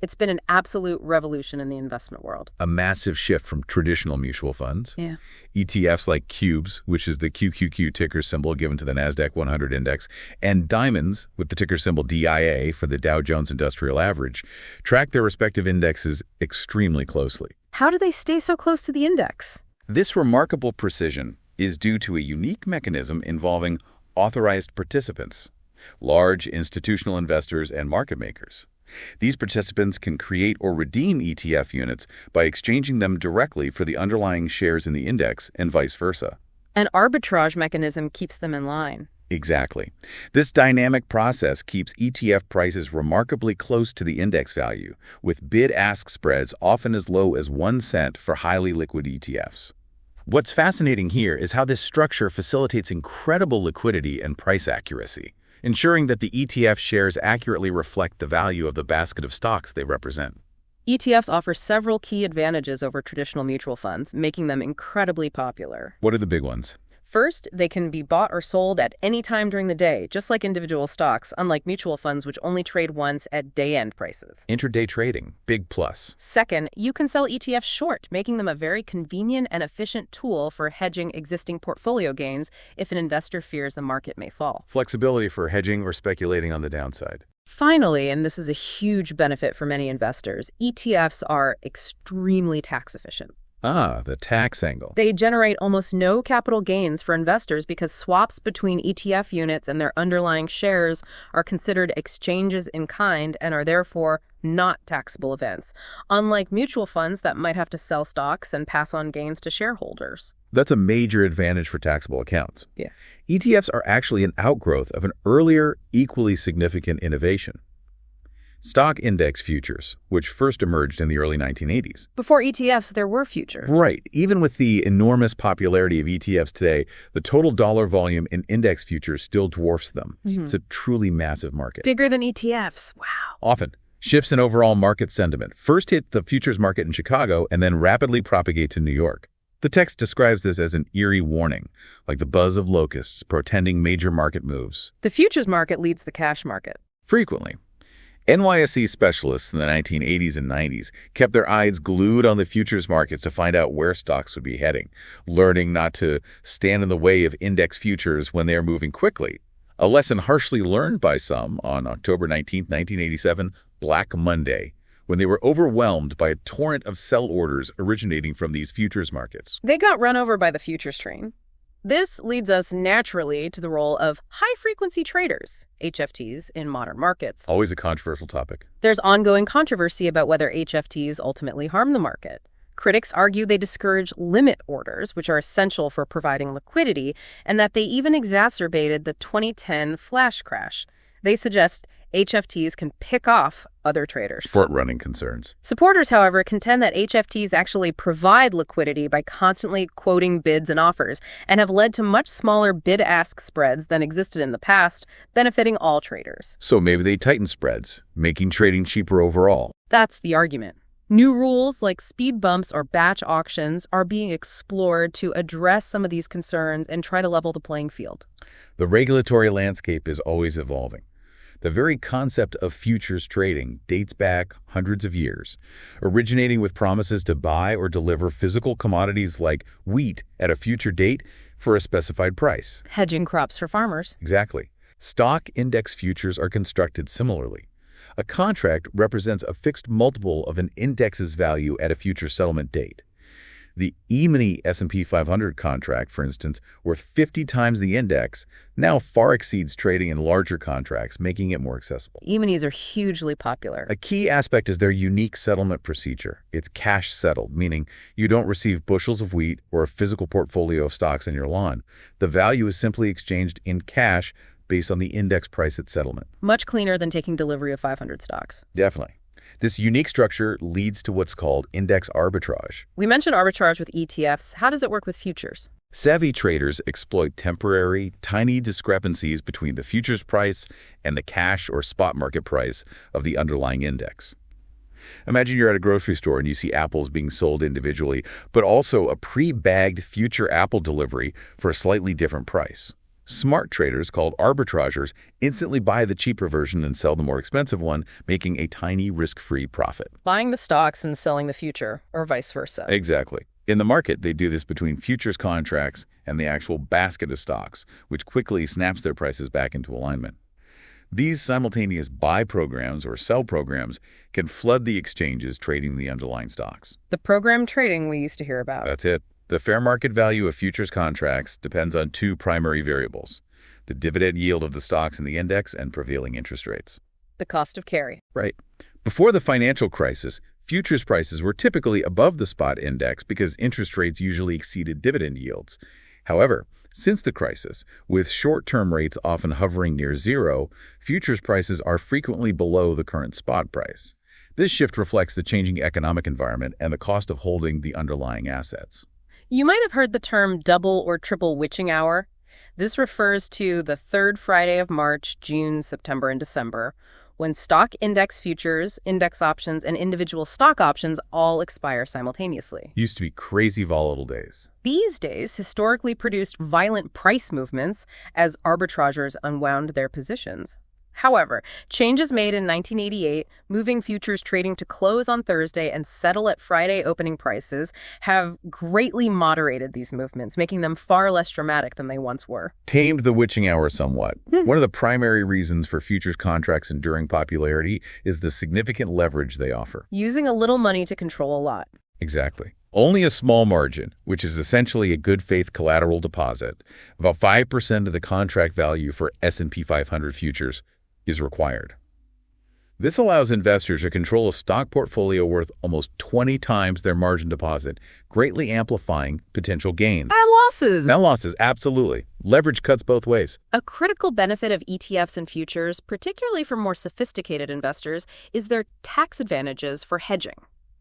It's been an absolute revolution in the investment world. A massive shift from traditional mutual funds. Yeah. ETFs like Cubes, which is the QQQ ticker symbol given to the NASDAQ 100 index, and Diamonds, with the ticker symbol DIA for the Dow Jones Industrial Average, track their respective indexes extremely closely. How do they stay so close to the index? This remarkable precision is due to a unique mechanism involving authorized participants, large institutional investors and market makers. These participants can create or redeem ETF units by exchanging them directly for the underlying shares in the index and vice versa. An arbitrage mechanism keeps them in line. Exactly. This dynamic process keeps ETF prices remarkably close to the index value, with bid-ask spreads often as low as 1 cent for highly liquid ETFs. What's fascinating here is how this structure facilitates incredible liquidity and price accuracy, ensuring that the ETF shares accurately reflect the value of the basket of stocks they represent. ETFs offer several key advantages over traditional mutual funds, making them incredibly popular. What are the big ones? First, they can be bought or sold at any time during the day, just like individual stocks, unlike mutual funds, which only trade once at day-end prices. Intraday trading, big plus. Second, you can sell ETFs short, making them a very convenient and efficient tool for hedging existing portfolio gains if an investor fears the market may fall. Flexibility for hedging or speculating on the downside. Finally, and this is a huge benefit for many investors, ETFs are extremely tax efficient. The tax angle. They generate almost no capital gains for investors because swaps between ETF units and their underlying shares are considered exchanges in kind and are therefore not taxable events, unlike mutual funds that might have to sell stocks and pass on gains to shareholders. That's a major advantage for taxable accounts. Yeah. ETFs are actually an outgrowth of an earlier, equally significant innovation: stock index futures, which first emerged in the early 1980s. Before ETFs, there were futures. Right. Even with the enormous popularity of ETFs today, the total dollar volume in index futures still dwarfs them. It's a truly massive market. Bigger than ETFs. Wow. Often, shifts in overall market sentiment first hit the futures market in Chicago and then rapidly propagate to New York. The text describes this as an eerie warning, like the buzz of locusts portending major market moves. The futures market leads the cash market. Frequently. NYSE specialists in the 1980s and 90s kept their eyes glued on the futures markets to find out where stocks would be heading, learning not to stand in the way of index futures when they are moving quickly. A lesson harshly learned by some on October 19, 1987, Black Monday, when they were overwhelmed by a torrent of sell orders originating from these futures markets. They got run over by the futures train. This leads us naturally to the role of high-frequency traders, HFTs, in modern markets. Always a controversial topic. There's ongoing controversy about whether HFTs ultimately harm the market. Critics argue they discourage limit orders, which are essential for providing liquidity, and that they even exacerbated the 2010 flash crash. They suggest HFTs can pick off other traders. Short-running concerns. Supporters, however, contend that HFTs actually provide liquidity by constantly quoting bids and offers and have led to much smaller bid-ask spreads than existed in the past, benefiting all traders. So maybe they tighten spreads, making trading cheaper overall. That's the argument. New rules like speed bumps or batch auctions are being explored to address some of these concerns and try to level the playing field. The regulatory landscape is always evolving. The very concept of futures trading dates back hundreds of years, originating with promises to buy or deliver physical commodities like wheat at a future date for a specified price. Hedging crops for farmers. Exactly. Stock index futures are constructed similarly. A contract represents a fixed multiple of an index's value at a future settlement date. The E-mini S&P 500 contract, for instance, worth 50 times the index, now far exceeds trading in larger contracts, making it more accessible. E-minis are hugely popular. A key aspect is their unique settlement procedure. It's cash settled, meaning you don't receive bushels of wheat or a physical portfolio of stocks on your lawn. The value is simply exchanged in cash based on the index price at settlement. Much cleaner than taking delivery of 500 stocks. Definitely. This unique structure leads to what's called index arbitrage. We mentioned arbitrage with ETFs. How does it work with futures? Savvy traders exploit temporary, tiny discrepancies between the futures price and the cash or spot market price of the underlying index. Imagine you're at a grocery store and you see apples being sold individually, but also a pre-bagged future apple delivery for a slightly different price. Smart traders, called arbitrageurs, instantly buy the cheaper version and sell the more expensive one, making a tiny risk-free profit. Buying the stocks and selling the future, or vice versa. Exactly. In the market, they do this between futures contracts and the actual basket of stocks, which quickly snaps their prices back into alignment. These simultaneous buy programs or sell programs can flood the exchanges trading the underlying stocks. The program trading we used to hear about. That's it. The fair market value of futures contracts depends on two primary variables: the dividend yield of the stocks in the index and prevailing interest rates. The cost of carry. Right. Before the financial crisis, futures prices were typically above the spot index because interest rates usually exceeded dividend yields. However, since the crisis, with short-term rates often hovering near zero, futures prices are frequently below the current spot price. This shift reflects the changing economic environment and the cost of holding the underlying assets. You might have heard the term double or triple witching hour. This refers to the third Friday of March, June, September, and December, when stock index futures, index options, and individual stock options all expire simultaneously. Used to be crazy volatile days. These days historically produced violent price movements as arbitrageurs unwound their positions. However, changes made in 1988, moving futures trading to close on Thursday and settle at Friday opening prices, have greatly moderated these movements, making them far less dramatic than they once were. Tamed the witching hour somewhat. One of the primary reasons for futures contracts' enduring popularity is the significant leverage they offer. Using a little money to control a lot. Exactly. Only a small margin, which is essentially a good faith collateral deposit, about 5% of the contract value for S&P 500 futures, is required. This allows investors to control a stock portfolio worth almost 20 times their margin deposit, greatly amplifying potential gains. And losses. Net losses, absolutely. Leverage cuts both ways. A critical benefit of ETFs and futures, particularly for more sophisticated investors, is their tax advantages for hedging.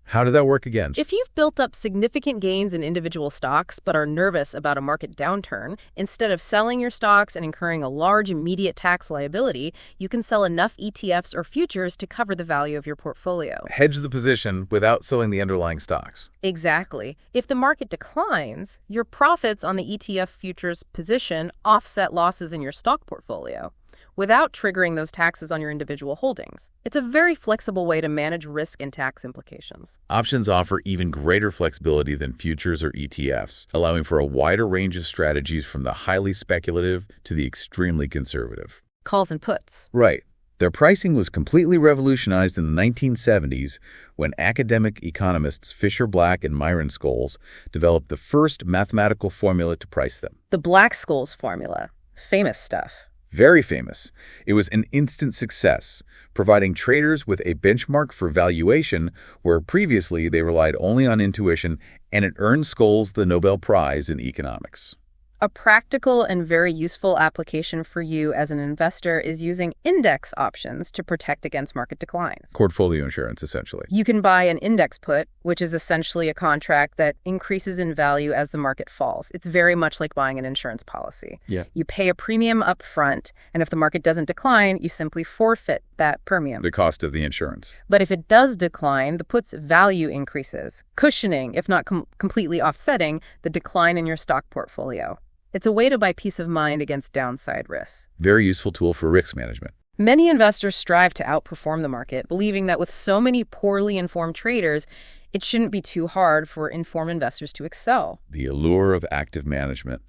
How did that work again? If you've built up significant gains in individual stocks but are nervous about a market downturn, instead of selling your stocks and incurring a large immediate tax liability, you can sell enough ETFs or futures to cover the value of your portfolio. Hedge the position without selling the underlying stocks. Exactly. If the market declines, your profits on the ETF futures position offset losses in your stock portfolio, without triggering those taxes on your individual holdings. It's a very flexible way to manage risk and tax implications. Options offer even greater flexibility than futures or ETFs, allowing for a wider range of strategies from the highly speculative to the extremely conservative. Calls and puts. Right. Their pricing was completely revolutionized in the 1970s when academic economists Fisher Black and Myron Scholes developed the first mathematical formula to price them. The Black-Scholes formula. Famous stuff. Very famous. It was an instant success, providing traders with a benchmark for valuation where previously they relied only on intuition, and it earned Scholes the Nobel Prize in economics. A practical and very useful application for you as an investor is using index options to protect against market declines. Portfolio insurance, essentially. You can buy an index put, which is essentially a contract that increases in value as the market falls. It's very much like buying an insurance policy. Yeah. You pay a premium up front, and if the market doesn't decline, you simply forfeit that premium. The cost of the insurance. But if it does decline, the put's value increases, cushioning, if not completely offsetting, the decline in your stock portfolio. It's a way to buy peace of mind against downside risks. Very useful tool for risk management. Many investors strive to outperform the market, believing that with so many poorly informed traders, it shouldn't be too hard for informed investors to excel. The allure of active management,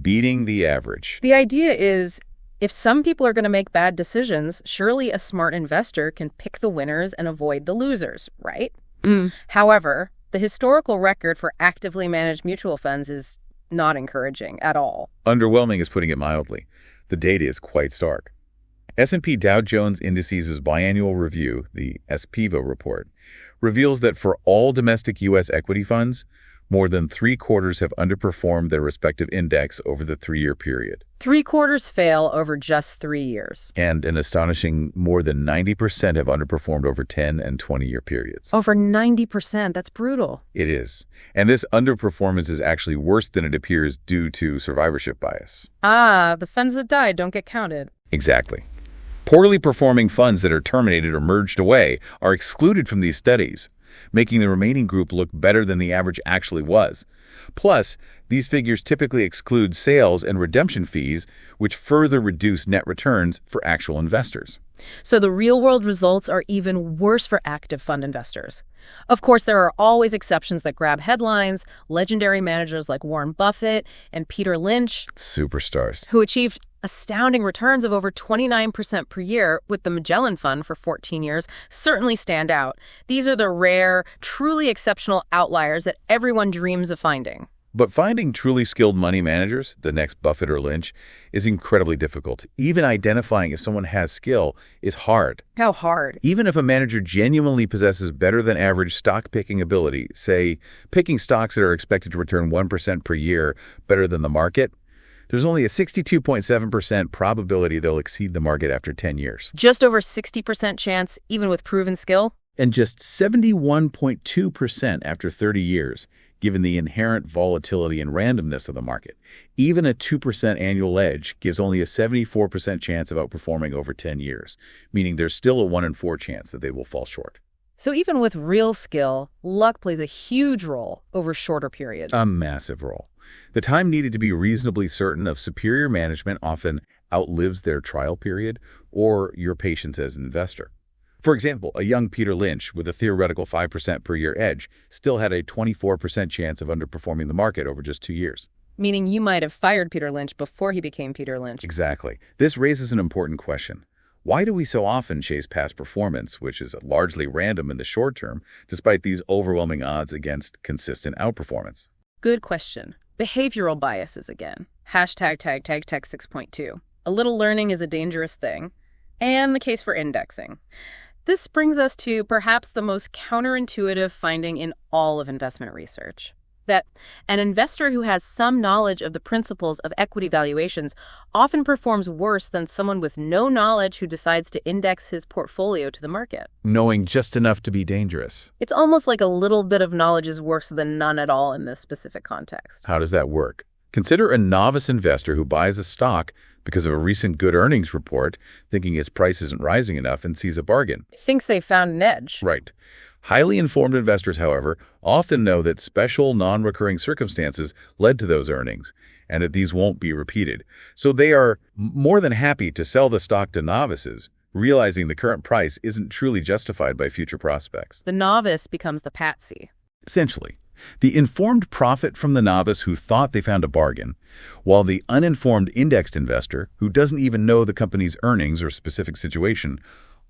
beating the average. The idea is, if some people are going to make bad decisions, surely a smart investor can pick the winners and avoid the losers, right? However, the historical record for actively managed mutual funds is not encouraging at all. Underwhelming is putting it mildly. The data is quite stark. S&P Dow Jones Indices' biannual review, the SPIVO report, reveals that for all domestic U.S. equity funds, more than 3/4 have underperformed their respective index over the 3-year period. 3/4 fail over just 3 years. And an astonishing more than 90% have underperformed over 10 and 20-year periods. Over 90%, that's brutal. It is. And this underperformance is actually worse than it appears due to survivorship bias. The funds that died don't get counted. Exactly. Poorly performing funds that are terminated or merged away are excluded from these studies, making the remaining group look better than the average actually was. Plus, these figures typically exclude sales and redemption fees, which further reduce net returns for actual investors. So the real-world results are even worse for active fund investors. Of course, there are always exceptions that grab headlines, legendary managers like Warren Buffett and Peter Lynch, Superstars, who achieved astounding returns of over 29% per year with the Magellan Fund for 14 years, certainly stand out. These are the rare, truly exceptional outliers that everyone dreams of finding. But finding truly skilled money managers, the next Buffett or Lynch, is incredibly difficult. Even identifying if someone has skill is hard. How hard? Even if a manager genuinely possesses better than average stock picking ability, say picking stocks that are expected to return 1% per year better than the market, there's only a 62.7% probability they'll exceed the market after 10 years. Just over 60% chance, even with proven skill? And just 71.2% after 30 years, given the inherent volatility and randomness of the market. Even a 2% annual edge gives only a 74% chance of outperforming over 10 years, meaning there's still a 1 in 4 chance that they will fall short. So even with real skill, luck plays a huge role over shorter periods. A massive role. The time needed to be reasonably certain of superior management often outlives their trial period or your patience as an investor. For example, a young Peter Lynch with a theoretical 5% per year edge still had a 24% chance of underperforming the market over just 2 years. Meaning you might have fired Peter Lynch before he became Peter Lynch. Exactly. This raises an important question. Why do we so often chase past performance, which is largely random in the short term, despite these overwhelming odds against consistent outperformance? Good question. Behavioral biases again. Hashtag tag 6.2. A little learning is a dangerous thing. And the case for indexing. This brings us to perhaps the most counterintuitive finding in all of investment research. That an investor who has some knowledge of the principles of equity valuations often performs worse than someone with no knowledge who decides to index his portfolio to the market. Knowing just enough to be dangerous. It's almost like a little bit of knowledge is worse than none at all in this specific context. How does that work? Consider a novice investor who buys a stock because of a recent good earnings report, thinking its price isn't rising enough and sees a bargain. Thinks they found an edge. Right. Highly informed investors, however, often know that special non-recurring circumstances led to those earnings and that these won't be repeated. So they are more than happy to sell the stock to novices, realizing the current price isn't truly justified by future prospects. The novice becomes the patsy. Essentially, the informed profit from the novice who thought they found a bargain, while the uninformed indexed investor, who doesn't even know the company's earnings or specific situation,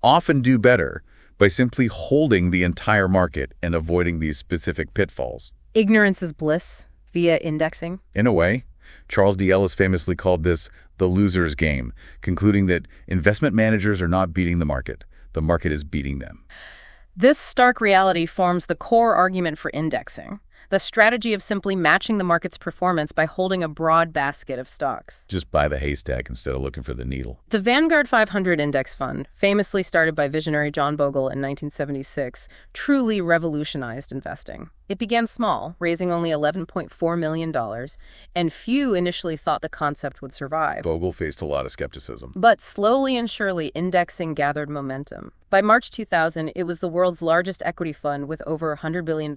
often do better by simply holding the entire market and avoiding these specific pitfalls. Ignorance is bliss via indexing. In a way, Charles D. Ellis famously called this the loser's game, concluding that investment managers are not beating the market is beating them. This stark reality forms the core argument for indexing. the strategy of simply matching the market's performance by holding a broad basket of stocks. Just buy the haystack instead of looking for the needle. The Vanguard 500 Index Fund, famously started by visionary John Bogle in 1976, truly revolutionized investing. It began small, raising only $11.4 million, and few initially thought the concept would survive. Bogle faced a lot of skepticism. But slowly and surely, indexing gathered momentum. By March 2000, it was the world's largest equity fund with over $100 billion.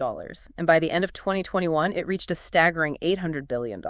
And by the end of 2021, it reached a staggering $800 billion.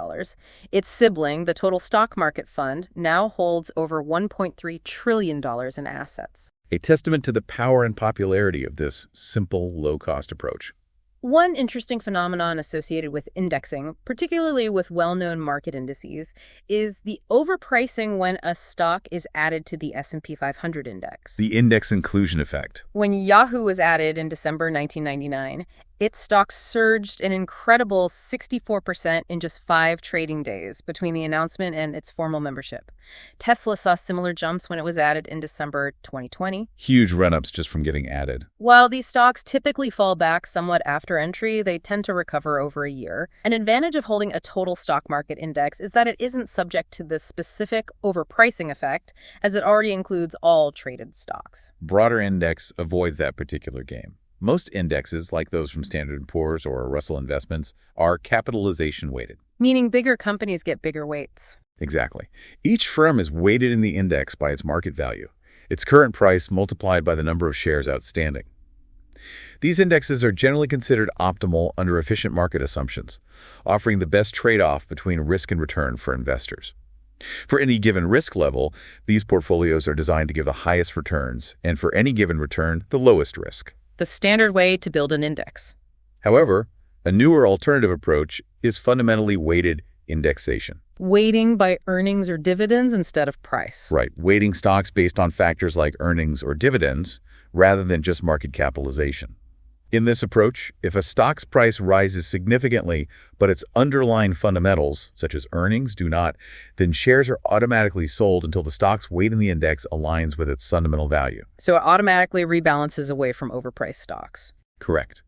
Its sibling, the Total Stock Market Fund, now holds over $1.3 trillion in assets. A testament to the power and popularity of this simple, low-cost approach. One interesting phenomenon associated with indexing, particularly with well-known market indices, is the overpricing when a stock is added to the S&P 500 index. The index inclusion effect. When Yahoo was added in December 1999, its stock surged an incredible 64% in just 5 trading days between the announcement and its formal membership. Tesla saw similar jumps when it was added in December 2020. Huge run-ups just from getting added. While these stocks typically fall back somewhat after entry, they tend to recover over a year. An advantage of holding a total stock market index is that it isn't subject to this specific overpricing effect, as it already includes all traded stocks. Broader index avoids that particular game. Most indexes, like those from Standard & Poor's or Russell Investments, are capitalization weighted. Meaning bigger companies get bigger weights. Exactly. Each firm is weighted in the index by its market value, its current price multiplied by the number of shares outstanding. These indexes are generally considered optimal under efficient market assumptions, offering the best trade-off between risk and return for investors. For any given risk level, these portfolios are designed to give the highest returns, and for any given return, the lowest risk. The standard way to build an index. However, a newer alternative approach is fundamentally weighted indexation. Weighting by earnings or dividends instead of price. Right, weighting stocks based on factors like earnings or dividends rather than just market capitalization. In this approach, if a stock's price rises significantly, but its underlying fundamentals, such as earnings, do not, then shares are automatically sold until the stock's weight in the index aligns with its fundamental value. So it automatically rebalances away from overpriced stocks. Correct.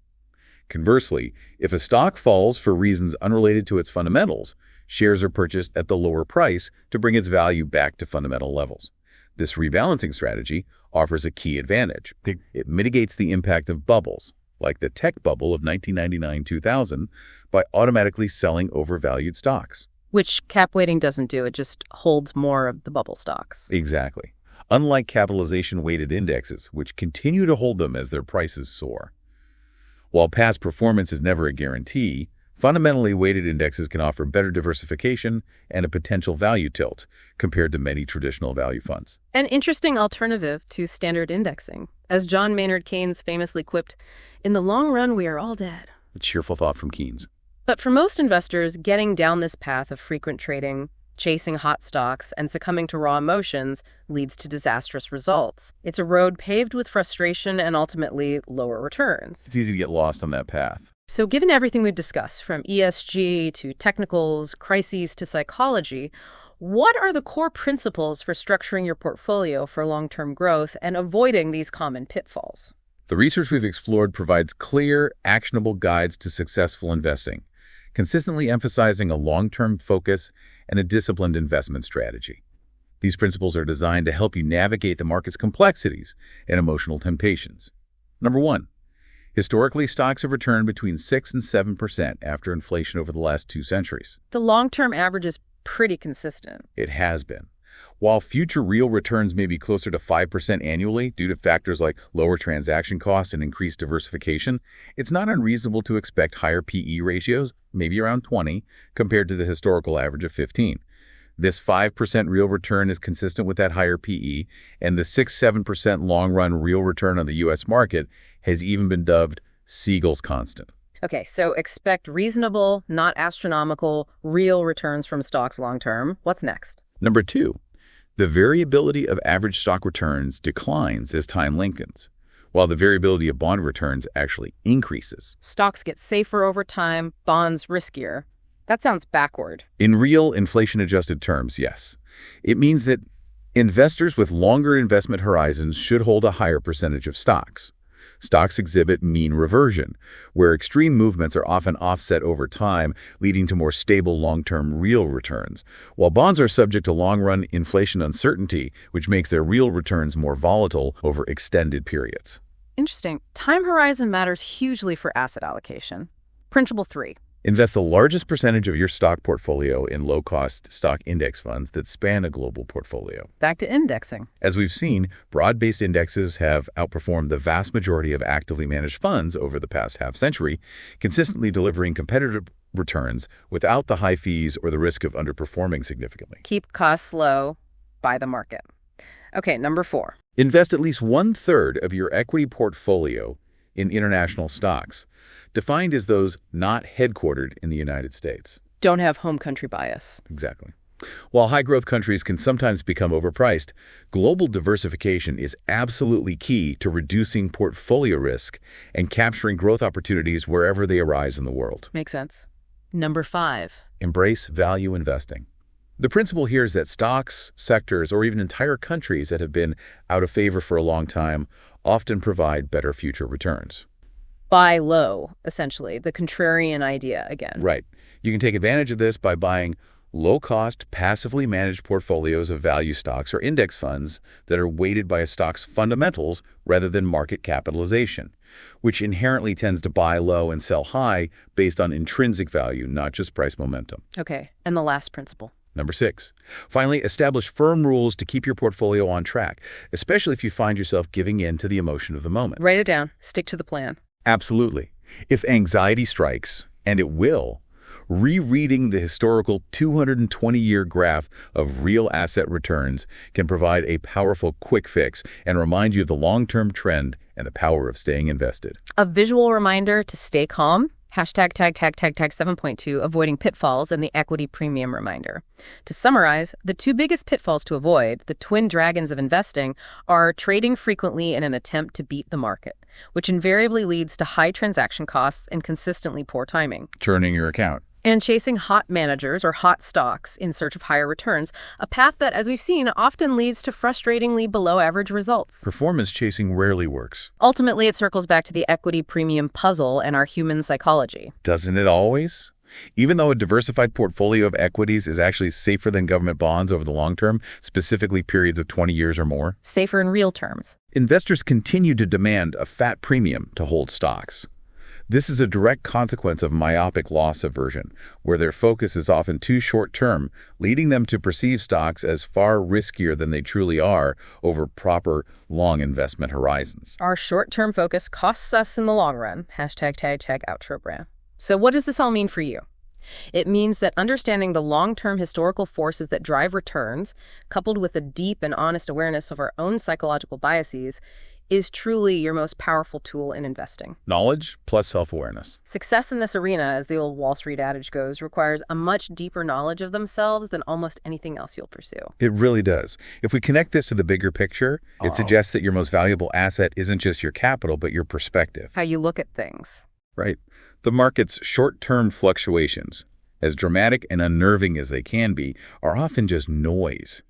Conversely, if a stock falls for reasons unrelated to its fundamentals, shares are purchased at the lower price to bring its value back to fundamental levels. This rebalancing strategy offers a key advantage. It mitigates the impact of bubbles, like the tech bubble of 1999-2000, by automatically selling overvalued stocks. Which cap weighting doesn't do. It just holds more of the bubble stocks. Exactly. Unlike capitalization-weighted indexes, which continue to hold them as their prices soar. While past performance is never a guarantee, fundamentally weighted indexes can offer better diversification and a potential value tilt compared to many traditional value funds. An interesting alternative to standard indexing. As John Maynard Keynes famously quipped, "In the long run, we are all dead." A cheerful thought from Keynes. But for most investors, getting down this path of frequent trading, chasing hot stocks, and succumbing to raw emotions leads to disastrous results. It's a road paved with frustration and ultimately lower returns. It's easy to get lost on that path. So given everything we've discussed, from ESG to technicals, crises to psychology, what are the core principles for structuring your portfolio for long-term growth and avoiding these common pitfalls? The research we've explored provides clear, actionable guides to successful investing, consistently emphasizing a long-term focus and a disciplined investment strategy. These principles are designed to help you navigate the market's complexities and emotional temptations. Number 1. Historically, stocks have returned between 6 and 7% after inflation over the last 2 centuries. The long-term average is pretty consistent. It has been. While future real returns may be closer to 5% annually due to factors like lower transaction costs and increased diversification, it's not unreasonable to expect higher PE ratios, maybe around 20, compared to the historical average of 15. This 5% real return is consistent with that higher PE, and the 6-7% long-run real return on the U.S. market has even been dubbed Siegel's constant. Okay, so expect reasonable, not astronomical, real returns from stocks long-term. What's next? Number 2. The variability of average stock returns declines as time lengthens, while the variability of bond returns actually increases. Stocks get safer over time, bonds riskier. That sounds backward. In real inflation-adjusted terms, yes. It means that investors with longer investment horizons should hold a higher percentage of stocks. Stocks exhibit mean reversion, where extreme movements are often offset over time, leading to more stable long-term real returns, while bonds are subject to long-run inflation uncertainty, which makes their real returns more volatile over extended periods. Interesting. Time horizon matters hugely for asset allocation. Principle 3. Invest the largest percentage of your stock portfolio in low-cost stock index funds that span a global portfolio. Back to indexing. As we've seen, broad-based indexes have outperformed the vast majority of actively managed funds over the past half-century, consistently delivering competitive returns without the high fees or the risk of underperforming significantly. Keep costs low, buy the market. Okay, number 4. Invest at least 1/3 of your equity portfolio in international stocks, defined as those not headquartered in the United States. Don't have home country bias. Exactly. While high-growth countries can sometimes become overpriced, global diversification is absolutely key to reducing portfolio risk and capturing growth opportunities wherever they arise in the world. Makes sense. Number 5. Embrace value investing. The principle here is that stocks, sectors, or even entire countries that have been out of favor for a long time often provide better future returns. Buy low, essentially, the contrarian idea again. Right. You can take advantage of this by buying low-cost, passively managed portfolios of value stocks or index funds that are weighted by a stock's fundamentals rather than market capitalization, which inherently tends to buy low and sell high based on intrinsic value, not just price momentum. Okay, and the last principle. Number 6, finally, establish firm rules to keep your portfolio on track, especially if you find yourself giving in to the emotion of the moment. Write it down. Stick to the plan. Absolutely. If anxiety strikes, and it will, rereading the historical 220-year graph of real asset returns can provide a powerful quick fix and remind you of the long-term trend and the power of staying invested. A visual reminder to stay calm. Hashtag tag 7.2, avoiding pitfalls, and the equity premium reminder. To summarize, the 2 biggest pitfalls to avoid, the twin dragons of investing, are trading frequently in an attempt to beat the market, which invariably leads to high transaction costs and consistently poor timing. Churning your account. And chasing hot managers or hot stocks in search of higher returns, a path that, as we've seen, often leads to frustratingly below-average results. Performance chasing rarely works. Ultimately, it circles back to the equity premium puzzle and our human psychology. Doesn't it always? Even though a diversified portfolio of equities is actually safer than government bonds over the long term, specifically periods of 20 years or more. Safer in real terms. Investors continue to demand a fat premium to hold stocks. This is a direct consequence of myopic loss aversion, where their focus is often too short-term, leading them to perceive stocks as far riskier than they truly are over proper, long investment horizons. Our short-term focus costs us in the long run. Hashtag tag outro brand. So what does this all mean for you? It means that understanding the long-term historical forces that drive returns, coupled with a deep and honest awareness of our own psychological biases, is truly your most powerful tool in investing. Knowledge plus self-awareness. Success in this arena, as the old Wall Street adage goes, requires a much deeper knowledge of themselves than almost anything else you'll pursue. It really does. If we connect this to the bigger picture, it suggests that your most valuable asset isn't just your capital, but your perspective. How you look at things. Right. The market's short-term fluctuations, as dramatic and unnerving as they can be, are often just noise.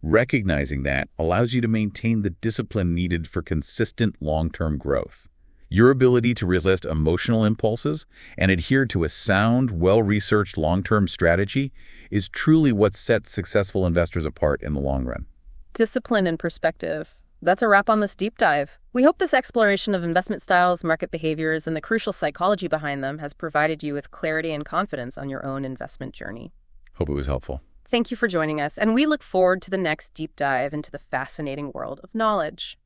Recognizing that allows you to maintain the discipline needed for consistent long-term growth. Your ability to resist emotional impulses and adhere to a sound, well-researched long-term strategy is truly what sets successful investors apart in the long run. Discipline and perspective. That's a wrap on this deep dive. We hope this exploration of investment styles, market behaviors, and the crucial psychology behind them has provided you with clarity and confidence on your own investment journey. Hope it was helpful. Thank you for joining us, and we look forward to the next deep dive into the fascinating world of knowledge.